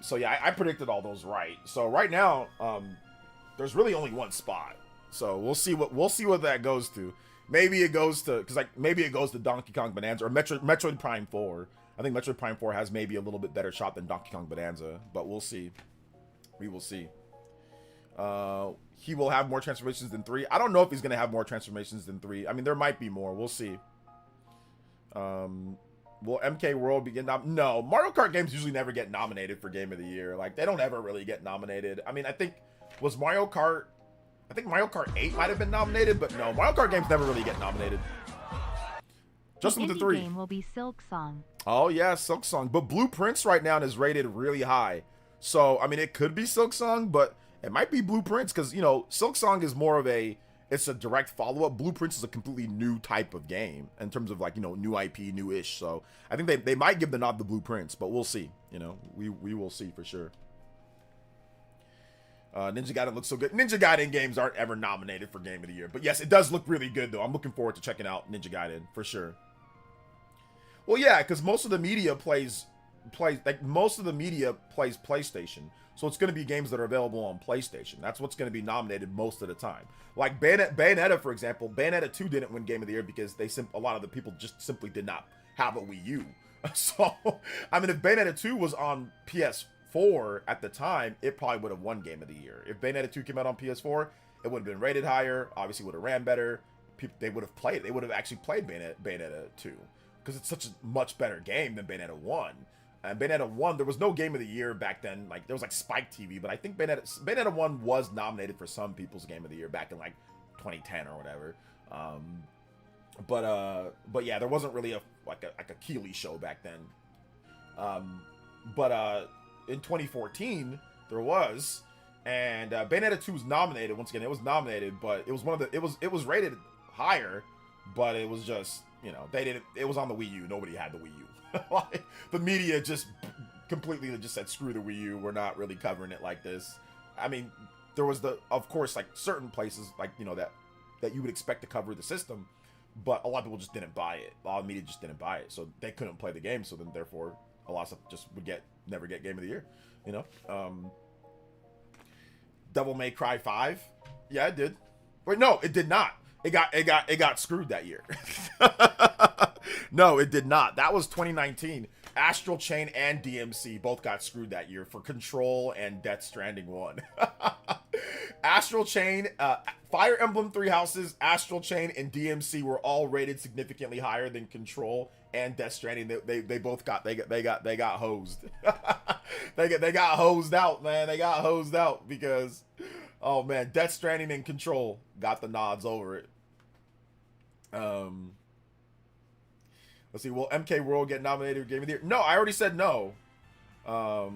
So yeah, I predicted all those right. So right now, there's really only one spot. So we'll see what that goes to. Maybe it goes to Donkey Kong Bonanza or Metroid Prime 4. I think Metroid Prime 4 has maybe a little bit better shot than Donkey Kong Bonanza, but we'll see. We will see. He will have more transformations than 3. I don't know if he's gonna have more transformations than 3. I mean, there might be more. We'll see. Will MK World be getting No, Mario Kart games usually never get nominated for Game of the Year. Like, they don't ever really get nominated. I mean, I think Mario Kart 8 might have been nominated, but no, Mario Kart games never really get nominated. Just with the 3. Game will be Silk Song. Oh yeah, Silk Song. But Blueprints right now is rated really high. So, I mean, it could be Silk Song, but it might be Blueprints because, you know, Silk Song is more of it's a direct follow-up. Blueprints is a completely new type of game in terms of, like, you know, new IP, new-ish. So I think they might give the nod to Blueprints, but we'll see. You know, we will see for sure. Ninja Gaiden looks so good. Ninja Gaiden games aren't ever nominated for Game of the Year, but yes, it does look really good though. I'm looking forward to checking out Ninja Gaiden for sure. Well, yeah, because most of the media plays PlayStation. So it's going to be games that are available on PlayStation. That's what's going to be nominated most of the time. Like Bayonetta, for example. Bayonetta 2 didn't win Game of the Year because a lot of the people just simply did not have a Wii U. So, I mean, if Bayonetta 2 was on PS4 at the time, it probably would have won Game of the Year. If Bayonetta 2 came out on PS4, it would have been rated higher. Obviously, would have ran better. They would have actually played Bayonetta 2 because it's such a much better game than Bayonetta 1. And Bayonetta 1, there was no Game of the Year back then. Like, there was like Spike TV, but I think Bayonetta 1 was nominated for some people's Game of the Year back in like 2010 or whatever. But yeah, there wasn't really a Keeley show back then. But in 2014 there was, and Bayonetta 2 was nominated. Once again, it was nominated, but it was it was rated higher, but it was just, you know, it was on the Wii U. Nobody had the Wii U. Like, the media just completely just said, screw the Wii U, we're not really covering it like this. I mean, there was of course, like certain places, like, you know, that you would expect to cover the system, but a lot of people just didn't buy it. A lot of media just didn't buy it, so they couldn't play the game. So then, therefore, a lot of stuff just would never get Game of the Year. You know, Devil May Cry 5, yeah, it did. Wait, no, it did not. It got screwed that year. No, it did not. That was 2019. Astral Chain and DMC both got screwed that year for Control and Death Stranding 1. Astral Chain, Fire Emblem Three Houses, Astral Chain, and DMC were all rated significantly higher than Control and Death Stranding. They both got hosed. they got hosed out, man. They got hosed out because, oh man, Death Stranding and Control got the nods over it. Let's see. Will MK World get nominated for Game of the Year? No, I already said no. I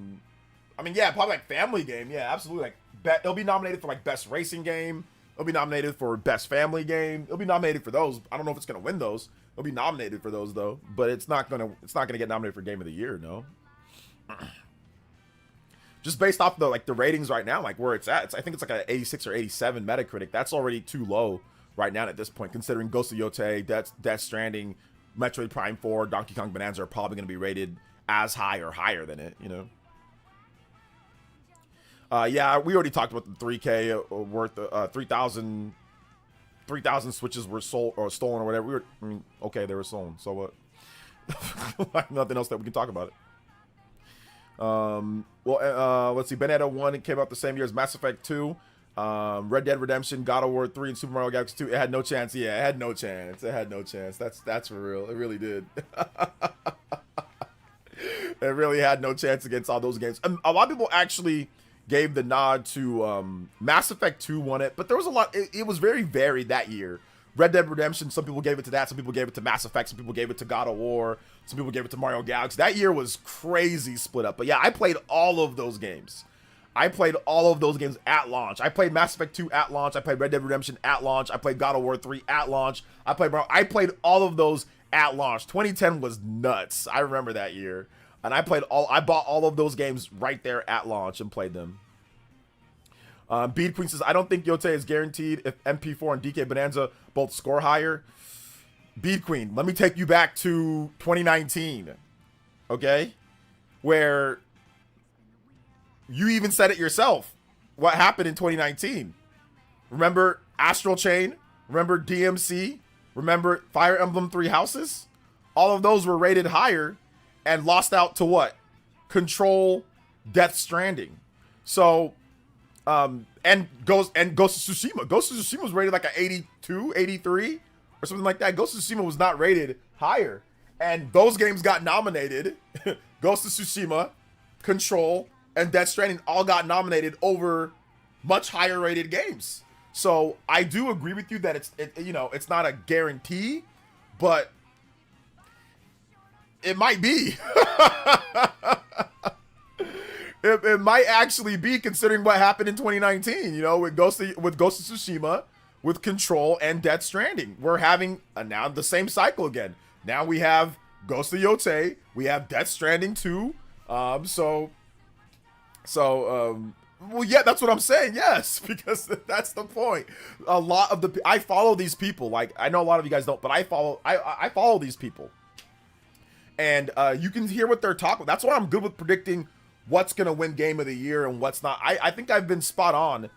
mean, yeah, probably like Family Game. Yeah, absolutely. Like, it'll be nominated for like Best Racing Game. It'll be nominated for Best Family Game. It'll be nominated for those. I don't know if it's gonna win those. It'll be nominated for those though, but it's not gonna get nominated for Game of the Year. No. Just based off the ratings right now, like where it's at, I think it's like an 86 or 87 Metacritic. That's already too low right now at this point, considering Ghost of Yotei, Death Stranding, Metroid Prime 4, Donkey Kong Bonanza are probably going to be rated as high or higher than it, you know. Yeah, we already talked about the 3K worth 3,000 Switches were sold or stolen or whatever. I mean, okay, they were stolen, so what? Nothing else that we can talk about it. Well, let's see. Bayonetta 1 came out the same year as Mass Effect 2. Red Dead Redemption, God of War 3, and Super Mario Galaxy 2. It had no chance. Yeah, it had no chance. It had no chance. That's for real. It really did. It really had no chance against all those games. A lot of people actually gave the nod to Mass Effect 2 won it, but there was a lot. It was very varied that year. Red Dead Redemption, some people gave it to that. Some people gave it to Mass Effect. Some people gave it to God of War. Some people gave it to Mario Galaxy. That year was crazy split up. But yeah, I played all of those games. I played all of those games at launch. I played Mass Effect 2 at launch. I played Red Dead Redemption at launch. I played God of War 3 at launch. I played all of those at launch. 2010 was nuts. I remember that year. And I bought all of those games right there at launch and played them. Bead Queen says, I don't think Yotei is guaranteed if MP4 and DK Bonanza both score higher. Bead Queen, let me take you back to 2019. Okay? Where you even said it yourself. What happened in 2019? Remember Astral Chain? Remember DMC? Remember Fire Emblem Three Houses? All of those were rated higher and lost out to what? Control, Death Stranding. So, and Ghost of Tsushima. Ghost of Tsushima was rated like an 82, 83 or something like that. Ghost of Tsushima was not rated higher. And those games got nominated. Ghost of Tsushima, Control, and Death Stranding all got nominated over much higher rated games. So I do agree with you that it's not a guarantee, but it might be. It might actually be, considering what happened in 2019, you know, with Ghost of Tsushima, with Control, and Death Stranding. We're having now the same cycle again. Now we have Ghost of Yotei, we have Death Stranding 2. Well, yeah, that's what I'm saying. Yes, because that's the point. A lot of I follow these people. Like, I know a lot of you guys don't, but I follow these people, and you can hear what they're talking. That's why I'm good with predicting what's gonna win Game of the Year and what's not. I think I've been spot on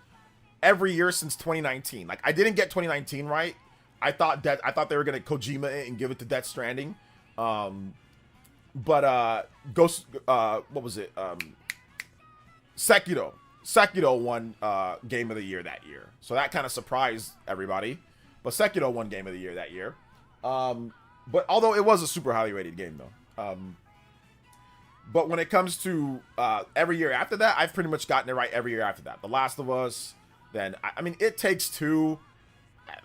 every year since 2019. Like, I didn't get 2019 right. I thought they were gonna Kojima it and give it to Death Stranding. But what was it? Sekiro won Game of the Year that year. So that kind of surprised everybody. But Sekiro won Game of the Year that year. But although it was a super highly rated game though. But when it comes to every year after that, I've pretty much gotten it right every year after that. The Last of Us, then I mean, It Takes Two.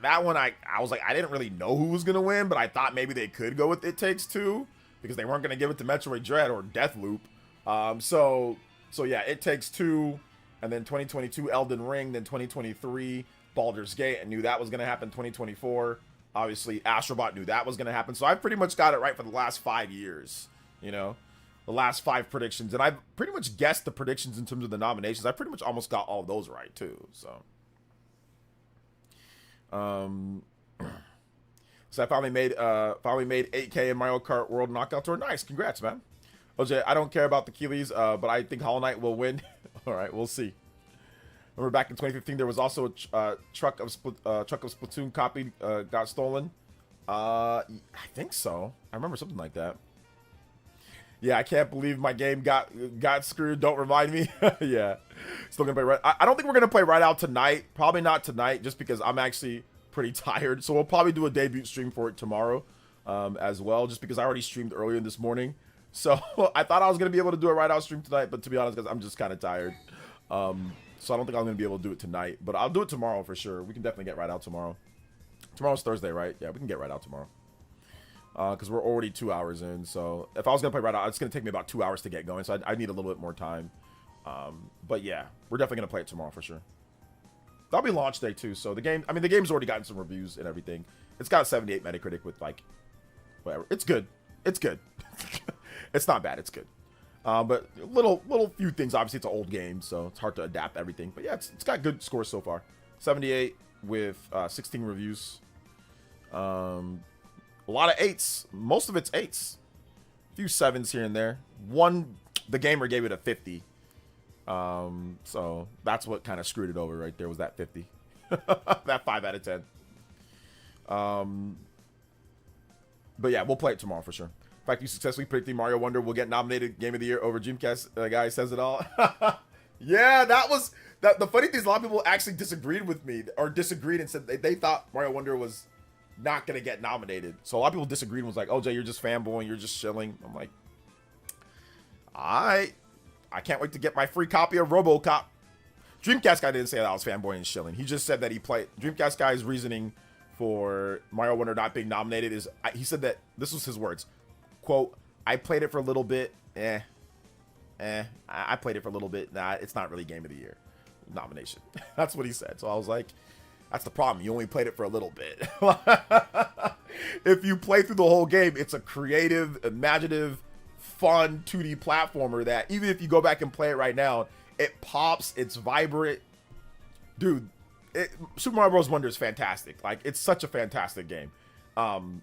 That one I was like, I didn't really know who was gonna win, but I thought maybe they could go with It Takes Two because they weren't gonna give it to Metroid Dread or Deathloop. So yeah, It Takes Two, and then 2022 Elden Ring, then 2023 Baldur's Gate. I knew that was gonna happen. 2024, obviously Astrobot, knew that was gonna happen. So I pretty much got it right for the last 5 years, you know. the last 5 predictions, and I pretty much guessed the predictions in terms of the nominations. I pretty much almost got all of those right too. So, so I finally made 8K in Mario Kart World Knockout Tour. Nice, congrats, man. OJ, I don't care about the Keeleys, but I think Hollow Knight will win. All right, we'll see. Remember back in 2015, there was also a truck of Splatoon copied, got stolen. I think so. I remember something like that. Yeah, I can't believe my game got screwed. Don't remind me. Yeah, still gonna play right. I don't think we're gonna play right out tonight. Probably not tonight, just because I'm actually pretty tired. So we'll probably do a debut stream for it tomorrow, as well. Just because I already streamed earlier this morning. So I thought I was gonna be able to do a right out stream tonight, but to be honest, guys, I'm just kind of tired. So I don't think I'm gonna be able to do it tonight, but I'll do it tomorrow for sure. We can definitely get right out tomorrow. Tomorrow's Thursday, right? Yeah, we can get right out tomorrow. Because we're already 2 hours in. So if I was gonna play right out, it's gonna take me about 2 hours to get going. So I need a little bit more time. But yeah, we're definitely gonna play it tomorrow for sure. That'll be launch day too. So the game, I mean, the game's already gotten some reviews and everything. It's got 78 Metacritic with like, whatever. It's good. It's good. It's not bad. It's good. But little few things. Obviously, it's an old game, so it's hard to adapt everything. But yeah, it's got good scores so far. 78 with 16 reviews. A lot of 8s. Most of it's 8s. A few 7s here and there. One, the gamer gave it a 50. So that's what kind of screwed it over right there, was that 50. That 5 out of 10. But yeah, we'll play it tomorrow for sure. In fact, you successfully predicting Mario Wonder will get nominated Game of the Year over Dreamcast. The guy says it all. Yeah, the funny thing is a lot of people actually disagreed with me, or disagreed and said they thought Mario Wonder was not going to get nominated. So a lot of people disagreed and was like, OJ, you're just fanboying, you're just shilling. I'm like, I can't wait to get my free copy of RoboCop. Dreamcast guy didn't say that I was fanboying and shilling. He just said that he played. Dreamcast guy's reasoning for Mario Wonder not being nominated is, he said that, this was his words, quote, I played it for a little bit. I played it for a little bit. Nah, it's not really Game of the Year nomination. That's what he said. So I was like, that's the problem. You only played it for a little bit. If you play through the whole game, it's a creative, imaginative, fun 2D platformer that even if you go back and play it right now, it pops, it's vibrant. Dude, Super Mario Bros. Wonder is fantastic. Like, it's such a fantastic game.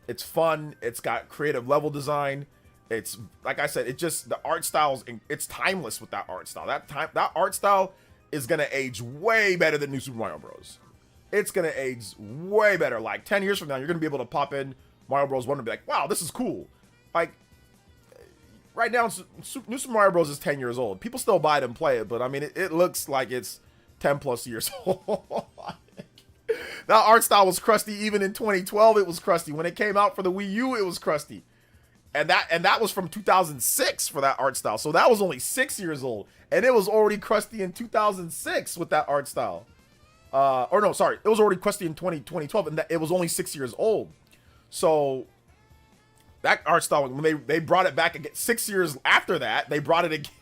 It's fun. It's got creative level design. It's, like I said, it just, the art styles, it's timeless with that art style. That art style is going to age way better than New Super Mario Bros. It's going to age way better. Like, 10 years from now, you're going to be able to pop in Mario Bros. 1 and be like, wow, this is cool. Like, right now, New Super Mario Bros. Is 10 years old. People still buy it and play it, but I mean, it looks like it's 10 plus years old. That art style was crusty even in 2012. It was crusty. When it came out for the Wii U, it was crusty. And that was from 2006 for that art style. So that was only 6 years old. And it was already crusty in 2006 with that art style. Or no, sorry. It was already crusty in 2012, and it was only 6 years old. So that art style, when they brought it back again, 6 years after that, they brought it again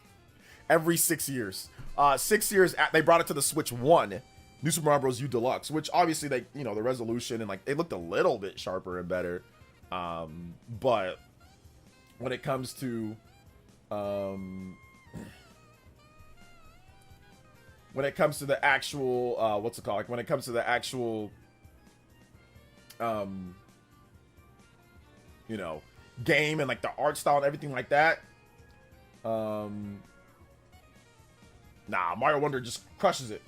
every 6 years. 6 years, they brought it to the Switch 1, New Super Mario Bros. U Deluxe, which obviously, they, you know, the resolution and like, it looked a little bit sharper and better. But when it comes to the actual what's it called, like when it comes to the actual you know, game and like the art style and everything like that, nah, Mario Wonder just crushes it.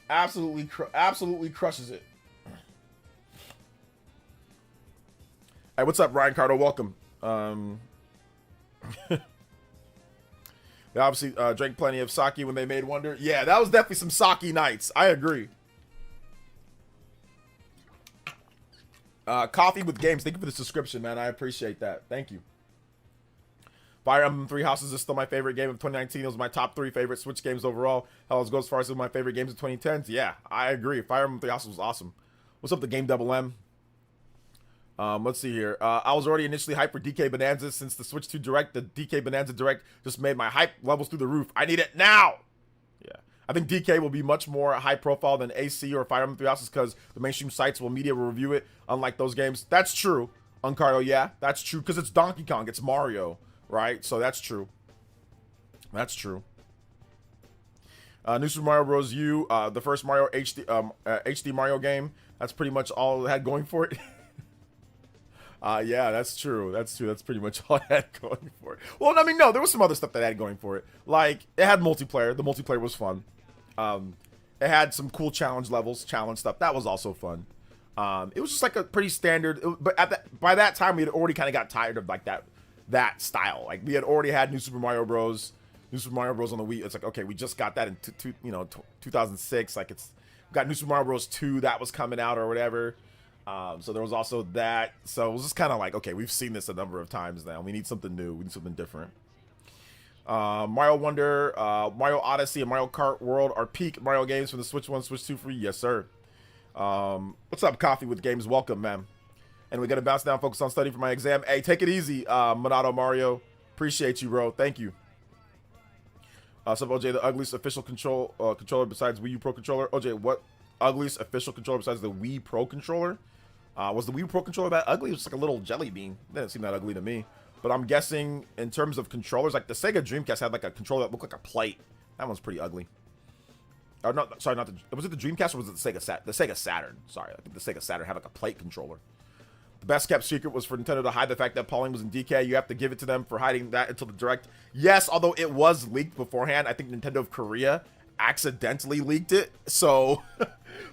Absolutely crushes it. Hey, what's up, Ryan Cardo? Welcome. They obviously drank plenty of sake when they made Wonder. Yeah, that was definitely some sake nights. I agree. Coffee with games. Thank you for the subscription, man. I appreciate that. Thank you. Fire Emblem Three Houses is still my favorite game of 2019. It was my top 3 favorite Switch games overall. Hell, it goes as far as one of my favorite games of 2010s. Yeah, I agree. Fire Emblem Three Houses was awesome. What's up, the Game Double M? Let's see here. I was already initially hyped for DK Bonanza since the Switch 2 Direct. The DK Bonanza Direct just made my hype levels through the roof. I need it now! Yeah. I think DK will be much more high profile than AC or Fire Emblem Three Houses because the mainstream sites media will review it, unlike those games. That's true, Uncardo, yeah. That's true, because it's Donkey Kong. It's Mario, right? So that's true. That's true. New Super Mario Bros. U, the first Mario HD Mario game. That's pretty much all it had going for it. Yeah, that's true. That's true. That's pretty much all it had going for it. Well, I mean, no, there was some other stuff that it had going for it. Like, it had multiplayer. The multiplayer was fun. It had some cool challenge levels, challenge stuff. That was also fun. It was just like a pretty standard, but by that time, we had already kind of got tired of like that style. Like, we had already had New Super Mario Bros. New Super Mario Bros. On the Wii. It's like, okay, we just got that in 2006. Like, we got New Super Mario Bros. 2 that was coming out or whatever. So there was also that. So it was just kind of like, okay, we've seen this a number of times now. We need something new. We need something different. Mario Wonder, Mario Odyssey, and Mario Kart World are peak Mario games for the Switch 1, Switch 2 free. Yes, sir. What's up, Coffee with Games? Welcome, man. And we got to bounce down, focus on studying for my exam. Hey, take it easy, Monado Mario. Appreciate you, bro. Thank you. Sub OJ, the ugliest official controller besides Wii U Pro controller. OJ, what ugliest official controller besides the Wii Pro controller? Was the Wii Pro controller that ugly? It was just like a little jelly bean. It didn't seem that ugly to me. But I'm guessing in terms of controllers, like the Sega Dreamcast had like a controller that looked like a plate. That one's pretty ugly. Or not, sorry, not the. Was it the Dreamcast or was it the Sega Saturn? Sorry, I think the Sega Saturn had like a plate controller. The best kept secret was for Nintendo to hide the fact that Pauline was in DK. You have to give it to them for hiding that until the Direct. Yes, although it was leaked beforehand. I think Nintendo of Korea accidentally leaked it. So,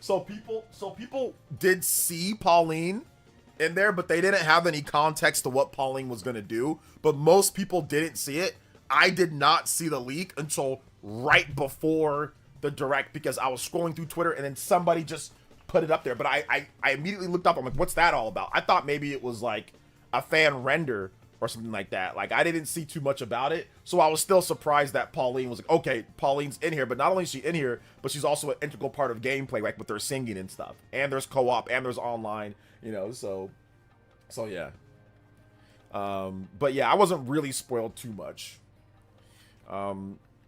so people did see Pauline in there, but they didn't have any context to what Pauline was gonna do. But most people didn't see it. I did not see the leak until right before the Direct because I was scrolling through Twitter and then somebody just put it up there. But I immediately looked up. I'm like, what's that all about? I thought maybe it was like a fan render or something like that. Like, I didn't see too much about it. So I was still surprised that Pauline was like, okay, Pauline's in here. But not only is she in here, but she's also an integral part of gameplay, like with their singing and stuff. And there's co-op and there's online, you know, so yeah. But yeah, I wasn't really spoiled too much.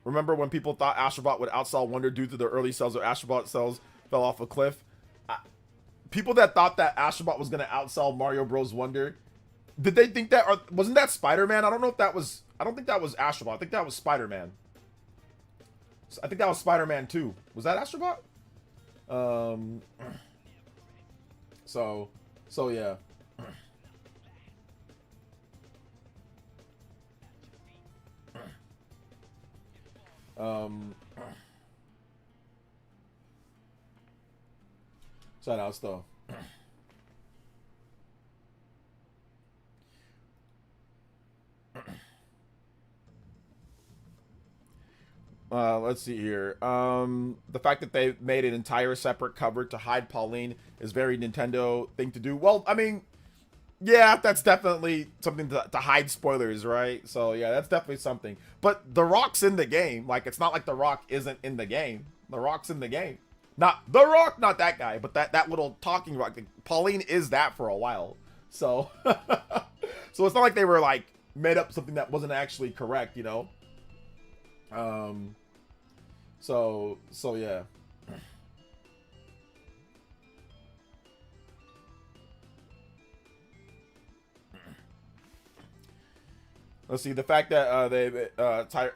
Remember when people thought Astrobot would outsell Wonder due to the early sales of Astrobot cells fell off a cliff? People that thought that Astrobot was going to outsell Mario Bros. Wonder, did they think that, or wasn't that Spider-Man? I don't know if that was, I don't think that was Astrobot. I think that was Spider-Man. I think that was Spider-Man 2. Was that Astrobot? So yeah. Shout outs though. Let's see here. The fact that they made an entire separate cover to hide Pauline is very Nintendo thing to do. Well, I mean, yeah, that's definitely something to hide spoilers, right? So yeah, that's definitely something. But The Rock's in the game. Like, it's not like The Rock isn't in the game. The Rock's in the game. Not The Rock, not that guy, but that little talking rock. Pauline is that for a while. So, so it's not like they were like made up something that wasn't actually correct, you know? So yeah. Let's see, the fact that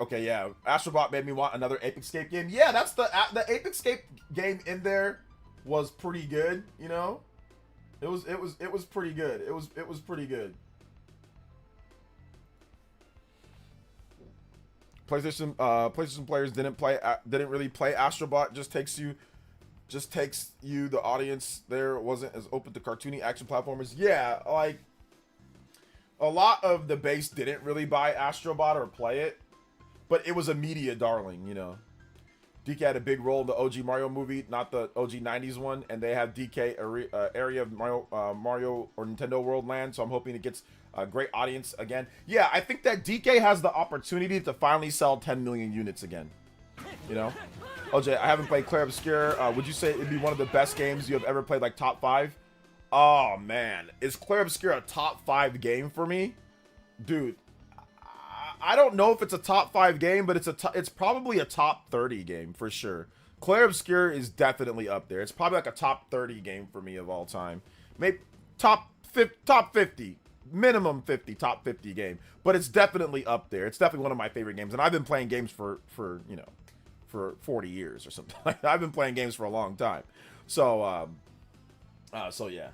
okay, yeah, Astrobot made me want another Ape Escape game. Yeah, that's the Ape Escape game in there was pretty good, you know? It was pretty good. It was pretty good. PlayStation players didn't really play Astrobot. Just takes you the audience there wasn't as open to cartoony action platformers. Yeah, like a lot of the base didn't really buy Astrobot or play it, but it was a media darling, you know. DK had a big role in the OG Mario movie, not the OG 90s one, and they have DK area of Mario or Nintendo World Land, so I'm hoping it gets a great audience again. Yeah, I think that DK has the opportunity to finally sell 10 million units again, you know. OJ, I haven't played Clair Obscur. Would you say it'd be one of the best games you have ever played, like top 5? Oh man, is Clair Obscur a top 5 game for me? Dude, I don't know if it's a top 5 game, but it's probably a top 30 game for sure. Clair Obscur is definitely up there. It's probably like a top 30 game for me of all time. Maybe top 50. minimum 50, top 50 game. But it's definitely up there. It's definitely one of my favorite games. And I've been playing games for 40 years or something. I've been playing games for a long time. So, so yeah.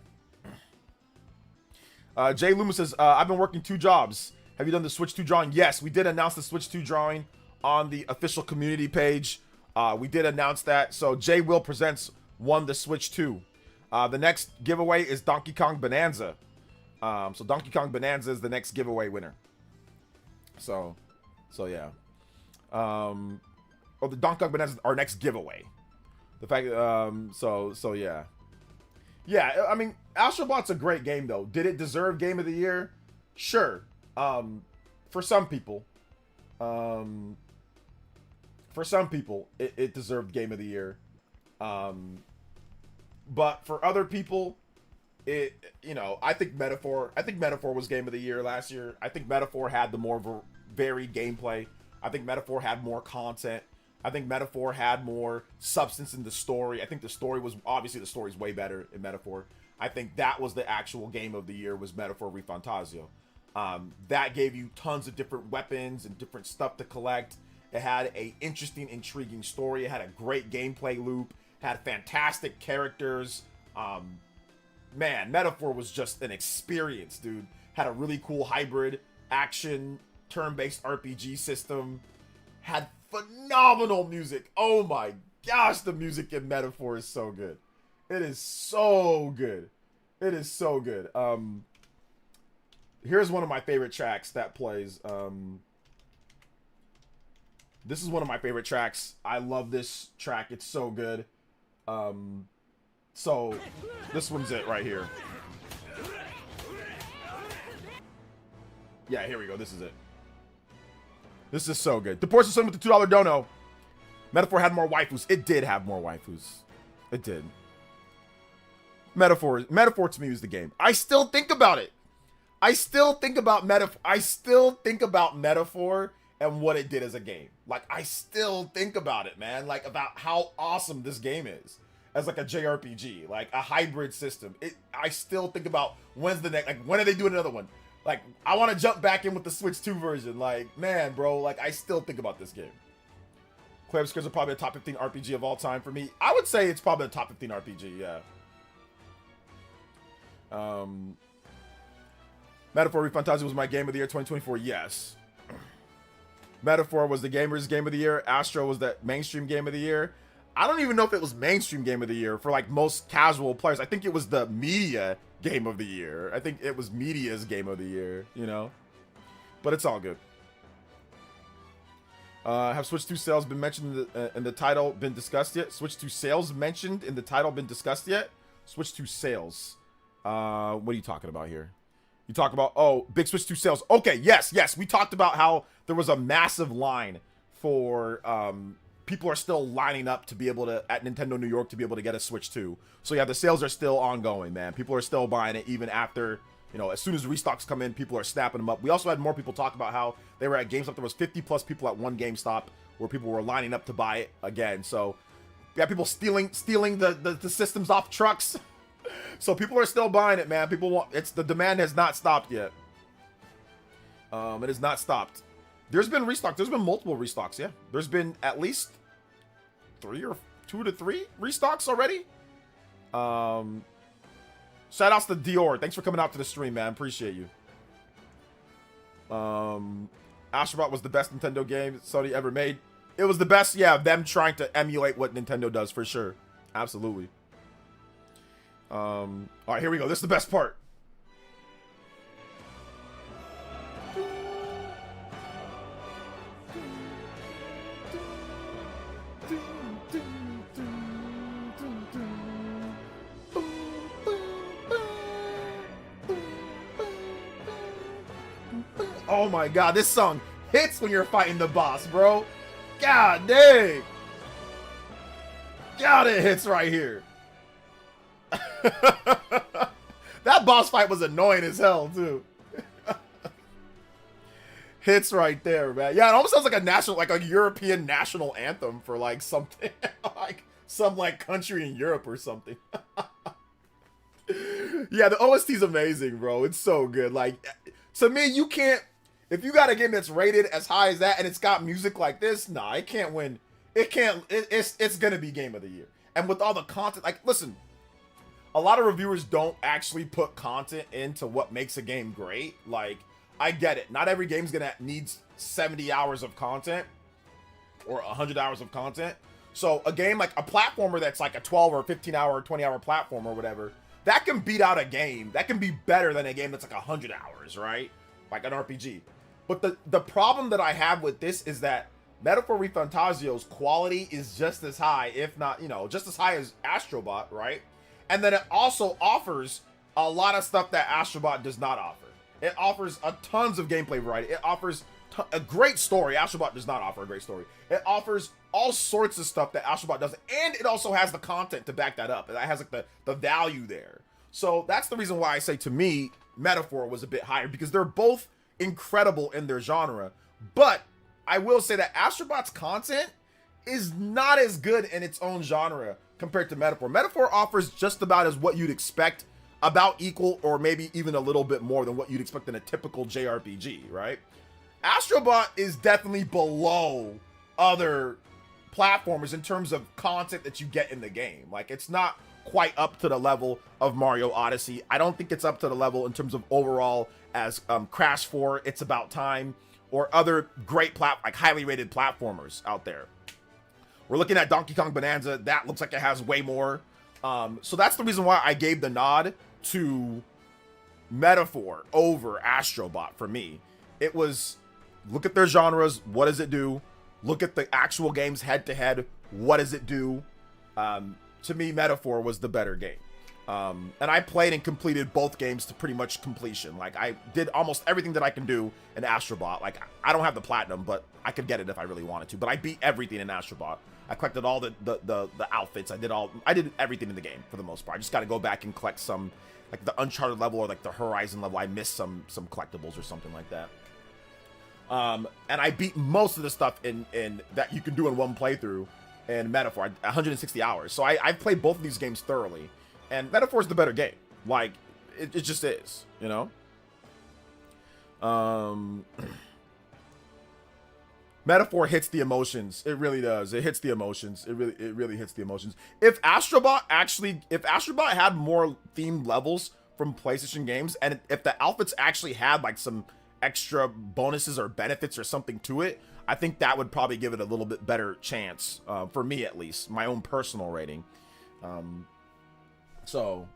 Jay Loomis says, I've been working 2 jobs. Have you done the Switch 2 drawing? Yes, we did announce the Switch 2 drawing on the official community page. We did announce that. So Jay Will Presents won the Switch 2. The next giveaway is Donkey Kong Bonanza. So Donkey Kong Bonanza is the next giveaway winner. So yeah. The Donkey Kong Bonanza is our next giveaway. The fact, so yeah. Yeah, I mean, Astrobot's a great game, though. Did it deserve Game of the Year? Sure. For some people. It deserved Game of the Year. But for other people, I think Metaphor was Game of the Year last year. I think Metaphor had the more varied gameplay. I think Metaphor had more content. I think Metaphor had more substance in the story. I think the story's way better in Metaphor. I think that was the actual Game of the Year, was Metaphor ReFantazio. That gave you tons of different weapons and different stuff to collect. It had a interesting, intriguing story. It had a great gameplay loop. Had fantastic characters. Man, Metaphor was just an experience, dude. Had a really cool hybrid action turn-based RPG system. Had phenomenal music. Oh my gosh, the music in Metaphor is so good. It is so good. It is so good. Here's one of my favorite tracks that plays. This is one of my favorite tracks. I love this track. It's so good. So this one's it right here. Yeah, here we go. This is it. This is so good. The Porsche Son with the $2 dono. Metaphor had more waifus. It did have more waifus. It did. Metaphor to me is the game. I still think about it. I still think about Metaphor and what it did as a game. Like, I still think about it, man. Like, about how awesome this game is as like a JRPG, like a hybrid system. I still think about when's the next, like, when are they doing another one? Like, I want to jump back in with the Switch 2 version. Like, man, bro, like, I still think about this game. Claire Scares are probably a top 15 RPG of all time for me. I would say it's probably a top 15 RPG, yeah. Metaphor ReFantazio was my Game of the Year 2024, yes. Metaphor was the Gamer's Game of the Year. Astro was the mainstream Game of the Year. I don't even know if it was mainstream Game of the Year for, like, most casual players. I think it was the media Game of the Year. I think it was media's Game of the Year, you know? But it's all good. Have Switch 2 sales been mentioned in the title been discussed yet? Switch 2 sales mentioned in the title been discussed yet? Switch 2 sales. What are you talking about here? You talk about, oh, big Switch 2 sales. Okay, yes. We talked about how there was a massive line for, people are still lining up to be able to, at Nintendo New York, to be able to get a Switch 2. So yeah, the sales are still ongoing, man. People are still buying it even after, you know, as soon as restocks come in, people are snapping them up. We also had more people talk about how they were at GameStop. There was 50 plus people at one GameStop where people were lining up to buy it again. So we got people stealing the systems off trucks. So people are still buying it, man. People want, the demand has not stopped yet. It has not stopped. There's been restock. There's been multiple restocks, yeah. There's been at least 2 to 3 restocks already. Shout outs to Dior. Thanks for coming out to the stream, man. Appreciate you. Astrobot was the best Nintendo game Sony ever made. It was the best, yeah, them trying to emulate what Nintendo does, for sure. Absolutely. All right, here we go. This is the best part. Oh my god, this song hits when you're fighting the boss, bro. God dang. God, it hits right here. That boss fight was annoying as hell, too. Hits right there, man. Yeah, it almost sounds like a national, like a European national anthem for like something, like some like country in Europe or something. Yeah, the OST is amazing, bro. It's so good. Like, to me, you can't. If you got a game that's rated as high as that and it's got music like this, nah, it can't win. It can't. It's gonna be game of the year. And with all the content, like, listen, a lot of reviewers don't actually put content into what makes a game great. Like, I get it. Not every game's gonna needs 70 hours of content or 100 hours of content. So a game like a platformer that's like a 12 or 15 hour or 20 hour platform or whatever, that can beat out a game. That can be better than a game that's like 100 hours, right? Like an RPG. But the problem that I have with this is that Metaphor ReFantazio's quality is just as high, if not, you know, just as high as Astrobot, right? And then it also offers a lot of stuff that Astrobot does not offer. It offers a tons of gameplay variety. It offers a great story. Astrobot does not offer a great story. It offers all sorts of stuff that Astrobot doesn't, and it also has the content to back that up. It has like the value there. So that's the reason why I say, to me, Metaphor was a bit higher, because they're both incredible in their genre. But I will say that Astrobot's content is not as good in its own genre compared to Metaphor. Metaphor offers just about as what you'd expect, about equal or maybe even a little bit more than what you'd expect in a typical JRPG, right? Astrobot is definitely below other platformers in terms of content that you get in the game. Like, it's not quite up to the level of Mario Odyssey. I don't think it's up to the level in terms of overall as Crash 4, It's About Time, or other great like highly rated platformers out there. We're looking at Donkey Kong Bonanza. That looks like it has way more. So that's the reason why I gave the nod to Metaphor over Astrobot for me. It was, look at their genres, what does it do? Look at the actual games head to head, what does it do? To me, Metaphor was the better game. And I played and completed both games to pretty much completion. Like, I did almost everything that I can do in Astrobot. Like, I don't have the platinum, but I could get it if I really wanted to. But I beat everything in Astrobot. I collected all the outfits. I did everything in the game for the most part. I just got to go back and collect some, like the Uncharted level or like the Horizon level. I missed some collectibles or something like that. And I beat most of the stuff in that you can do in one playthrough in Metaphor, 160 hours. So I've played both of these games thoroughly, and Metaphor is the better game. Like, it just is, you know? Metaphor hits the emotions. It really does. It hits the emotions. It really hits the emotions. If Astrobot had more themed levels from PlayStation games, and if the outfits actually had like some extra bonuses or benefits or something to it, I think that would probably give it a little bit better chance, for me at least, my own personal rating. So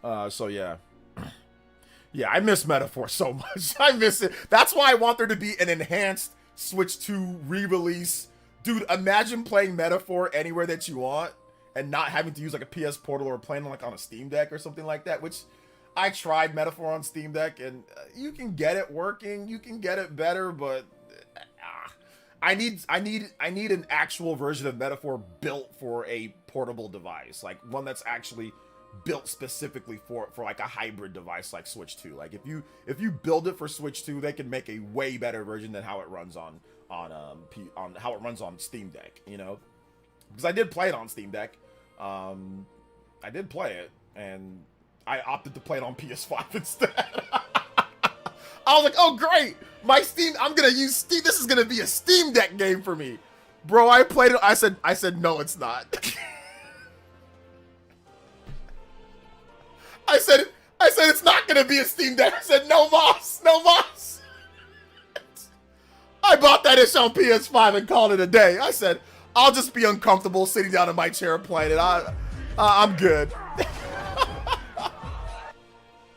yeah. Yeah, I miss Metaphor so much. I miss it. That's why I want there to be an enhanced Switch 2 re-release. Dude, imagine playing Metaphor anywhere that you want and not having to use like a PS Portal or playing like on a Steam Deck or something like that, which I tried Metaphor on Steam Deck, and you can get it working, you can get it better, but I need an actual version of Metaphor built for a portable device, like one that's actually built specifically for like a hybrid device like Switch 2. Like, if you build it for Switch 2, they can make a way better version than how it runs on how it runs on Steam Deck, you know? Because I did play it on Steam Deck. I did play it, and I opted to play it on PS5 instead. I was like, oh great, I'm gonna use Steam. This is gonna be a Steam Deck game for me, bro. I played it. I said no, it's not. I said it's not gonna be a Steam Deck. I said no mas. I bought that issue on PS5 and called it a day. I said I'll just be uncomfortable sitting down in my chair playing it. I'm good.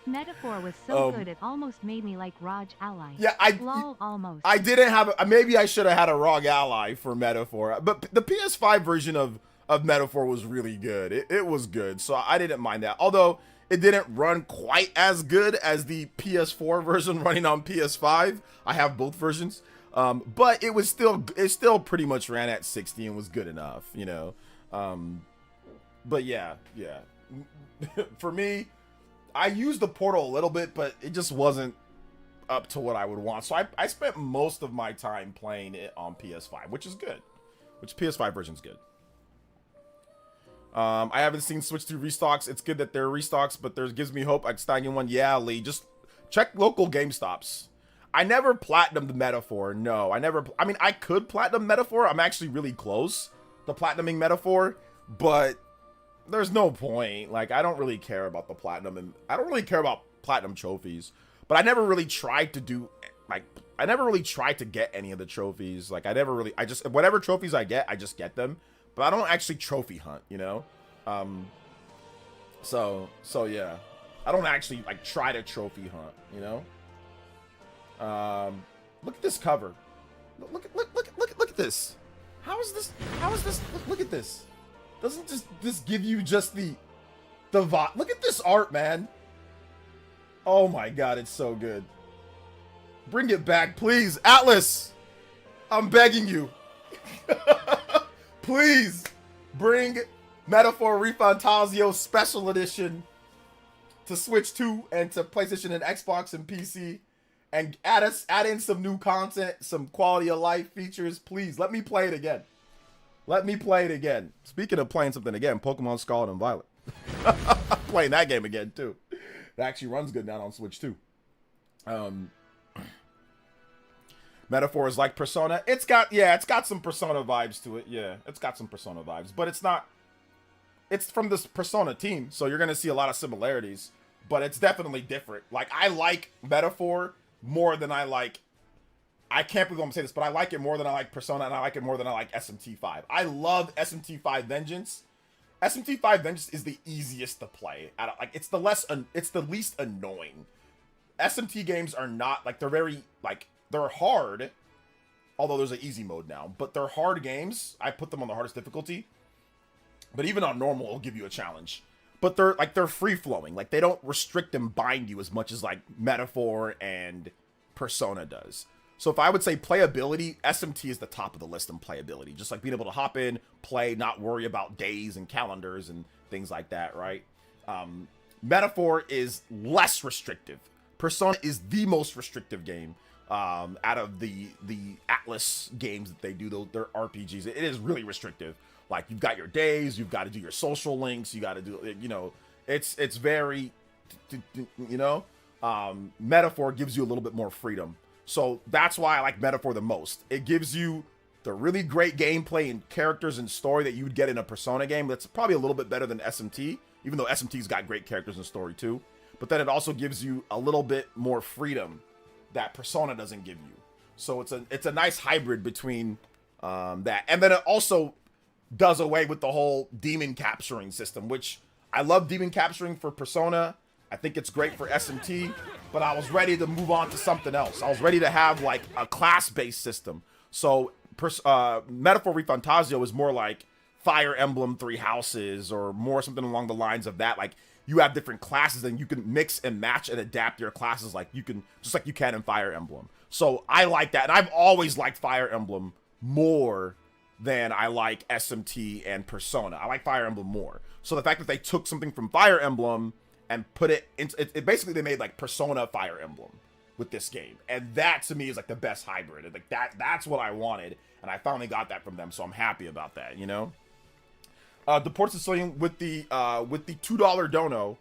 Metaphor was so good it almost made me like Raj Ally. Yeah, Lol, almost. I didn't have maybe I should have had a ROG Ally for Metaphor, but the PS5 version of Metaphor was really good. It was good, so I didn't mind that. Although it didn't run quite as good as the PS4 version running on PS5. I have both versions, but it still pretty much ran at 60 and was good enough, you know. But yeah. For me, I used the Portal a little bit, but it just wasn't up to what I would want. So I spent most of my time playing it on PS5, which is good. Which PS5 version's good. I haven't seen Switch 2 restocks. It's good that there are restocks, but there gives me hope. Like Staging one, yeah, Lee. Just check local GameStops. I never platinumed Metaphor. No, I never. I mean, I could platinum Metaphor. I'm actually really close to platinuming Metaphor, but there's no point. Like, I don't really care about the platinum, and I don't really care about platinum trophies. But I never really tried to do, like, I never really tried to get any of the trophies. Like, I just, whatever trophies I just get them. But I don't actually trophy hunt, you know? So yeah. I don't actually, like, try to trophy hunt, you know? Look at this cover. Look at this. How is this, look at this. Doesn't this give you just the vibe? Look at this art, man. Oh my god, it's so good. Bring it back, please. Atlas, I'm begging you. Please bring Metaphor ReFantazio Special Edition to Switch 2 and to PlayStation and Xbox and PC, and add in some new content, some quality of life features. Please let me play it again. Let me play it again. Speaking of playing something again, Pokemon Scarlet and Violet. Playing that game again too. It actually runs good now on Switch too. Metaphor is like Persona. It's got some Persona vibes to it. Yeah, it's got some Persona vibes, but it's not. It's from this Persona team, so you're gonna see a lot of similarities, but it's definitely different. Like, I like Metaphor more than I like. I can't believe I'm gonna say this, but I like it more than I like Persona, and I like it more than I like SMT5. I love SMT5 Vengeance. SMT5 Vengeance is the easiest to play. Like, it's the least annoying. SMT games are not, like, they're very, like, they're hard, although there's an easy mode now, but they're hard games. I put them on the hardest difficulty, but even on normal, it'll give you a challenge. But they're free-flowing. Like, they don't restrict and bind you as much as, like, Metaphor and Persona does. So if I would say playability, SMT is the top of the list in playability. Just like being able to hop in, play, not worry about days and calendars and things like that, right? Metaphor is less restrictive. Persona is the most restrictive game out of the Atlas games that they do. They're RPGs. It is really restrictive. Like, you've got your days, you've got to do your social links, you got to do, you know, it's very, you know, Metaphor gives you a little bit more freedom. So that's why I like Metaphor the most. It gives you the really great gameplay and characters and story that you would get in a Persona game. That's probably a little bit better than SMT, even though SMT's got great characters and story too. But then it also gives you a little bit more freedom that Persona doesn't give you. So it's a nice hybrid between that. And then it also does away with the whole demon capturing system, which I love demon capturing for Persona. I think it's great for SMT, but I was ready to move on to something else. I was ready to have, like, a class-based system. So Metaphor ReFantazio is more like Fire Emblem Three Houses, or more something along the lines of that. Like, you have different classes and you can mix and match and adapt your classes like you can, just like you can in Fire Emblem. So I like that, and I've always liked Fire Emblem more than I like SMT and Persona. I like Fire Emblem more. So the fact that they took something from Fire Emblem and put it into it, basically they made like Persona Fire Emblem with this game, and that to me is like the best hybrid. And like that's what I wanted, and I finally got that from them, so I'm happy about that, you know. Deport Sicilian with the $2 dono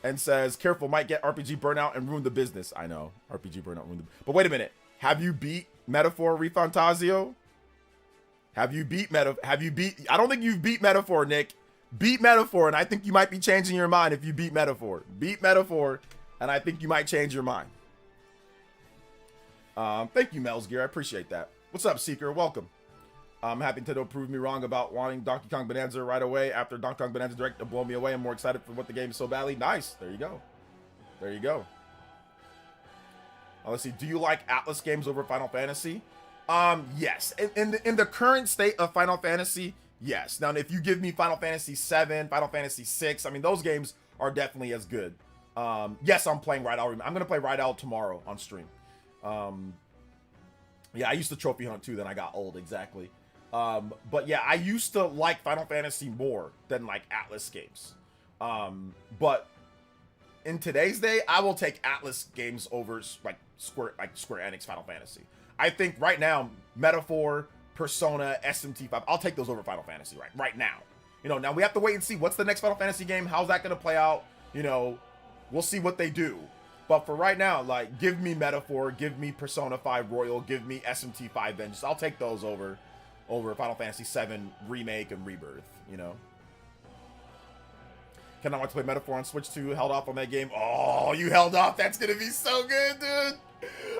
and says, careful, might get RPG burnout and ruin the business. I know, RPG burnout ruined the, but wait a minute, have you beat Metaphor ReFantazio? I don't think you've beat Metaphor, Nick. Beat Metaphor, and I think you might be changing your mind if you beat Metaphor. Beat Metaphor, and I think you might change your mind. Thank you, Mel's Gear. I appreciate that. What's up, Seeker? Welcome. I'm happy Nintendo proved me wrong about wanting Donkey Kong Bonanza right away after Donkey Kong Bonanza Direct to blow me away. I'm more excited for what the game is so badly. Nice. There you go. There you go. Let's see. Do you like Atlas games over Final Fantasy? Yes. In the current state of Final Fantasy, yes. Now, if you give me Final Fantasy 7, Final Fantasy 6, I mean, those games are definitely as good. Yes, I'm playing Rydell. I'm going to play Rydell tomorrow on stream. Yeah, I used to trophy hunt too, then I got old, exactly. But yeah, I used to like Final Fantasy more than like Atlas games. But in today's day, I will take Atlas games over like Square Enix Final Fantasy. I think right now, Metaphor, Persona, SMT5, I'll take those over Final Fantasy right now. You know, now we have to wait and see what's the next Final Fantasy game. How's that going to play out? You know, we'll see what they do. But for right now, like, give me Metaphor, give me Persona 5 Royal, give me SMT 5 Vengeance. I'll take those over Final Fantasy 7 Remake and Rebirth, you know. Cannot wait to play Metaphor on Switch 2. Held off on that game. Oh, you held off. That's going to be so good, dude.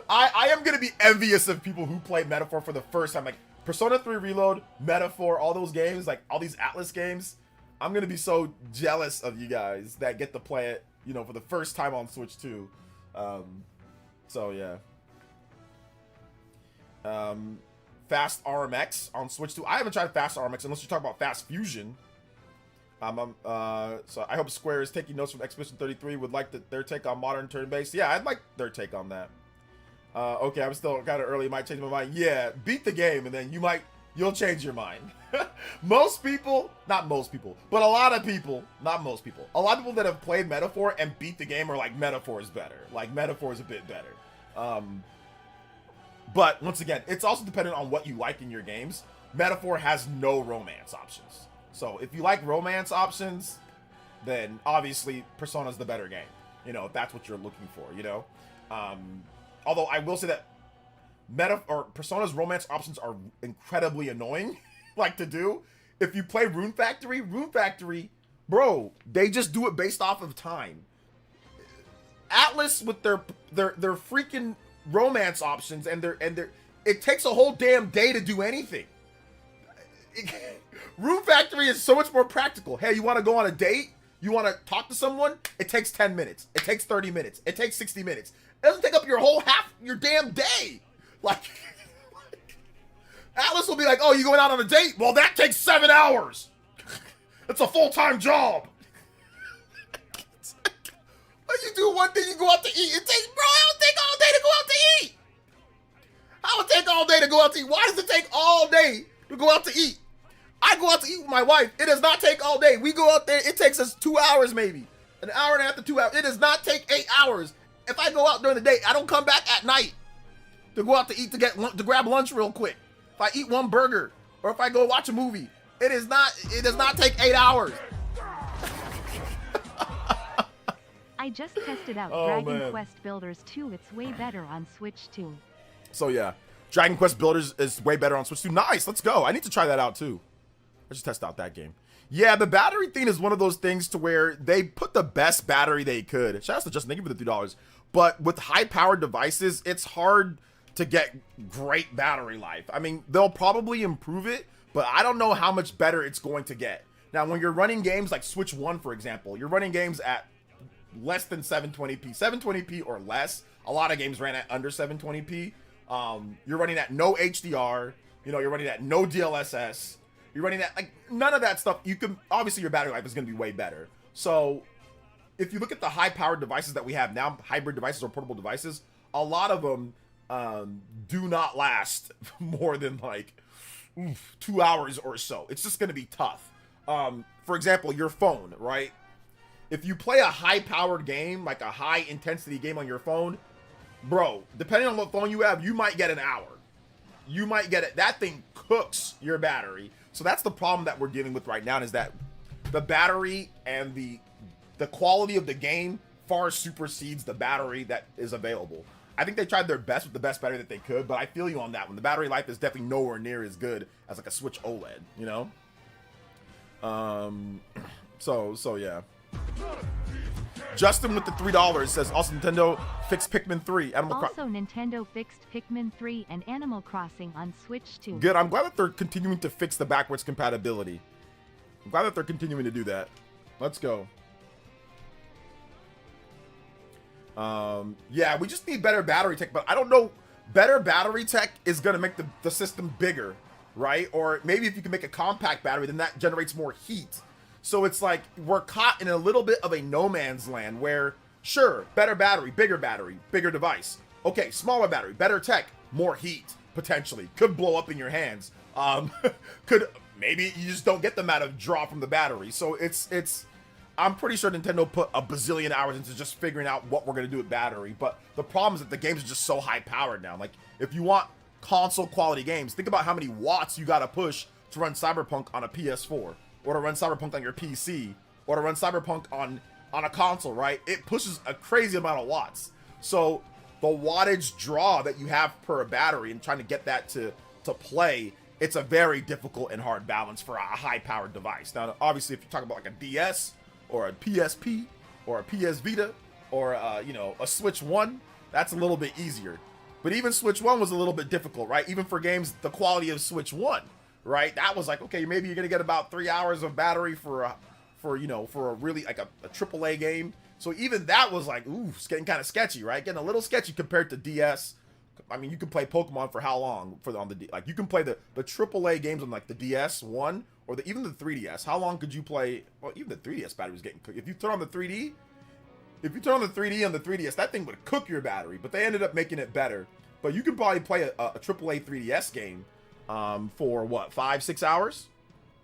I am going to be envious of people who play Metaphor for the first time. Like, Persona 3 Reload, Metaphor, all those games, like, all these Atlas games. I'm going to be so jealous of you guys that get to play it, you know, for the first time on Switch 2. So, yeah. Fast RMX on Switch 2. I haven't tried Fast RMX unless you're talking about Fast Fusion. So I hope Square is taking notes from Expedition 33. Would like their take on modern turn-based. Yeah, I'd like their take on that. Okay, I'm still kind of early. Might change my mind. Yeah, beat the game and then you'll change your mind. Most people, not most people, but a lot of people, not most people, a lot of people that have played Metaphor and beat the game are like, Metaphor is better. Like, Metaphor is a bit better. But once again, it's also dependent on what you like in your games. Metaphor has no romance options. So if you like romance options, then obviously Persona's the better game. You know, if that's what you're looking for, you know? Although I will say that Persona's romance options are incredibly annoying, like, to do. If you play Rune Factory, bro, they just do it based off of time. Atlas with their freaking romance options and their it takes a whole damn day to do anything. Rune Factory is so much more practical. Hey, you want to go on a date? You want to talk to someone? It takes 10 minutes. It takes 30 minutes. It takes 60 minutes. It doesn't take up your damn day. Like, Atlas will be like, oh, you going out on a date? Well, that takes 7 hours. It's a full-time job. You do one thing, you go out to eat. It takes, bro, it would take all day to go out to eat. How would it take all day to go out to eat? Why does it take all day to go out to eat? I go out to eat with my wife. It does not take all day. We go out there. It takes us 2 hours maybe. An hour and a half to 2 hours. It does not take 8 hours. If I go out during the day, I don't come back at night to go out to eat to grab lunch real quick. If I eat one burger or if I go watch a movie, it does not take 8 hours. I just tested out Dragon Quest Builders 2. It's way better on Switch 2. So yeah, Dragon Quest Builders is way better on Switch 2. Nice, let's go. I need to try that out too. Let's just test out that game. Yeah, the battery thing is one of those things to where they put the best battery they could. Shout out to Justin, thank you for the $2. But with high-powered devices, it's hard to get great battery life. I mean, they'll probably improve it, but I don't know how much better it's going to get. Now, when you're running games like Switch 1, for example, you're running games at less than 720p. 720p or less. A lot of games ran at under 720p. You're running at no HDR. You know, you're running at no DLSS. You're running at, like, none of that stuff. You can, obviously your battery life is going to be way better. So if you look at the high powered devices that we have now, hybrid devices or portable devices, a lot of them do not last more than like 2 hours or so. It's just going to be tough. For example, your phone, right? If you play a high-powered game, like a high-intensity game on your phone, bro, depending on what phone you have, you might get an hour. You might get it. That thing cooks your battery. So that's the problem that we're dealing with right now, is that the battery and the quality of the game far supersedes the battery that is available. I think they tried their best with the best battery that they could, but I feel you on that one. The battery life is definitely nowhere near as good as like a Switch OLED, you know? So yeah. Justin with the $3 says, also Nintendo fixed Pikmin 3. Also, Nintendo fixed Pikmin 3 and Animal Crossing on Switch 2. Good. I'm glad that they're continuing to fix the backwards compatibility. I'm glad that they're continuing to do that. Let's go. Yeah, we just need better battery tech, but I don't know. Better battery tech is going to make the system bigger, right? Or maybe if you can make a compact battery, then that generates more heat. So it's like we're caught in a little bit of a no man's land where, sure, better battery, bigger device. Okay, smaller battery, better tech, more heat, potentially. Could blow up in your hands. Maybe you just don't get the amount of draw from the battery. So it's I'm pretty sure Nintendo put a bazillion hours into just figuring out what we're going to do with battery. But the problem is that the games are just so high powered now. Like, if you want console quality games, think about how many watts you got to push to run Cyberpunk on a PS4. or to run Cyberpunk on your PC, or to run Cyberpunk on a console, right? It pushes a crazy amount of watts. So the wattage draw that you have per battery and trying to get that to play, it's a very difficult and hard balance for a high-powered device. Now, obviously, if you're talking about like a DS or a PSP or a PS Vita or you know, a Switch 1, that's a little bit easier. But even Switch 1 was a little bit difficult, right? Even for games the quality of Switch 1, right? That was like, okay, maybe you're gonna get about 3 hours of battery for a really like a AAA game. So even that was like, ooh, it's getting kind of sketchy, right? Getting a little sketchy compared to DS. I mean, you can play Pokemon for how long on the like you can play the AAA games on like the DS1 or even the 3DS. How long could you play? Well, even the 3DS battery was getting cooked. If you turn on the 3D, on the 3DS, that thing would cook your battery. But they ended up making it better. But you can probably play a AAA 3DS game for what, 5-6 hours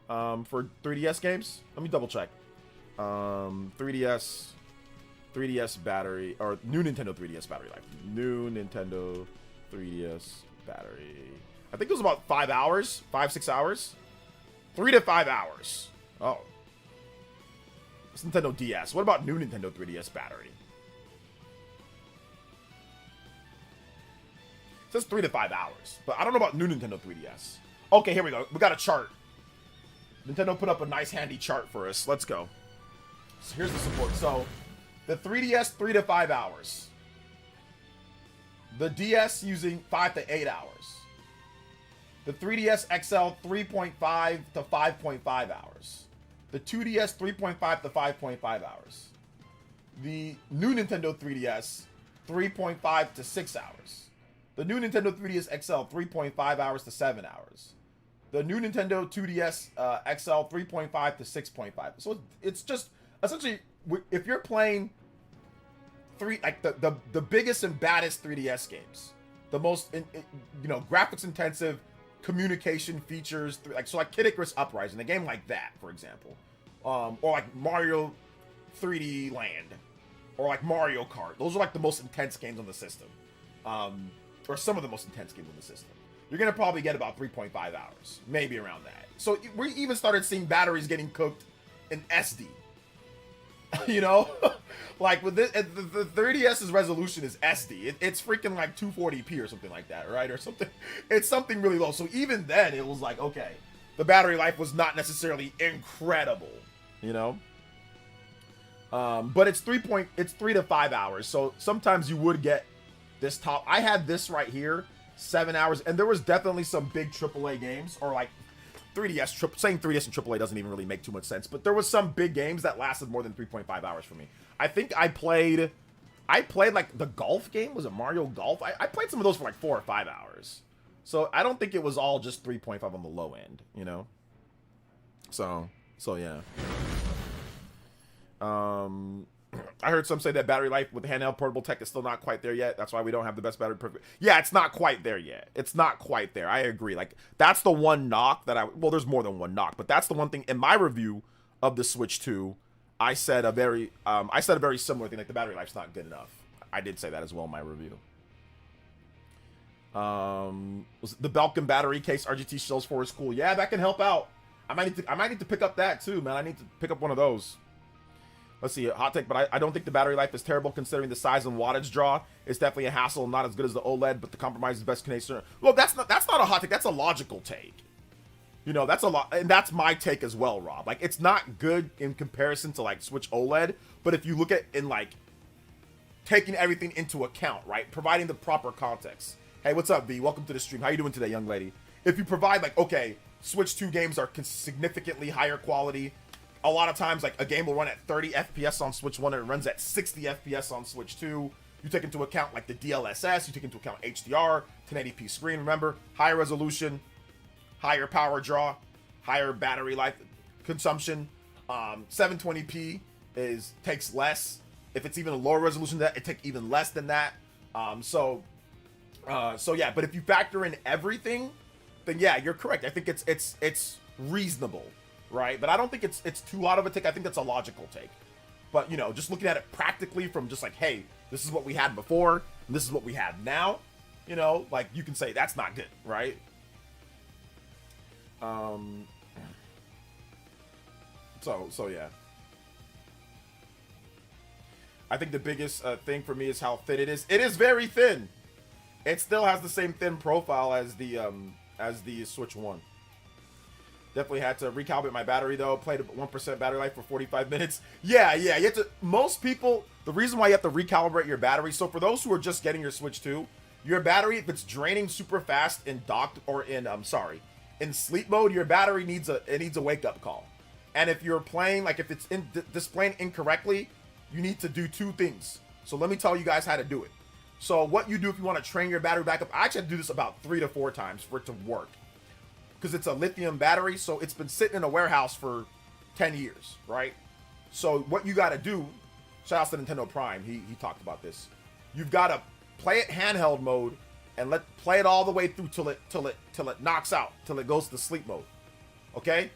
for 3DS games. Let me double check. 3DS battery, or new Nintendo 3DS battery life. New Nintendo 3DS battery. I think it was about 5 hours, 5-6 hours, 3 to 5 hours. Oh, it's Nintendo DS. What about new Nintendo 3DS battery? It says 3 to 5 hours, but I don't know about new Nintendo 3DS. Okay, here we go. We got a chart. Nintendo put up a nice handy chart for us. Let's go. So here's the support. So the 3DS, 3 to 5 hours. The DS using 5 to 8 hours. The 3DS XL, 3.5 to 5.5 hours. The 2DS, 3.5 to 5.5 hours. The new Nintendo 3DS, 3.5 to 6 hours. The new Nintendo 3DS XL, 3.5 hours to 7 hours. The new Nintendo 2DS XL, 3.5 to 6.5. So it's just essentially, if you're playing the biggest and baddest 3DS games, the most graphics intensive, communication features, like Kid Icarus Uprising, a game like that, for example, or like Mario 3D Land, or like Mario Kart. Those are like the most intense games on the system, or some of the most intense games on the system. You're gonna probably get about 3.5 hours, maybe around that. So we even started seeing batteries getting cooked in SD. You know, like with this, the 3DS's resolution is SD. It's freaking like 240p or something like that, right? Or something. It's something really low. So even then, it was like, okay, the battery life was not necessarily incredible, you know. But it's 3 to 5 hours. So sometimes you would get this top. I had this right here, 7 hours, and there was definitely some big AAA games, or like 3DS, saying 3DS and AAA doesn't even really make too much sense, but there was some big games that lasted more than 3.5 hours for me. I think I played like the golf game. Was it Mario Golf? I played some of those for like 4 or 5 hours. So I don't think it was all just 3.5 on the low end, you know? So yeah. I heard some say that battery life with handheld portable tech is still not quite there yet. That's why we don't have the best battery. Yeah, it's not quite there yet. It's not quite there. I agree. Like, that's the one knock that well, there's more than one knock, but that's the one thing in my review of the Switch 2. I said a very similar thing. Like, the battery life's not good enough. I did say that as well in my review. Was the Belkin battery case RGT shells for is cool. Yeah, that can help out. I might need to pick up that too, man. I need to pick up one of those. Let's see, hot take, but I don't think the battery life is terrible considering the size and wattage draw. It's definitely a hassle, not as good as the OLED, but the compromise is best case. Well, that's not a hot take. That's a logical take. You know, that's a lot, and that's my take as well, Rob. Like, it's not good in comparison to like Switch OLED, but if you look at in like taking everything into account, right, providing the proper context. Hey, what's up, V? Welcome to the stream. How you doing today, young lady? If you provide like, okay, Switch 2 games are significantly higher quality. A lot of times, like, a game will run at 30 FPS on Switch 1 and it runs at 60 FPS on Switch 2. You take into account, like, the DLSS. You take into account HDR, 1080p screen. Remember, higher resolution, higher power draw, higher battery life consumption. 720p takes less. If it's even a lower resolution than that, it takes even less than that. So yeah, but if you factor in everything, then yeah, you're correct. I think it's reasonable. Right, but I don't think it's too lot of a take. I think that's a logical take. But, you know, just looking at it practically from just like, hey, this is what we had before, and this is what we have now, you know, like, you can say that's not good, right? So yeah. I think the biggest thing for me is how thin it is. It is very thin. It still has the same thin profile as the Switch 1. Definitely had to recalibrate my battery though. Played 1% battery life for 45 minutes. Yeah. You have to. Most people. The reason why you have to recalibrate your battery. So for those who are just getting your Switch 2, your battery, if it's draining super fast in docked or in in sleep mode, your battery needs a wake up call. And if you're playing, like if it's displaying incorrectly, you need to do two things. So let me tell you guys how to do it. So what you do if you want to train your battery back up, I actually have to do this about 3 to 4 times for it to work. Because it's a lithium battery, so it's been sitting in a warehouse for 10 years, right? So what you got to do, shout out to Nintendo Prime, he talked about this. You've got to play it handheld mode and play it all the way through till it knocks out, till it goes to sleep mode. Okay?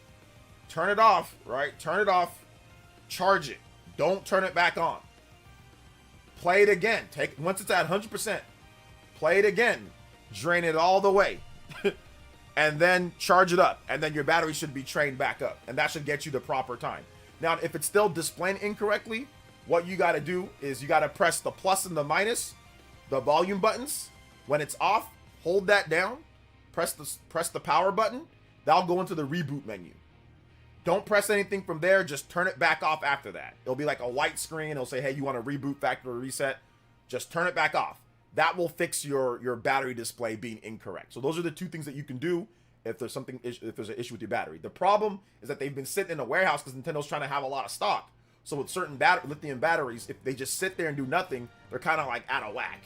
Turn it off, right? Turn it off, charge it. Don't turn it back on. Play it again. Once it's at 100%, play it again. Drain it all the way. And then charge it up. And then your battery should be trained back up. And that should get you the proper time. Now, if it's still displaying incorrectly, what you got to do is you got to press the plus and the minus, the volume buttons. When it's off, hold that down. Press the power button. That'll go into the reboot menu. Don't press anything from there. Just turn it back off after that. It'll be like a white screen. It'll say, hey, you want to reboot factory reset? Just turn it back off. That will fix your battery display being incorrect. So those are the two things that you can do if there's an issue with your battery. The problem is that they've been sitting in a warehouse because Nintendo's trying to have a lot of stock. So with certain lithium batteries, if they just sit there and do nothing, they're kind of like out of whack.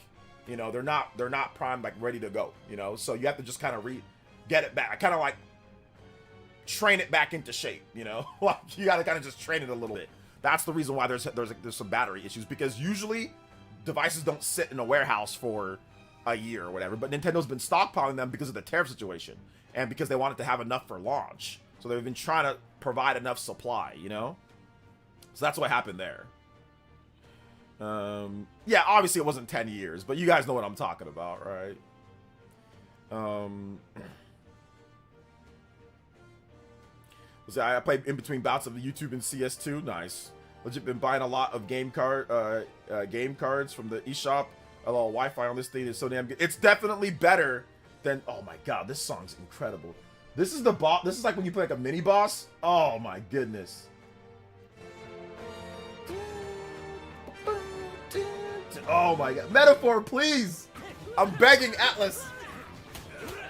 You know, they're not primed, like ready to go. You know, so you have to just kind of get it back. Kind of like train it back into shape, you know? Like you got to kind of just train it a little bit. That's the reason why there's some battery issues, because usually devices don't sit in a warehouse for a year or whatever, but Nintendo's been stockpiling them because of the tariff situation and because they wanted to have enough for launch. So they've been trying to provide enough supply, you know? So that's what happened there. Yeah, obviously it wasn't 10 years, but you guys know what I'm talking about, right? I played in between bouts of the YouTube and CS2. Nice. Legit been buying a lot of game cards from the eShop. A little Wi-Fi on this thing is so damn good. It's definitely better than. Oh my god, this song's incredible. This is the boss. This is like when you play like a mini boss. Oh my goodness. Oh my god, Metaphor, please. I'm begging Atlas.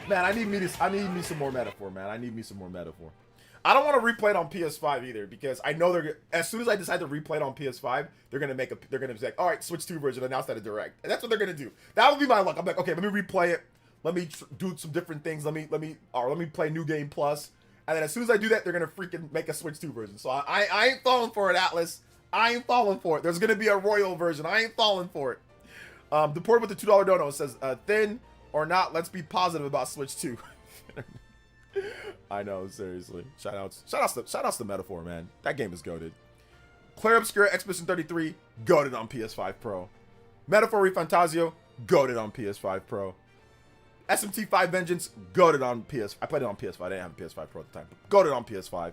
Man, I need me some more Metaphor, man. I need me some more Metaphor. I don't want to replay it on PS5 either, because I know as soon as I decide to replay it on PS5, they're gonna be like, all right, Switch 2 version announced at a direct, and that's what they're gonna do. That would be my luck. I'm like, okay, let me replay it. Let me do some different things. Let me play New Game Plus, and then as soon as I do that, they're gonna freaking make a Switch 2 version. So I ain't falling for it, Atlas. I ain't falling for it. There's gonna be a Royal version. I ain't falling for it. The port with the $2 dono says, thin or not, let's be positive about Switch 2. I know, seriously. Shout outs to Metaphor, man. That game is goated. Claire Obscura Expedition 33, goated on PS5 Pro. Metaphor ReFantazio, goated on PS5 Pro. SMT5 Vengeance, goated on PS5. I played it on PS5. I didn't have a PS5 Pro at the time, but goated on PS5.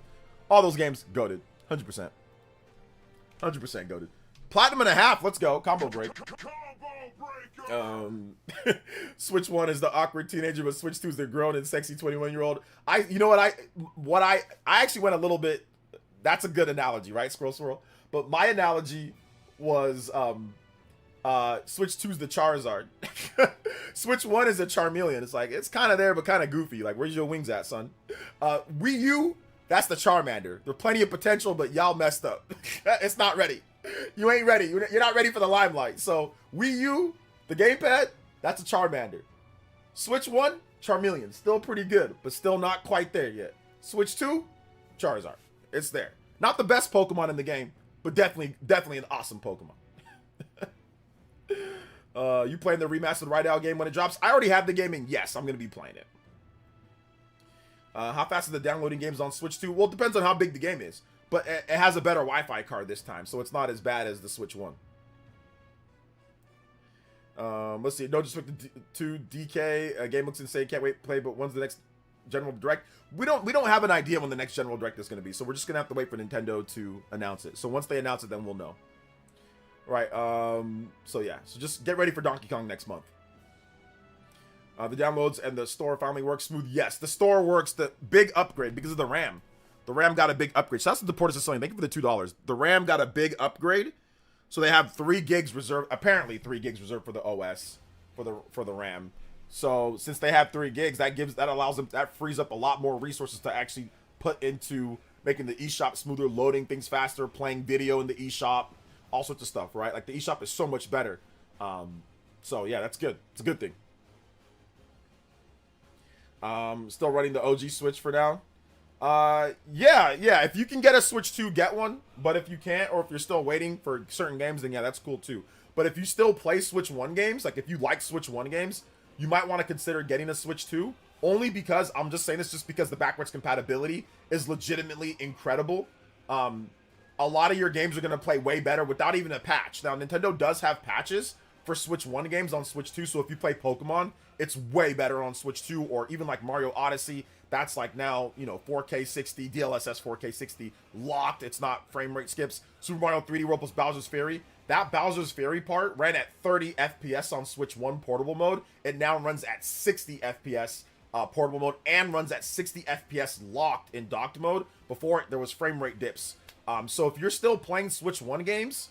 All those games, goated. 100%. 100% goated. Platinum and a half, let's go. Combo break. Switch 1 is the awkward teenager, but Switch 2 is the grown and sexy 21-year-old. You know what I actually went a little bit. That's a good analogy, right? Swirl. But my analogy was Switch 2 is the Charizard. Switch 1 is a Charmeleon. It's like, it's kind of there, but kind of goofy. Like, where's your wings at, son? Wii U, that's the Charmander. There's plenty of potential, but y'all messed up. It's not ready. You ain't ready. You're not ready for the limelight. So Wii U, the gamepad, that's a Charmander. Switch 1, Charmeleon. Still pretty good, but still not quite there yet. Switch 2, Charizard. It's there. Not the best Pokemon in the game, but definitely an awesome Pokemon. You playing the remastered Ride-Out game when it drops? I already have the game, and yes, I'm going to be playing it. How fast is the downloading games on Switch 2? Well, it depends on how big the game is. But it has a better Wi-Fi card this time, so it's not as bad as the Switch 1. Let's see. No disrespect to DK. Game looks insane. Can't wait to play, but when's the next General Direct. We don't have an idea when the next General Direct is going to be, so we're just going to have to wait for Nintendo to announce it. So once they announce it, then we'll know. Right. So yeah. So just get ready for Donkey Kong next month. The downloads and the store finally works smooth. Yes, the store works. The big upgrade because of the RAM. The RAM got a big upgrade. So that's what the Portis is selling. Thank you for the $2. The RAM got a big upgrade. So they have 3 gigs reserved. Apparently 3 gigs reserved for the OS for the RAM. So since they have 3 gigs, that allows them, that frees up a lot more resources to actually put into making the eShop smoother, loading things faster, playing video in the eShop, all sorts of stuff, right? Like the eShop is so much better. So yeah, that's good. It's a good thing. Still running the OG Switch for now. Yeah. If you can get a Switch 2, get one. But if you can't, or if you're still waiting for certain games, then yeah, that's cool too. But if you still play Switch 1 games, like if you like Switch 1 games, you might want to consider getting a Switch 2. Only because, I'm just saying this just because the backwards compatibility is legitimately incredible. A lot of your games are going to play way better without even a patch. Now, Nintendo does have patches for Switch 1 games on Switch 2, so if you play Pokemon, it's way better on Switch 2, or even like Mario Odyssey, that's like now, you know, 4K 60, DLSS 4K 60 locked, it's not frame rate skips. Super Mario 3D World plus Bowser's Fury, that Bowser's Fury part ran at 30 FPS on Switch 1 portable mode. It now runs at 60 FPS portable mode, and runs at 60 FPS locked in docked mode. Before, there was frame rate dips. So if you're still playing Switch 1 games,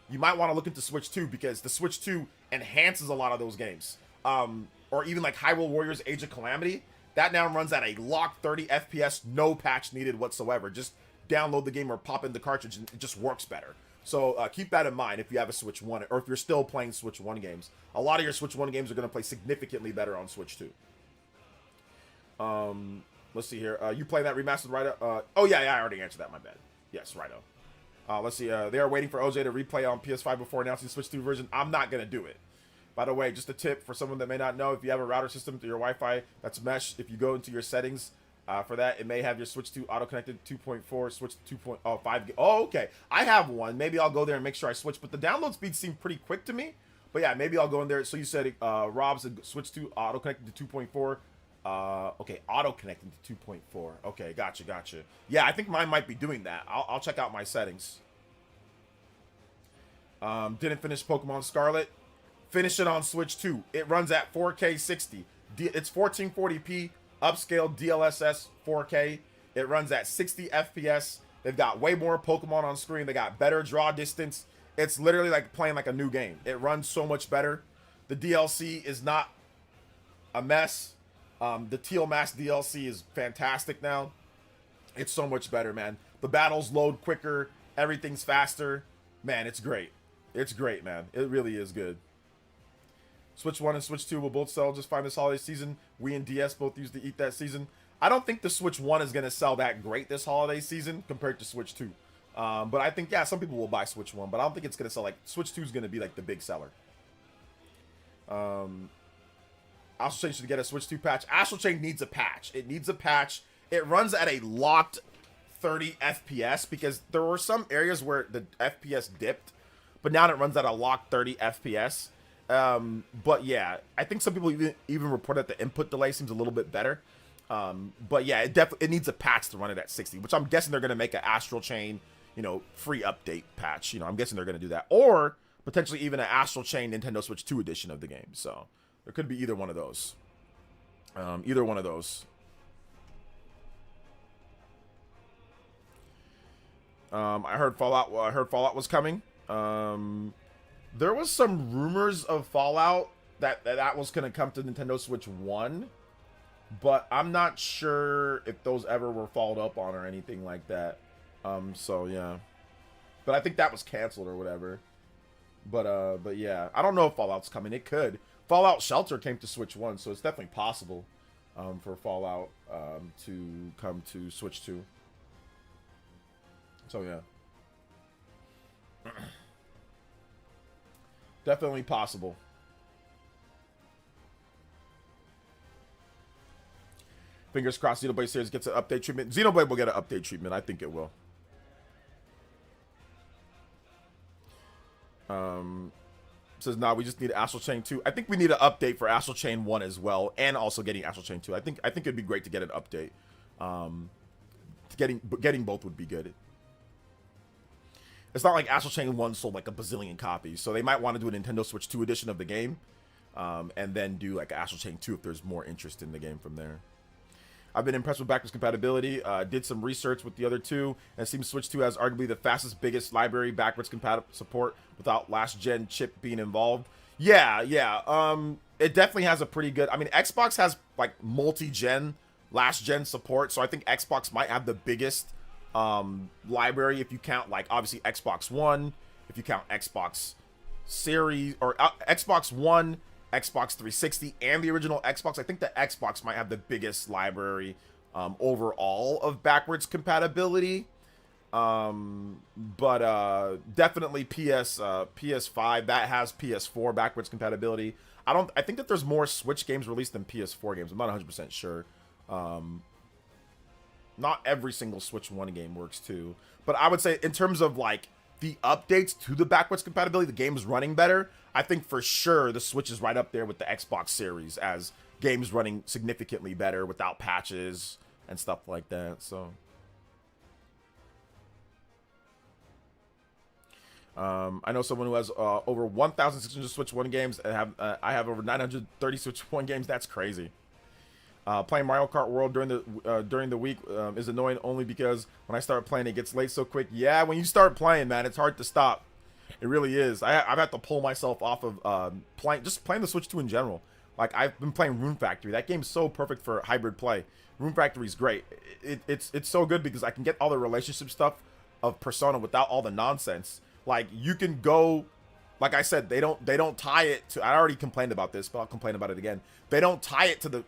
you might want to look into Switch 2, because the Switch 2 enhances a lot of those games. Or even like Hyrule Warriors Age of Calamity, that now runs at a locked 30 FPS, no patch needed whatsoever. Just download the game or pop in the cartridge and it just works better. So keep that in mind if you have a Switch 1, or if you're still playing Switch 1 games. A lot of your Switch 1 games are going to play significantly better on Switch 2. Let's see here. You play that remastered Rido? Oh yeah, I already answered that, my bad. Yes, Rido. Let's see. They are waiting for OJ to replay on PS5 before announcing Switch 2 version. I'm not going to do it. By the way, just a tip for someone that may not know, if you have a router system to your Wi-Fi that's mesh, if you go into your settings for that, it may have your Switch 2 auto-connected 2.4, Switch 2.5. Oh, okay. I have one. Maybe I'll go there and make sure I switch. But the download speed seemed pretty quick to me. But yeah, maybe I'll go in there. So you said Rob said Switch 2 auto-connected to 2.4. Okay, auto-connected to 2.4. Okay, gotcha. Yeah, I think mine might be doing that. I'll check out my settings. Didn't finish Pokemon Scarlet. Finish it on Switch 2. It runs at 4K 60. It's 1440p, upscaled DLSS 4K. It runs at 60 FPS. They've got way more Pokemon on screen. They got better draw distance. It's literally like playing like a new game. It runs so much better. The DLC is not a mess. The Teal Mask DLC is fantastic now. It's so much better, man. The battles load quicker. Everything's faster. Man, it's great. It's great, man. It really is good. Switch 1 and Switch 2 will both sell just fine this holiday season. Wii and DS both used to eat that season. I don't think the Switch 1 is going to sell that great this holiday season compared to Switch 2. But I think, yeah, some people will buy Switch 1, but I don't think it's going to sell like... Switch 2 is going to be like the big seller. Astral Chain should get a Switch 2 patch. Astral Chain needs a patch. It needs a patch. It runs at a locked 30 FPS because there were some areas where the FPS dipped, but now it runs at a locked 30 FPS. But yeah, I think some people even report that the input delay seems a little bit better. But yeah, it needs a patch to run it at 60, which I'm guessing they're going to make an Astral Chain, you know, free update patch. You know, I'm guessing they're going to do that, or potentially even an Astral Chain Nintendo Switch 2 edition of the game. So there could be either one of those. Either one of those. I heard Fallout was coming. There was some rumors of Fallout that was going to come to Nintendo Switch 1, but I'm not sure if those ever were followed up on or anything like that. So yeah, but I think that was canceled or whatever. But yeah, I don't know if Fallout's coming. It could. Fallout Shelter came to Switch 1, so it's definitely possible for Fallout to come to Switch 2. So yeah. Definitely possible. Fingers crossed Xenoblade Series gets an update treatment. Xenoblade will get an update treatment. I think it will. says, nah, we just need Astral Chain 2. I think we need an update for Astral Chain 1 as well, and also getting Astral Chain 2. I think it'd be great to get an update. Getting both would be good. It's not like Astral Chain 1 sold like a bazillion copies, so they might want to do a Nintendo Switch 2 edition of the game, and then do like Astral Chain 2 if there's more interest in the game from there. I've been impressed with backwards compatibility. Did some research with the other two, and it seems Switch 2 has arguably the fastest, biggest library backwards compatible support without last gen chip being involved. Yeah. It definitely has a pretty good. I mean, Xbox has like multi-gen, last gen support, so I think Xbox might have the biggest library if you count like obviously Xbox One, if you count Xbox Series or Xbox One, Xbox 360, and the original Xbox. I think the Xbox might have the biggest library overall of backwards compatibility. But definitely PS5 that has PS4 backwards compatibility. I think that there's more Switch games released than PS4 games. I'm not 100% sure. Not every single Switch 1 game works too, but I would say in terms of like the updates to the backwards compatibility, the game is running better. I think for sure the Switch is right up there with the Xbox Series as games running significantly better without patches and stuff like that. So I know someone who has over 1,600 Switch 1 games, and I have over 930 Switch 1 games. That's crazy. Playing Mario Kart World during the week is annoying only because when I start playing, it gets late so quick. Yeah, when you start playing, man, it's hard to stop. It really is. I've had to pull myself off of playing the Switch 2 in general. Like, I've been playing Rune Factory. That game's so perfect for hybrid play. Rune Factory's great. It's so good because I can get all the relationship stuff of Persona without all the nonsense. Like, you can go, like I said, they don't tie it to, I already complained about this, but I'll complain about it again. They don't tie it to the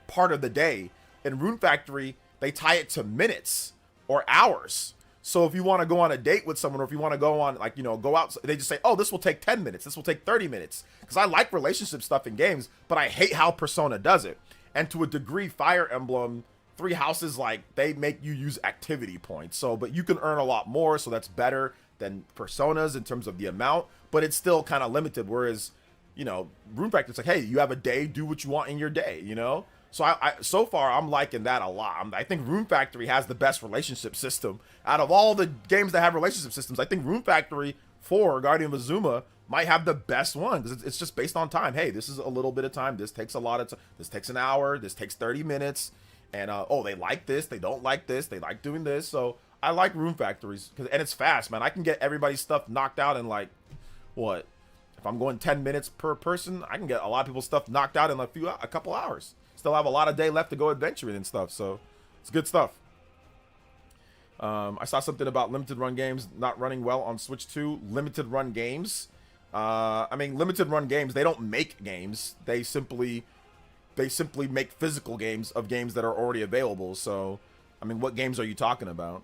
part of the day. In Rune Factory, they tie it to minutes or hours. So if you want to go on a date with someone, or if you want to go on, like, you know, go out, they just say, oh, this will take 10 minutes. This will take 30 minutes. Because I like relationship stuff in games, but I hate how Persona does it. And to a degree, Fire Emblem, Three Houses, like, they make you use activity points. So, but you can earn a lot more, so that's better than Personas in terms of the amount. But it's still kind of limited, whereas, you know, Rune Factory, it's like, hey, you have a day, do what you want in your day, you know? So so far, I'm liking that a lot. I think Rune Factory has the best relationship system. Out of all the games that have relationship systems, I think Rune Factory 4, Guardian of Azuma, might have the best one, because it's just based on time. Hey, this is a little bit of time. This takes a lot of time. This takes an hour. This takes 30 minutes. And, oh, they like this. They don't like this. They like doing this. So I like Rune Factories. And it's fast, man. I can get everybody's stuff knocked out in, like, what? If I'm going 10 minutes per person, I can get a lot of people's stuff knocked out in a couple hours. Still have a lot of day left to go adventuring and stuff, so it's good stuff. I saw something about limited run games not running well on Switch 2. Limited run games. I mean, limited run games, they don't make games. They simply make physical games of games that are already available. So, I mean, what games are you talking about?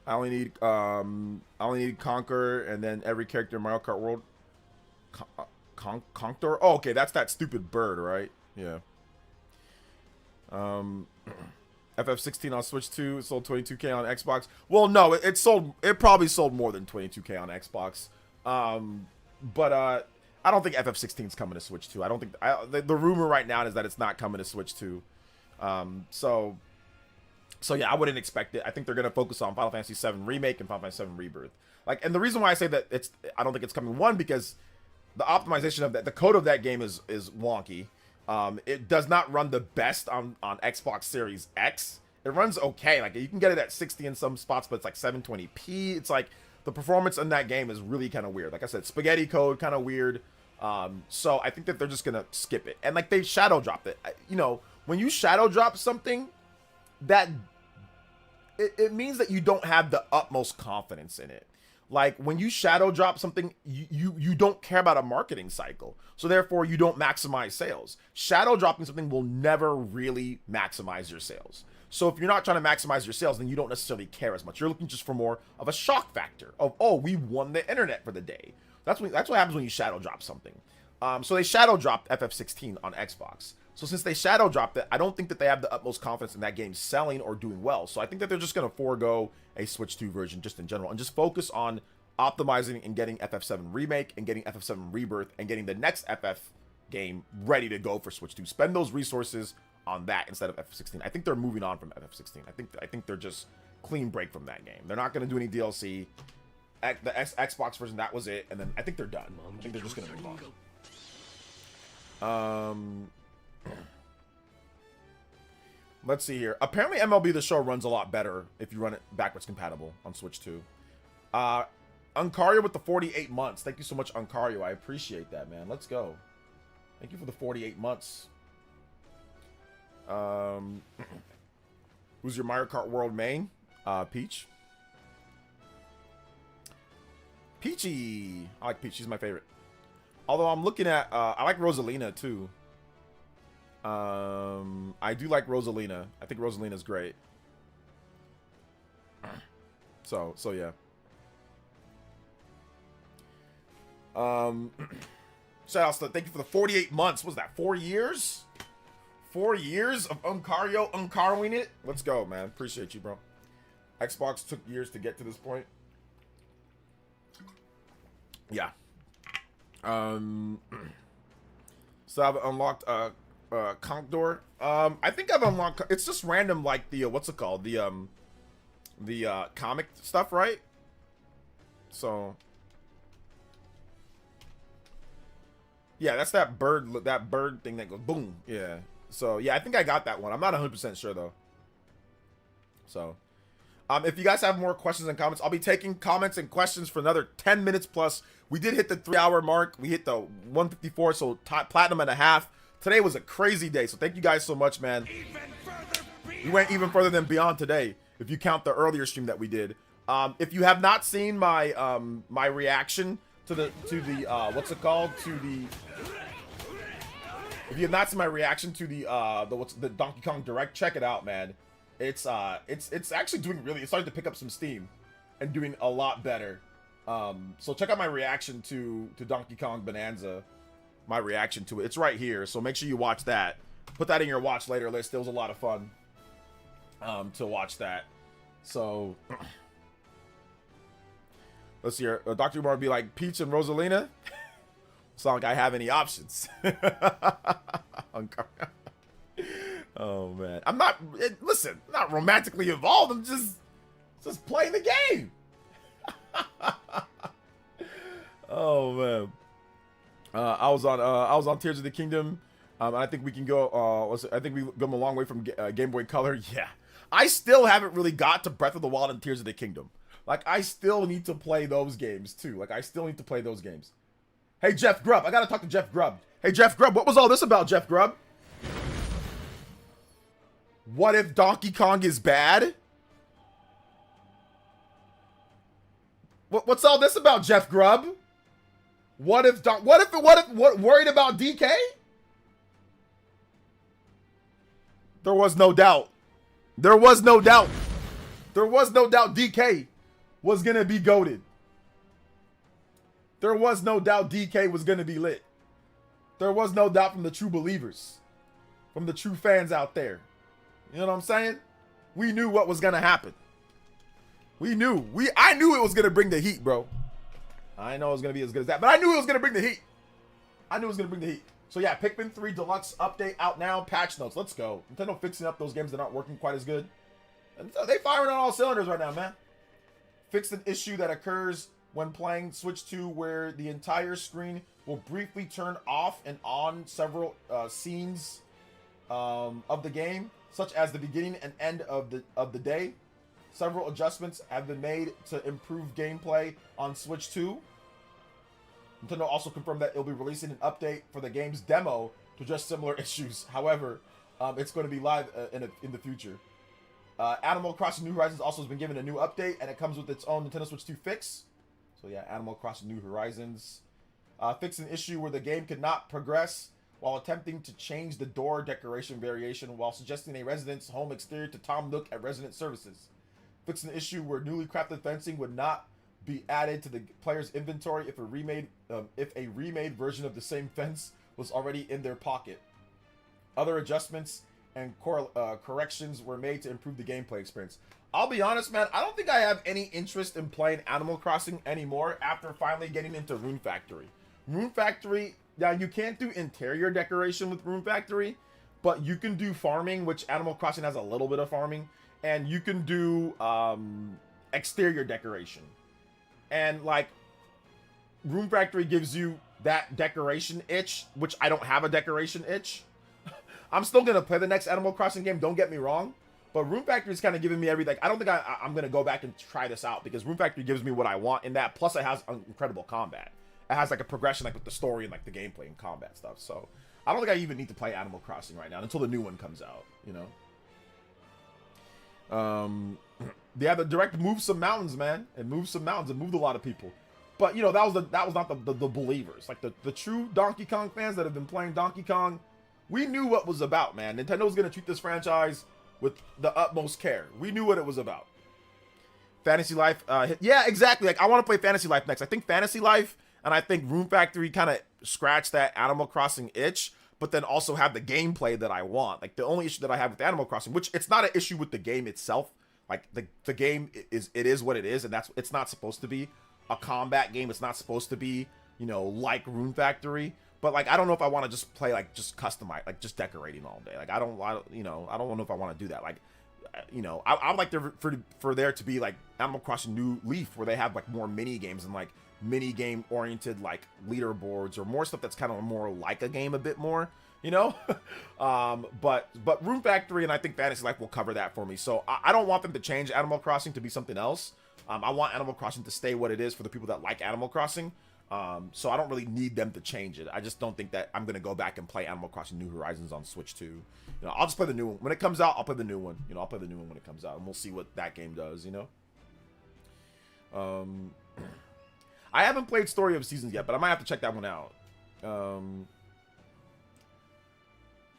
I only need Conquer, and then every character in Mario Kart World. Conctor? Oh, okay, that's that stupid bird, right? Yeah. FF16 on Switch 2, it sold 22K on Xbox. Well, no, it probably sold more than 22K on Xbox. But I don't think FF16 is coming to Switch 2. I don't think the rumor right now is that it's not coming to Switch 2. So yeah, I wouldn't expect it. I think they're gonna focus on Final Fantasy VII Remake and Final Fantasy VII Rebirth. Like, and the reason why I say that I don't think it's coming, one, because the optimization of that, the code of that game is wonky. It does not run the best on Xbox Series X. It runs okay. Like, you can get it at 60 in some spots, but it's like 720p. It's like, the performance in that game is really kind of weird. Like I said, spaghetti code, kind of weird. So I think that they're just gonna skip it. And like, they shadow dropped it. You know, when you shadow drop something, that it means that you don't have the utmost confidence in it. Like, when you shadow drop something, you don't care about a marketing cycle. So therefore, you don't maximize sales. Shadow dropping something will never really maximize your sales. So if you're not trying to maximize your sales, then you don't necessarily care as much. You're looking just for more of a shock factor of, oh, we won the internet for the day. That's what happens when you shadow drop something. So they shadow dropped FF16 on Xbox. So since they shadow dropped it, I don't think that they have the utmost confidence in that game selling or doing well. So I think that they're just going to forego a Switch 2 version just in general and just focus on optimizing and getting FF7 Remake and getting FF7 Rebirth and getting the next FF game ready to go for Switch 2. Spend those resources on that instead of FF16. I think they're moving on from FF16. I think they're just clean break from that game. They're not going to do any DLC. The Xbox version, that was it, and then I think they're done. I think they're just going to move on. Let's see here. Apparently MLB The Show runs a lot better if you run it backwards compatible on Switch 2. Uncario with the 48 months. Thank you so much, Uncario. I appreciate that, man. Let's go. Thank you for the 48 months. Who's your Mario Kart World main? Peach. Peachy. I like Peach. She's my favorite. Although I'm looking at... I like Rosalina, too. I do like Rosalina. I think Rosalina's great. So yeah. Shout out to, thank you for the 48 months. What was that, 4 years? 4 years of Uncaroing it? Let's go, man. Appreciate you, bro. Xbox took years to get to this point. Yeah. So I've unlocked Conk Door. I think I've unlocked, it's just random, like the what's it called? The comic stuff, right? So yeah, that's that bird thing that goes boom. Yeah. So yeah, I think I got that one. I'm not 100% sure though. So if you guys have more questions and comments, I'll be taking comments and questions for another 10 minutes plus. We did hit the 3-hour mark. We hit the 154, so platinum and a half. Today was a crazy day, so thank you guys so much, man. We went even further than beyond today, if you count the earlier stream that we did. If you have not seen my my reaction to the what's it called, if you have not seen my reaction to the Donkey Kong Direct, check it out, man. It's actually doing really, it's starting to pick up some steam and doing a lot better. So check out my reaction to Donkey Kong Bonanza. My reaction to it. It's right here, so make sure you watch that. Put that in your watch later list. It was a lot of fun to watch that. So let's see here. Dr. Umar would be like, Peach and Rosalina? It's not like I have any options. Oh man, I'm not, listen, I'm not romantically involved. I'm just playing the game. Oh man. I was on Tears of the Kingdom. I think we can go. I think we've come a long way from Game Boy Color. Yeah, I still haven't really got to Breath of the Wild and Tears of the Kingdom. Like, I still need to play those games too. Like, I still need to play those games. Hey, Jeff Grubb, I gotta talk to Jeff Grubb. Hey, Jeff Grubb, what was all this about, Jeff Grubb? What if Donkey Kong is bad? What's all this about, Jeff Grubb? What worried about DK? There was no doubt. There was no doubt. There was no doubt DK was gonna be goated. There was no doubt DK was gonna be lit. There was no doubt from the true believers, from the true fans out there. You know what I'm saying? We knew what was gonna happen. We knew. I knew it was gonna bring the heat, bro. I know it was gonna be as good as that, but I knew it was gonna bring the heat. I knew it was gonna bring the heat. So yeah, Pikmin 3 Deluxe update out now. Patch notes. Let's go. Nintendo fixing up those games that aren't working quite as good. And so they firing on all cylinders right now, man. Fixed an issue that occurs when playing Switch 2, where the entire screen will briefly turn off and on several scenes of the game, such as the beginning and end of the day. Several adjustments have been made to improve gameplay on Switch 2. Nintendo also confirmed that it'll be releasing an update for the game's demo to address similar issues. However, it's going to be live in the future. Animal Crossing New Horizons also has been given a new update, and it comes with its own Nintendo Switch 2 fix. So yeah, Animal Crossing New Horizons. Fixed an issue where the game could not progress while attempting to change the door decoration variation while suggesting a resident's home exterior to Tom Nook at Resident Services. Fixed an issue where newly crafted fencing would not be added to the player's inventory if a remade version of the same fence was already in their pocket. Other adjustments and corrections were made to improve the gameplay experience. I'll be honest, man, I don't think I have any interest in playing Animal Crossing anymore after finally getting into Rune Factory. Rune Factory, now you can't do interior decoration with Rune Factory, but you can do farming, which Animal Crossing has a little bit of farming, and you can do exterior decoration. And like, Rune Factory gives you that decoration itch, which I don't have a decoration itch. I'm still gonna play the next Animal Crossing game, don't get me wrong, but Rune Factory is kind of giving me everything. I don't think I'm gonna go back and try this out because Rune Factory gives me what I want in that. Plus, it has incredible combat. It has like a progression, like with the story and like the gameplay and combat stuff. So I don't think I even need to play Animal Crossing right now until the new one comes out. You know. Yeah, the direct moved some mountains, man. It moved some mountains. It moved a lot of people. But you know, that was not the believers, like the true Donkey Kong fans that have been playing Donkey Kong. We knew what was about, man. Nintendo was gonna treat this franchise with the utmost care. We knew what it was about. Fantasy Life, yeah, exactly. Like I want to play Fantasy Life next. I think Fantasy Life and I think Rune Factory kind of scratch that Animal Crossing itch, but then also have the gameplay that I want. Like the only issue that I have with Animal Crossing, which it's not an issue with the game itself. Like the game is what it is, and it's not supposed to be a combat game. It's not supposed to be, you know, like Rune Factory. But like I don't know if I want to just play like just customize, like just decorating all day. Like I don't know if I want to do that. Like, you know, I'd like for there to be like Animal Crossing New Leaf where they have like more mini games and like mini game oriented like leaderboards or more stuff that's kind of more like a game a bit more, you know. But Rune Factory and I think Fantasy Life will cover that for me. So I don't want them to change Animal Crossing to be something else. I want Animal Crossing to stay what it is for the people that like Animal Crossing. So I don't really need them to change it. I just don't think that I'm gonna go back and play Animal Crossing New Horizons on Switch 2. You know, I'll just play the new one when it comes out. I'll play the new one. You know, I'll play the new one when it comes out, and we'll see what that game does. You know. I haven't played Story of Seasons yet, but I might have to check that one out.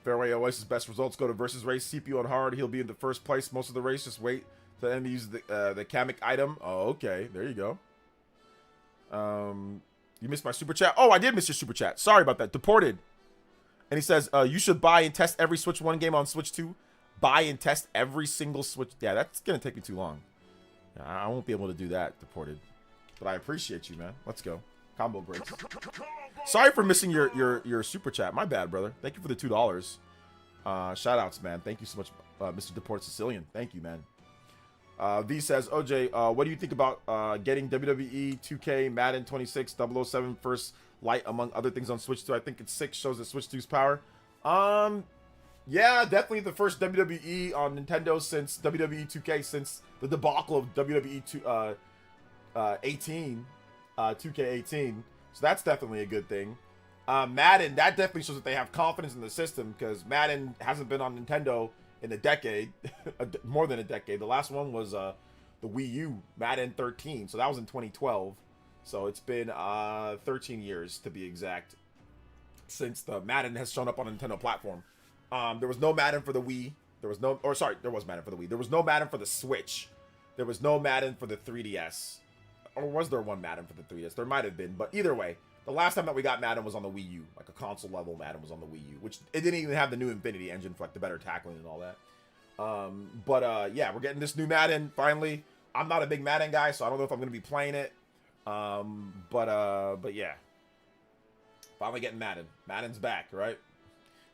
Fairway Oasis best results go to versus race. CPU on hard. He'll be in the first place most of the race. Just wait till the enemy uses the Kamek item. Oh, okay. There you go. You missed my super chat. Oh, I did miss your super chat. Sorry about that. Deported. And he says, you should buy and test every Switch 1 game on Switch 2. Buy and test every single Switch. Yeah, that's going to take me too long. I won't be able to do that, Deported. But I appreciate you, man. Let's go. Combo breaks. Sorry for missing your super chat. My bad, brother. Thank you for the $2. Shout outs, man. Thank you so much, Mr. Deport Sicilian. Thank you, man. V says, OJ, what do you think about getting WWE 2K Madden 26 007 First Light among other things on Switch 2? I think it's 6 shows that Switch 2's power. Yeah, definitely the first WWE on Nintendo since WWE 2K, since the debacle of WWE 18, 2K18. So that's definitely a good thing. Madden, that definitely shows that they have confidence in the system because Madden hasn't been on Nintendo in a decade, more than a decade. The last one was the Wii U, Madden 13. So that was in 2012. So it's been 13 years to be exact since the Madden has shown up on a Nintendo platform. There was no Madden for the Wii. There was Madden for the Wii. There was no Madden for the Switch. There was no Madden for the 3DS. Or was there one Madden for the 3DS? There might have been, but either way, the last time that we got Madden was on the Wii U. Like a console level Madden was on the Wii U, which it didn't even have the new Infinity engine for like the better tackling and all that. Yeah, we're getting this new Madden finally. I'm not a big Madden guy, so I don't know if I'm going to be playing it. But yeah. Finally getting Madden. Madden's back, right?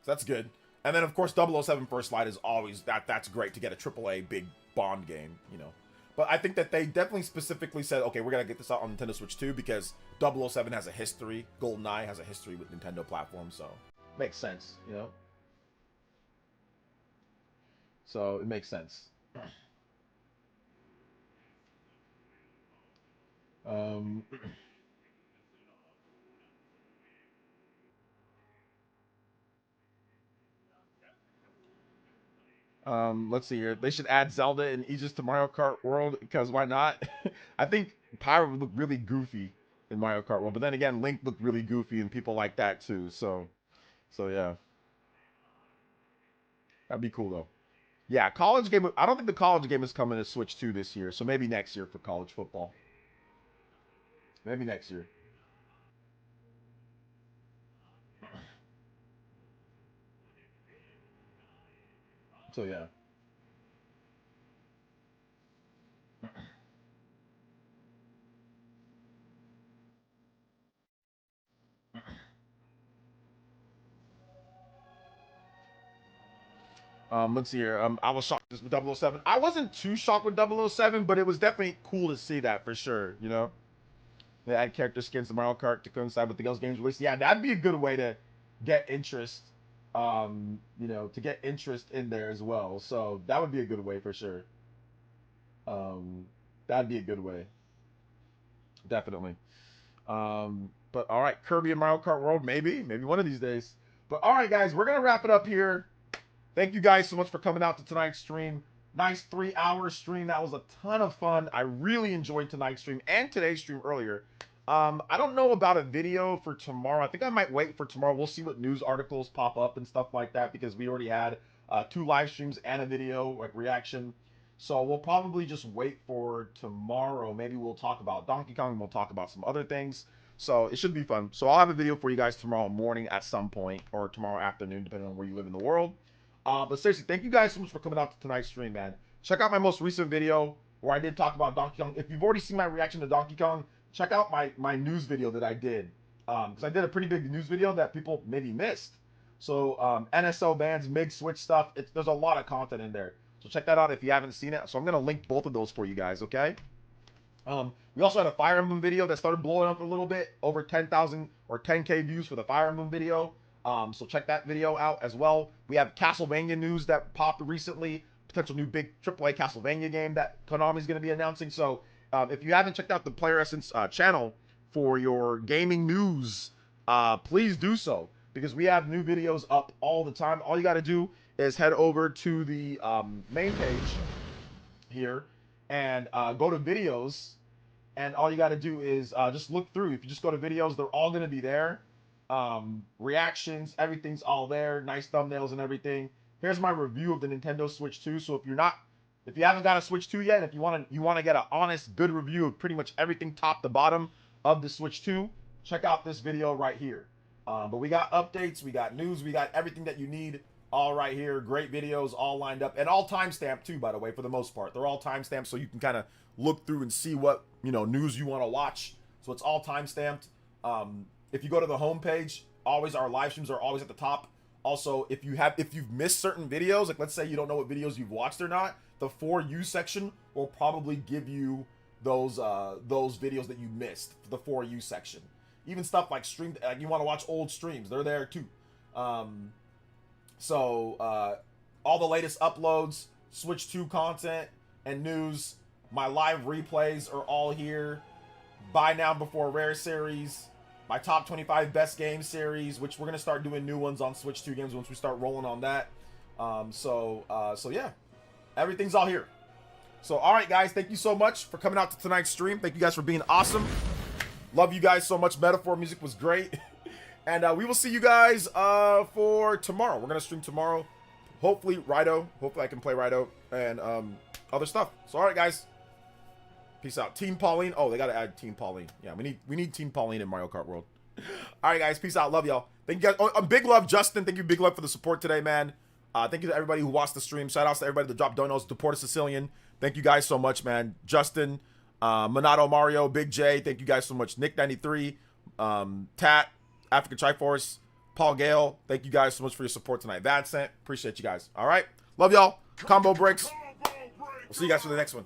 So that's good. And then, of course, 007 First Light is always, that's great to get a AAA big Bond game, you know. But I think that they definitely specifically said, okay, we're going to get this out on Nintendo Switch 2 because 007 has a history. GoldenEye has a history with Nintendo platforms, so makes sense, you know. So it makes sense. Let's see here. They should add Zelda and Aegis to Mario Kart World because why not? I think Pyro would look really goofy in Mario Kart World, but then again, Link looked really goofy and people like that too. So yeah, that'd be cool though. Yeah, college game. I don't think the college game is coming to Switch 2 this year, so maybe next year for college football. Maybe next year. So yeah. Let's see here. I was shocked with 007. I wasn't too shocked with 007, but it was definitely cool to see that for sure. You know, they add character skins to Mario Kart to coincide with the Ghost games release. Yeah, that'd be a good way to get interest. You know, to get interest in there as well. So that would be a good way for sure. That'd be a good way. Definitely. But all right, Kirby and Mario Kart World, maybe one of these days. But all right, guys, we're gonna wrap it up here. Thank you guys so much for coming out to tonight's stream. Nice 3-hour stream. That was a ton of fun. I really enjoyed tonight's stream and today's stream earlier. I don't know about a video for tomorrow. I think I might wait for tomorrow. We'll see what news articles pop up and stuff like that because we already had 2 live streams and a video like reaction. So we'll probably just wait for tomorrow. Maybe we'll talk about Donkey Kong and we'll talk about some other things. So it should be fun. So I'll have a video for you guys tomorrow morning at some point or tomorrow afternoon, depending on where you live in the world. But seriously, thank you guys so much for coming out to tonight's stream, man. Check out my most recent video where I did talk about Donkey Kong. If you've already seen my reaction to Donkey Kong, check out my news video that I did. Because I did a pretty big news video that people maybe missed. So NSO bans, MIG switch stuff. There's a lot of content in there. So check that out if you haven't seen it. So I'm going to link both of those for you guys, okay? We also had a Fire Emblem video that started blowing up a little bit. Over 10,000 or 10K views for the Fire Emblem video. So check that video out as well. We have Castlevania news that popped recently. Potential new big AAA Castlevania game that Konami's going to be announcing. So if you haven't checked out the Player Essence channel for your gaming news, please do so. Because we have new videos up all the time. All you got to do is head over to the main page here and go to videos. And all you got to do is just look through. If you just go to videos, they're all going to be there. Reactions, everything's all there, nice thumbnails and everything. Here's my review of the Nintendo Switch 2. So if you haven't got a Switch 2 yet, if you want to get an honest, good review of pretty much everything top to bottom of the Switch 2, check out this video right here. But we got updates, we got news, we got everything that you need all right here. Great videos all lined up and all timestamped too, by the way, for the most part. They're all timestamped so you can kind of look through and see what, news you want to watch. So it's all timestamped. If you go to the homepage, always our live streams are always at the top. Also, if you've missed certain videos, like let's say you don't know what videos you've watched or not, the For You section will probably give you those videos that you missed, the For You section. Even stuff like you want to watch old streams, they're there too. So all the latest uploads, Switch 2 content and news, my live replays are all here. Buy Now Before Rare series. My top 25 best games series, which we're going to start doing new ones on Switch 2 games once we start rolling on that. So yeah, everything's all here. So, all right, guys, thank you so much for coming out to tonight's stream. Thank you guys for being awesome. Love you guys so much. Metaphor music was great. And we will see you guys for tomorrow. We're going to stream tomorrow. Hopefully, Rido. Hopefully, I can play Rido and other stuff. So, all right, guys. Peace out. Team Pauline. Oh, they got to add Team Pauline. Yeah, we need Team Pauline in Mario Kart World. All right, guys. Peace out. Love y'all. Thank you guys. Oh, big love, Justin. Thank you, big love for the support today, man. Thank you to everybody who watched the stream. Shout outs to everybody that dropped donos to Porta Sicilian. Thank you guys so much, man. Justin, Monato Mario, Big J. Thank you guys so much. Nick93, Tat, African Triforce, Paul Gale. Thank you guys so much for your support tonight. Vincent, appreciate you guys. All right. Love y'all. Combo breaks. We'll see you guys for the next one.